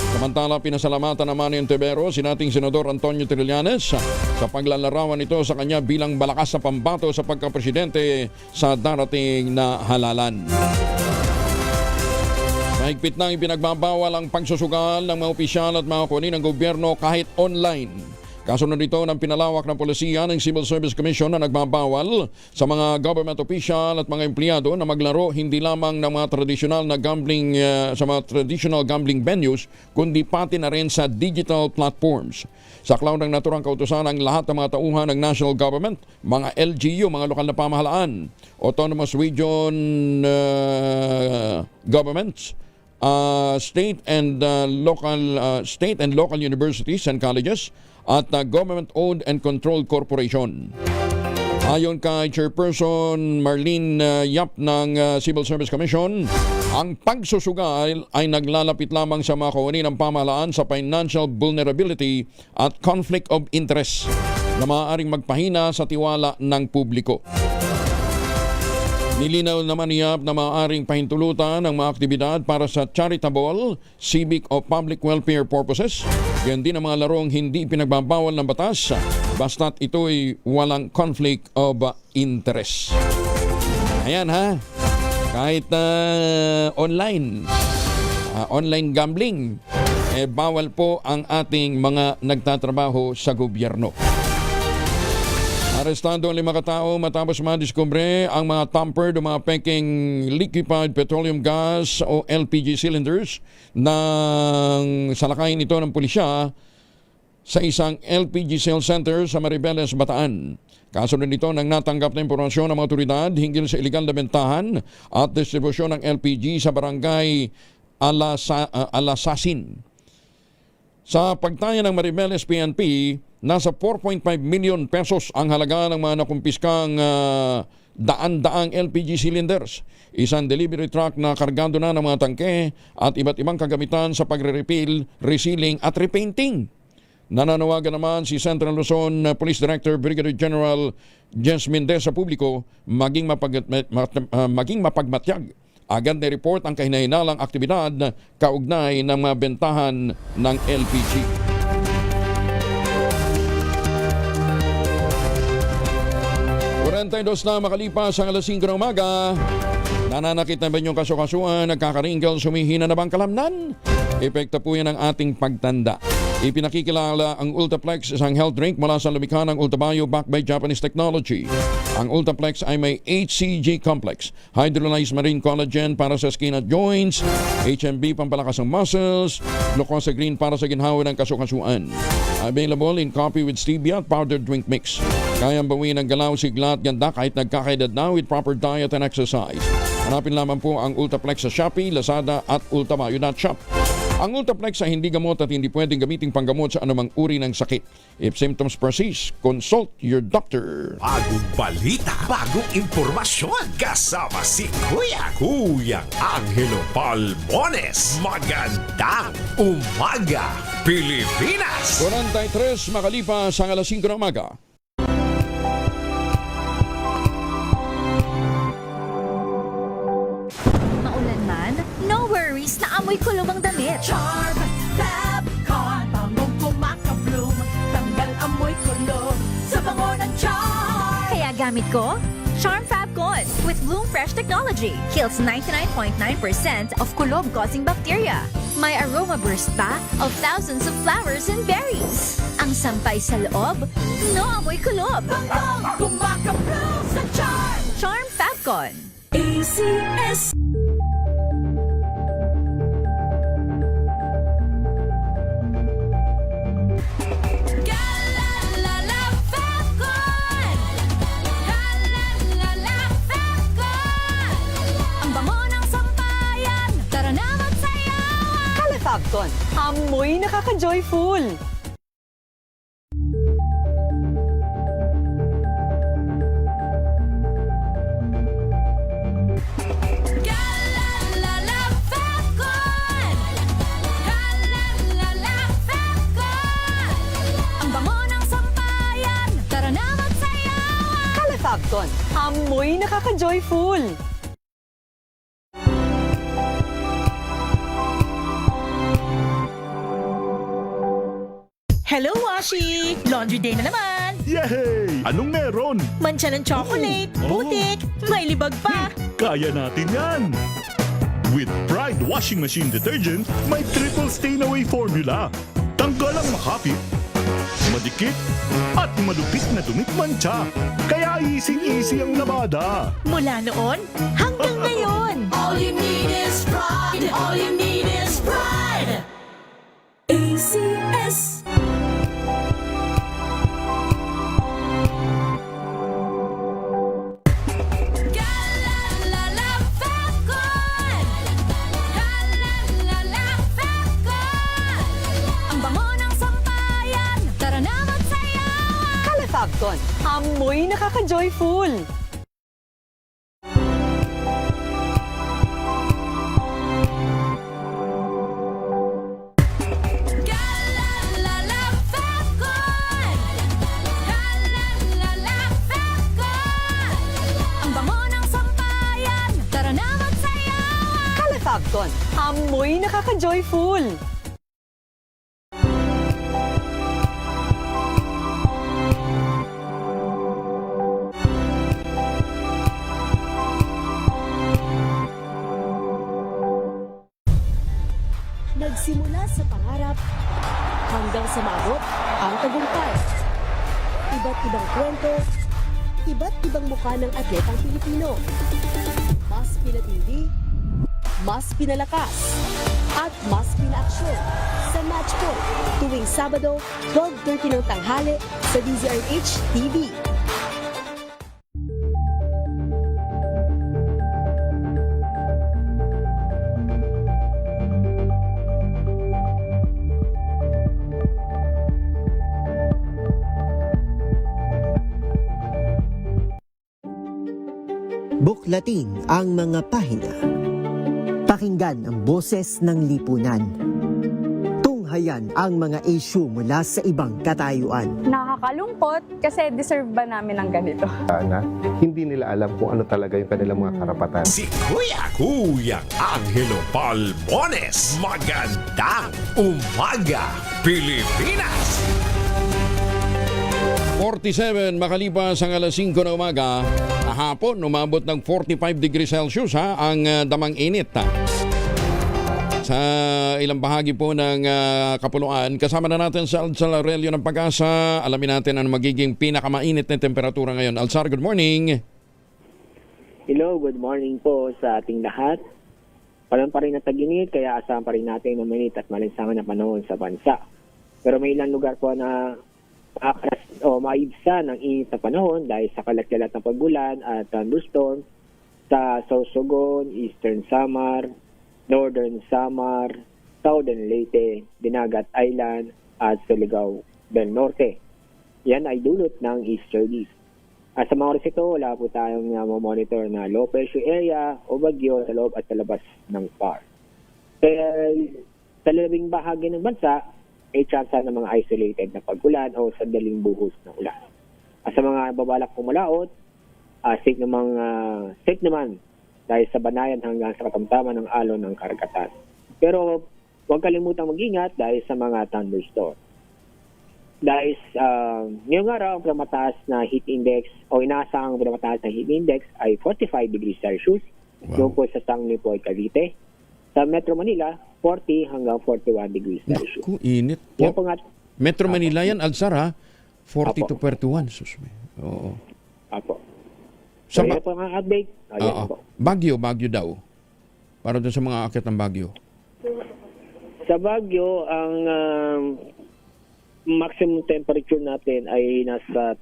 Samantala, pinasalamatan naman ni Ontiveros si dating Senador Antonio Trillanes sa paglalarawan nito sa kanya bilang malakas na pambato sa pagkapresidente sa darating na halalan. Mahigpit nang ipinagbabawal ang pagsusugal ng mga opisyal at mga kuni ng gobyerno kahit online. Kasunod nito ng pinalawak ng polisiya ng Civil Service Commission na nagbabawal sa mga government official at mga empleyado na maglaro hindi lamang ng mga traditional na gambling sa mga traditional gambling venues kundi pati na rin sa digital platforms. Sa klaw ng naturang kautusan ang lahat ng mga tauhan ng national government, mga LGU, mga lokal na pamahalaan, autonomous region governments, state and local universities and colleges at government-owned and controlled corporation. Ayon kay Chairperson Marlene Yap ng Civil Service Commission, ang pagsusugal ay naglalapit lamang sa mga kawani ng pamahalaan sa financial vulnerability at conflict of interest na maaaring magpahina sa tiwala ng publiko. Nilinaw naman ni Yap na maaaring pahintulutan ng mga aktibidad para sa charitable, civic o public welfare purposes. Yan din ang mga larong hindi pinagbabawal ng batas basta't ito'y walang conflict of interest. Ayan ha, kahit online gambling, bawal po ang ating mga nagtatrabaho sa gobyerno. Arestado ang 5 katao matapos madiskubre ang mga tampered o mga peking liquefied petroleum gas o LPG cylinders ng salakayin ito ng pulisya sa isang LPG sale center sa Maribeles, Bataan. Kasunod nito nang natanggap na impormasyon ng mga otoridad hinggil sa iligal na bentahan at distribusyon ng LPG sa barangay Alasasin. Sa pagtaya ng Maribeles PNP, nasa 4.5 million pesos ang halaga ng mga nakumpiskang daan-daang LPG cylinders, isang delivery truck na kargado na ng mga tangke at iba't ibang kagamitan sa pagre-refill, resealing at repainting. Nananawagan naman si Central Luzon Police Director Brigadier General Jens Mendez sa publiko maging mapagmatyag. Agad na report ang kahinahinalang aktibidad kaugnay ng mga bentahan ng LPG. Dos na makalipas ang alas 5 ng umaga. Nananakit na ba yung kasukasuan? Nagkakaringgal, sumihina na bang kalamnan? Epekto po yan ng ating pagtanda. Ipinakikilala ang Ultaplex, isang health drink mula sa lumikha ng Ultabio backed by Japanese technology. Ang Ultaplex ay may HCG complex, hydrolyzed marine collagen para sa skin at joints, HMB pampalakas ng muscles, glucosa green para sa ginhawa ng kasukasuan. Available in coffee with stevia at powdered drink mix. Kayang bawiin ang galaw, sigla at ganda kahit nagkakaedad na with proper diet and exercise. Hanapin lamang po ang Ultaplex sa Shopee, Lazada at Ultabio.shop. Ang Ultaplex ay hindi gamot at hindi pwedeng gamiting panggamot sa anumang uri ng sakit. If symptoms persist, consult your doctor. Bagong balita, bagong impormasyon. Kasama si Kuya Angelo Palmones. Magandang umaga, Pilipinas! 43 makalipas ang alas 5 ng umaga. Maulan man, no worries na amoy kulong ang damit. Charm Fabcon, bangong kumakabloom, tanggal amoy kulog sa bango ng charm. Kaya gamit ko, Charm Fabcon with Bloom Fresh technology. Kills 99.9% of kulob-causing bacteria. May aroma burst pa of thousands of flowers and berries. Ang sampay sa loob, no amoy kulob. Bangong kumakabloom sa charm. Charm Fabcon. ACS. Fabcon, amoy nakaka-joyful! Fabcon! Fabton, amoy nakaka-joyful. Hello, Washi! Laundry day na naman! Yay! Anong meron? Mancha ng chocolate, putik, may libag pa. Kaya natin yan! With Pride Washing Machine Detergent, may triple stain-away formula. Tanggal ang makapit, madikit, at malupit na dumit mancha. Kaya easy-easy ang labada. Mula noon hanggang ngayon. All you need is pride. All you need is pride. ACS. Fabton, amoy nakaka-joyful. Ang bango ng sampayan, tara na magsayawan. Fabton, amoy nakaka-joyful. Nagsimula sa pangarap hanggang sa maabot ang tagumpay. Iba't ibang kwento, iba't ibang mukha ng atletang Pilipino. Mas pinatindi, mas pinalakas, at mas pinaaksyon sa Match Point tuwing Sabado, 12:30 ng tanghali sa DZRH TV. Buklatin ang mga pahina. Pakinggan ang boses ng lipunan. Tunghayan ang mga issue mula sa ibang katayuan. Nakakalungkot kasi deserve ba namin ng ganito? Na hindi nila alam kung ano talaga yung kanilang mga karapatan. Si Kuyang Angelo Palmones. Magandang umaga, Pilipinas! 47 makalipas ang alas 5 na umaga, kahapon umabot ng 45 degrees Celsius ang damang init. Sa ilang bahagi po ng kapuluan, kasama na natin sa Alzar Aurelio ng Pag-asa. Alamin natin ang magiging pinakamainit na temperatura ngayon. Alzar, good morning. Hello, good morning po sa ating lahat. Palan pa rin na tag-init, kaya asahan pa rin natin ng mainit at malinsangan na panahon sa bansa. Pero may ilang lugar po na maibsa ng init na panahon dahil sa kalat-kalat na pag-ulan at thunderstorm sa Sorsogon, Eastern Samar, Northern Samar, Southern Leyte, Dinagat Island at Surigao del Norte. Yan ay dulot ng easterlies. At sa mga oras ito, wala po tayong monitor na low pressure area o bagyo sa loob at sa labas ng PAR. Kaya sa labing bahagi ng bansa, ay chance ng mga isolated na pag-ulan o sandaling buhos ng ulan. At sa mga babalak pumalaot, safe naman dahil sa banayan hanggang sa katamtaman ng alon ng karagatan. Pero huwag kalimutang mag-ingat dahil sa mga thunderstorm. Dahil ngayong araw, ang pinamataas na heat index o inaasahang pinamataas na heat index ay 45 degrees Celsius. Doon po sa Sanglipoy, Cavite. Sa Metro Manila, 40 hanggang 41 degrees Celsius. Naku, init po. Metro Manila yan, Alzar, ha? 40 to 41. Oo. Apo. So, ito po ang update. Bagyo daw. Para doon sa mga akit ng Bagyo. Sa Bagyo, ang maximum temperature natin ay nasa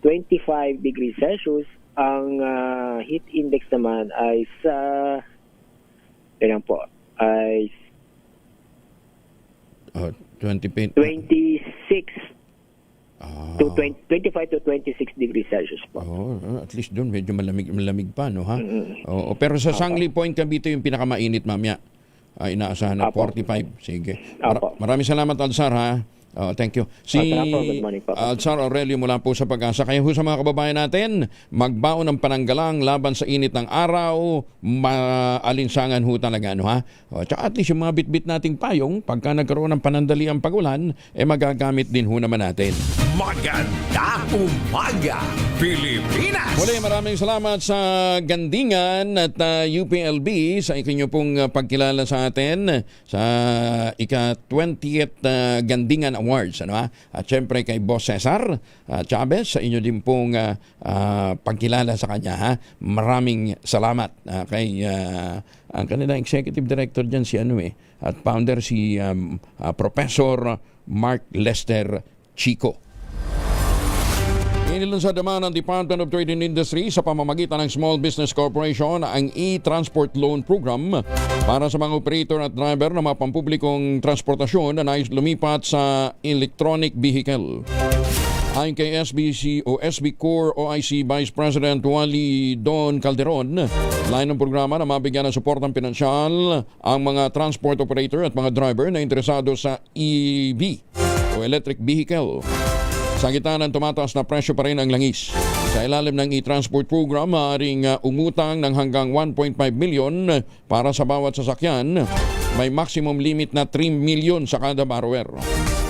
25 degrees Celsius. Ang heat index naman ay sa ay 26 to 25 to 26 degrees Celsius po. At least doon medyo malamig pa, no, ha? Pero sa Sangli Point, Cavite yung pinakamainit mamaya. Inaasahan na 45. Sige. Maraming salamat, Alzar, ha? Thank you. Si Good morning po. Alzar Aurelio mula po sa Pag-asa. Kaya ho sa mga kababayan natin, magbaon ng pananggalang laban sa init ng araw, maalinsangan ho talaga, no ha? Tsaka at least yung mga bitbit nating payong, pagka nagkaroon ng panandaliang pag-ulan, magagamit din ho naman natin. Magandang umaga, Pilipinas! Muli, maraming salamat sa Gandingan at UPLB sa ikinyo pong pagkilala sa atin sa ika-20th Gandingan Awards. Ano, ha? At syempre kay Boss Cesar Chavez sa inyo din pong pagkilala sa kanya. Ha? Maraming salamat kay ang kanilang executive director dyan si at founder si Professor Mark Lester Chico. Inilunsad naman ng Department of Trade and Industry sa pamamagitan ng Small Business Corporation ang e-Transport Loan Program para sa mga operator at driver ng mga pampublikong transportasyon na nais lumipat sa electronic vehicle. Ayon kay SBC o SB Core OIC Vice President Wally Don Calderon, line ng programa na mabigyan ng suportang pinansyal ang mga transport operator at mga driver na interesado sa EV o electric vehicle. Sa gitna ng tumataas na presyo pa rin ang langis. Sa ilalim ng e-transport program, maaaring umutang ng hanggang 1.5 million para sa bawat sasakyan. May maximum limit na 3 million sa kada borrower.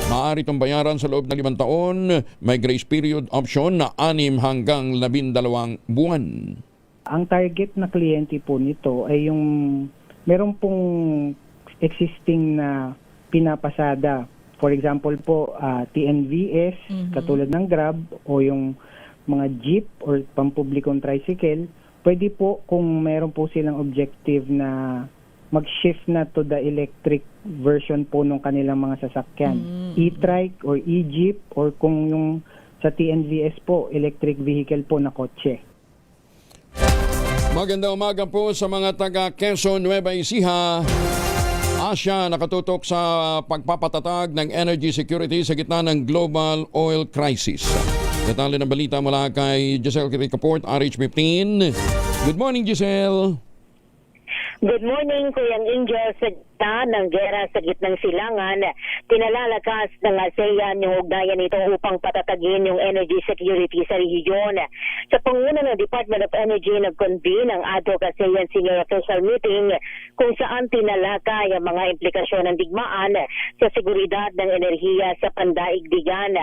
Maaari itong bayaran sa loob ng 5 taon. May grace period option na 6 hanggang 12 buwan. Ang target na kliyente po nito ay yung meron pong existing na pinapasada. For example po, TNVS, katulad ng Grab, o yung mga jeep or pampublikong tricycle, pwede po kung meron po silang objective na mag-shift na to the electric version po ng kanilang mga sasakyan. E-trike or e-jeep, or kung yung sa TNVS po, electric vehicle po na kotse. Magandang umaga po sa mga taga Quezon, Nueva Ecija. Asya nakatutok sa pagpapatatag ng energy security sa gitna ng global oil crisis. Detalye ng balita mula kay Giselle Ricaport, RH15. Good morning, Giselle. Good morning, Kuyang Angel. Sa gitna ng gera sa gitnang silangan, pinalalakas ng ASEAN yung ugnayan nito upang patatagin yung energy security sa rehiyon. Sa panguna ng Department of Energy, nag-convene ang ADOC ASEAN Senior Official Meeting kung saan tinalakay ang mga implikasyon ng digmaan sa seguridad ng enerhiya sa pandaigdigan.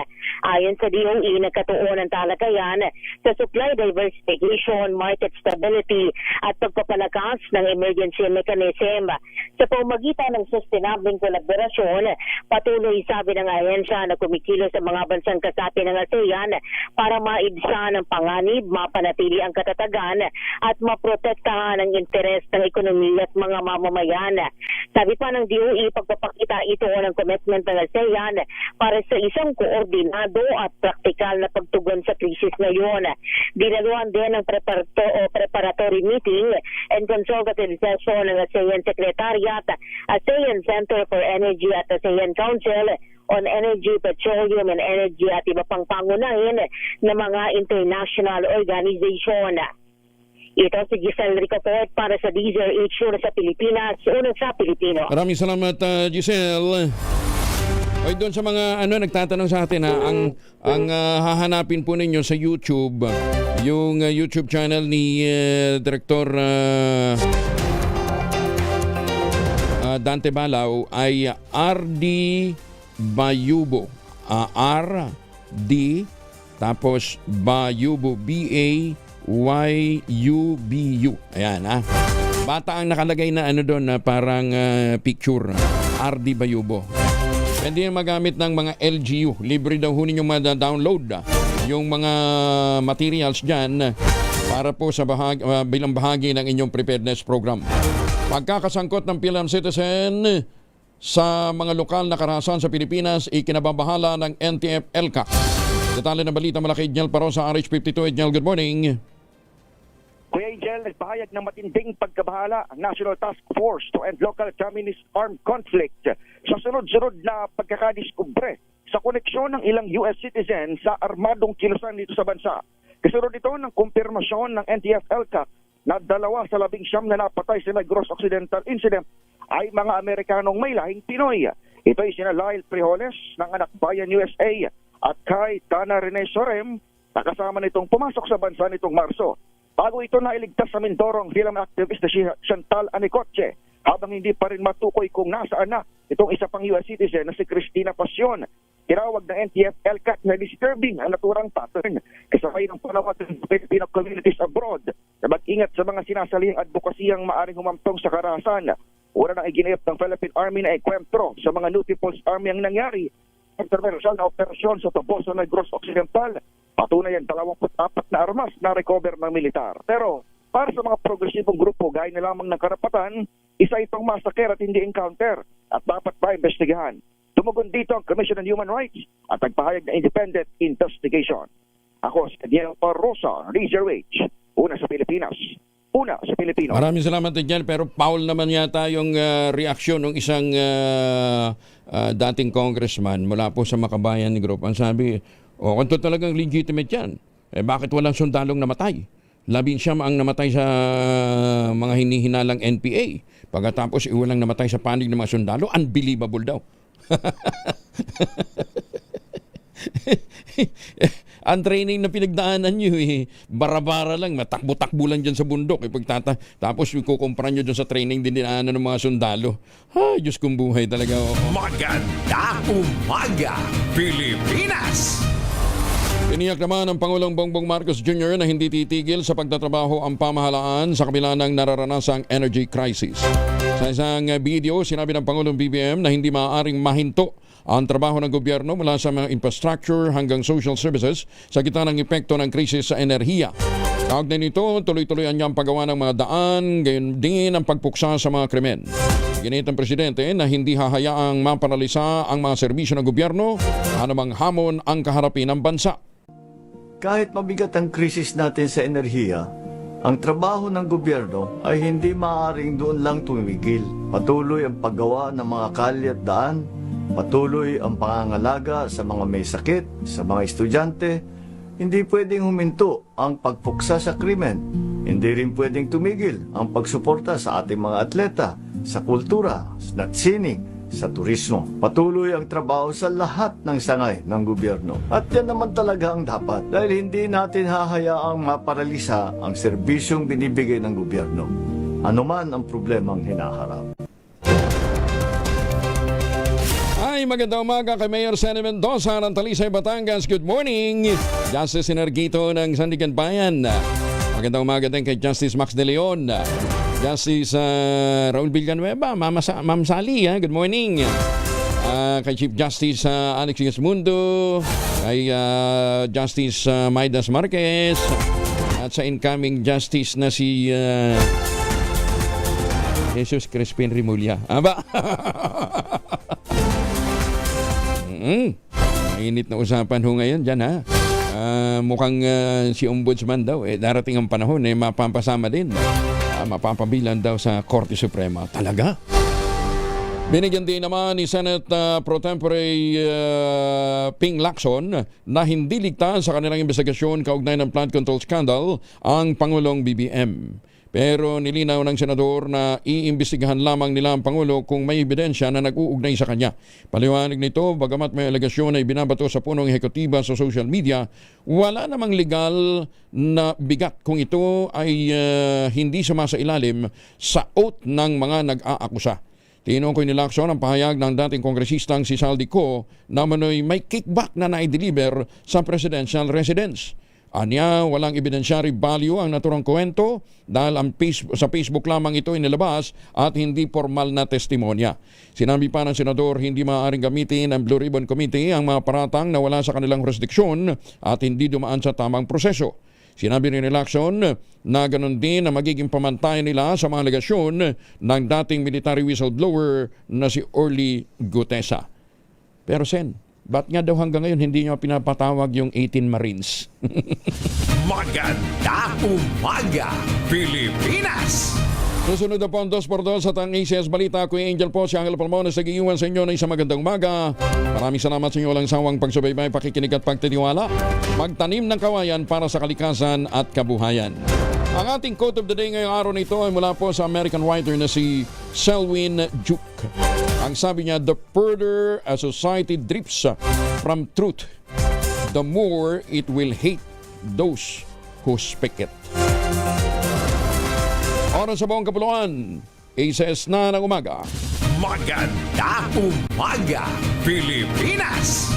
Ayon sa DOE, nagkatuon ng talakayan sa supply diversification, market stability at pagpapalakas ng emergency mechanism. Sa pamamagitan ng sustainabling kolaborasyon, patuloy sabi ng ahensya na kumikilos sa mga bansang kasapi ng ASEAN para maibsan ang panganib, mapanatili ang katatagan at maprotektahan ang interes ng ekonomiya at mga mamamayan. Sabi pa ng DOE, pagpapakita ito ng commitment ng ASEAN para sa isang koordinado at praktikal na pagtugon sa krisis ngayon. Dinaluhan din ang preparatory meeting and consultative session ng ASEAN Secretariat, ASEAN Center for Energy at ASEAN Council on Energy, Petroleum and Energy at iba pang pangunahin ng mga international organization. Ito si Giselle Ricaport para sa DZRH sa Pilipinas, unang sa Pilipino. Maraming salamat, Giselle. Oy, doon sa mga nagtatanong sa atin, ang hahanapin po ninyo sa YouTube, yung YouTube channel ni Director Dante Balao ay RD Bayubo. RD tapos Bayubo, BAYUBU. Ayan, ha. Bata ang nakalagay na doon na parang picture. RD Bayubo. Pwede yung magamit ng mga LGU. Libre daw ho ninyong ma-download yung mga materials dyan para po sa bilang bahagi ng inyong preparedness program. Pagkakasangkot ng PhilAm Citizen sa mga lokal na karahasan sa Pilipinas, ikinababahala ng NTF-ELCAC. Detalye ng balita mula kay Edniel Paro sa RH52. Edniel, good morning. Kuya Angel, nagpahayag ng matinding pagkabahala ang National Task Force to End Local Communist Armed Conflict sa sunod-sunod na pagkakadiskubre sa koneksyon ng ilang US citizens sa armadong kilusan dito sa bansa. Kasunod ito ng kumpirmasyon ng NTF-ELCAC na 2 sa 19 na napatay sa Negros Occidental Incident ay mga Amerikanong may lahing Pinoy. Ito ay sina Lyle Frijoles ng Anak Bayan USA at kay Tana Rene Sorem na kasama nitong pumasok sa bansa nitong Marso. Bago ito nailigtas sa Mindoro ang film activist na si Chantal Anicoche, habang hindi pa rin matukoy kung nasaan na itong isa pang US citizen na si Cristina Pasion. Tinawag ng NTF-ELCAT na disturbing ang naturang pattern kasabay ng panawag ng Filipino communities abroad na mag-ingat sa mga sinasalihing advokasiyang maaring humamtong sa karahasan. Una nang iginayap ng Philippine Army na ikwentro sa mga new People's Army ang nangyari. Controversial na operasyon sa Toboso Negros Occidental. Patunay ang 24 na armas na recover ng militar. Pero para sa mga progresibong grupo gaya na lamang ng karapatan, isa itong massacre at hindi encounter at dapat pa investigahan. Tumugon dito ang Commission on Human Rights at nagpahayag na independent investigation. Ako si Daniel Parrosa, Razor H. Una sa Pilipinas. Una sa Pilipino. Maraming salamat din, pero foul naman yata yung reaksyon ng isang dating congressman mula po sa Makabayan Group. Ang sabi, kung ito talagang legitimate yan, bakit walang sundalong namatay? 11 ang namatay sa mga hinihinalang NPA. Pagkatapos, walang namatay sa panig ng mga sundalo. Unbelievable daw. Ang training na pinagdaanan nyo, bara-bara lang, matakbo-takbo lang dyan sa bundok. Tapos kukumpara nyo dyan sa training din dinaanan ng mga sundalo. Ay, Diyos kong buhay talaga. Maganda umaga, Pilipinas! Tiniyak naman ng Pangulong Bongbong Marcos Jr. na hindi titigil sa pagtatrabaho ang pamahalaan sa kabila ng nararanasang energy crisis. Sa isang video, sinabi ng Pangulong BBM na hindi maaaring mahinto ang trabaho ng gobyerno mula sa mga infrastructure hanggang social services sa gitna ng epekto ng krisis sa enerhiya. Kaugnay nito, tuloy-tuloy ang paggawa ng mga daan, gayon din ang pagpuksa sa mga krimen. Ginit ang Presidente na hindi hahayaang maparalisa ang mga serbisyo ng gobyerno anumang hamon ang kaharapin ng bansa. Kahit mabigat ang krisis natin sa enerhiya, ang trabaho ng gobyerno ay hindi maaaring doon lang tumigil. Patuloy ang paggawa ng mga kalye at daan, patuloy ang pangangalaga sa mga may sakit, sa mga estudyante. Hindi pwedeng huminto ang pagpuksa sa krimen. Hindi rin pwedeng tumigil ang pagsuporta sa ating mga atleta, sa kultura, sa sining, sa turismo. Patuloy ang trabaho sa lahat ng sangay ng gobyerno. At yan naman talaga ang dapat dahil hindi natin hahayaang maparalisa ang serbisyong binibigay ng gobyerno. Ano man ang problemang hinaharap. Ay, magandang umaga kay Mayor Sene Mendoza ng Talisay, Batangas. Good morning! Justice Energito ng Sandigan Bayan. Magandang umaga din kay Justice Max De Leon. Justice Raul Villanueva, Ma'am Sally, good morning. Kay Chief Justice Alex Gismundo, kay Justice Maidas Marquez, at sa incoming Justice na si Jesus Crispin Rimulya. Aba? Mainit na usapan ho ngayon dyan, ha? Mukhang si Ombudsman daw, darating ang panahon, mapapasama din. Mapapabilan daw sa Korte Suprema. Talaga? Binigyan din naman ni Senate Pro Tempore Ping Lacson na hindi ligtas sa kanilang investigasyon kaugnay ng flood control scandal ang Pangulong BBM. Pero nilinaw ng senador na iimbestigahan lamang nila ang Pangulo kung may ebidensya na nag-uugnay sa kanya. Paliwanag nito, bagamat may alegasyon na ibinabato sa punong ehekutiba sa social media, wala namang legal na bigat kung ito ay hindi sumasailalim sa oath ng mga nag-aakusa. Tinukoy ni Lacson ang pahayag ng dating kongresistang si Saldi Co na manoy may kickback na na-deliver sa presidential residence. Anya, walang evidensyary value ang naturang kwento dahil sa Facebook lamang ito inilabas at hindi formal na testimonya. Sinabi pa ng senador, hindi maaaring gamitin ng Blue Ribbon Committee ang mga paratang na wala sa kanilang jurisdiksyon at hindi dumaan sa tamang proseso. Sinabi rin ni Lacson na ganoon din na magiging pamantayan nila sa mga alegasyon ng dating military whistleblower na si Orly Gutesa. Pero Sen, ba't nga daw hanggang ngayon hindi nyo pinapatawag yung 18 Marines? Maganda umaga, Pilipinas! Susunod na po ang 2x2 sa tang ACS Balita. Kuya Angel po, si Angel Palmones, nag-iiwan sa inyo na isang magandang umaga. Maraming salamat sa inyo walang sawang pagsubaybay, pakikinig at pagtitiwala. Magtanim ng kawayan para sa kalikasan at kabuhayan. Ang ating quote of the day ngayong araw na ito ay mula po sa American writer na si Selwyn Duke. Ang sabi niya, the further a society drifts from truth, the more it will hate those who speak it. Oras sa buong kapuluan, ACS na ng umaga. Magandang umaga, Pilipinas!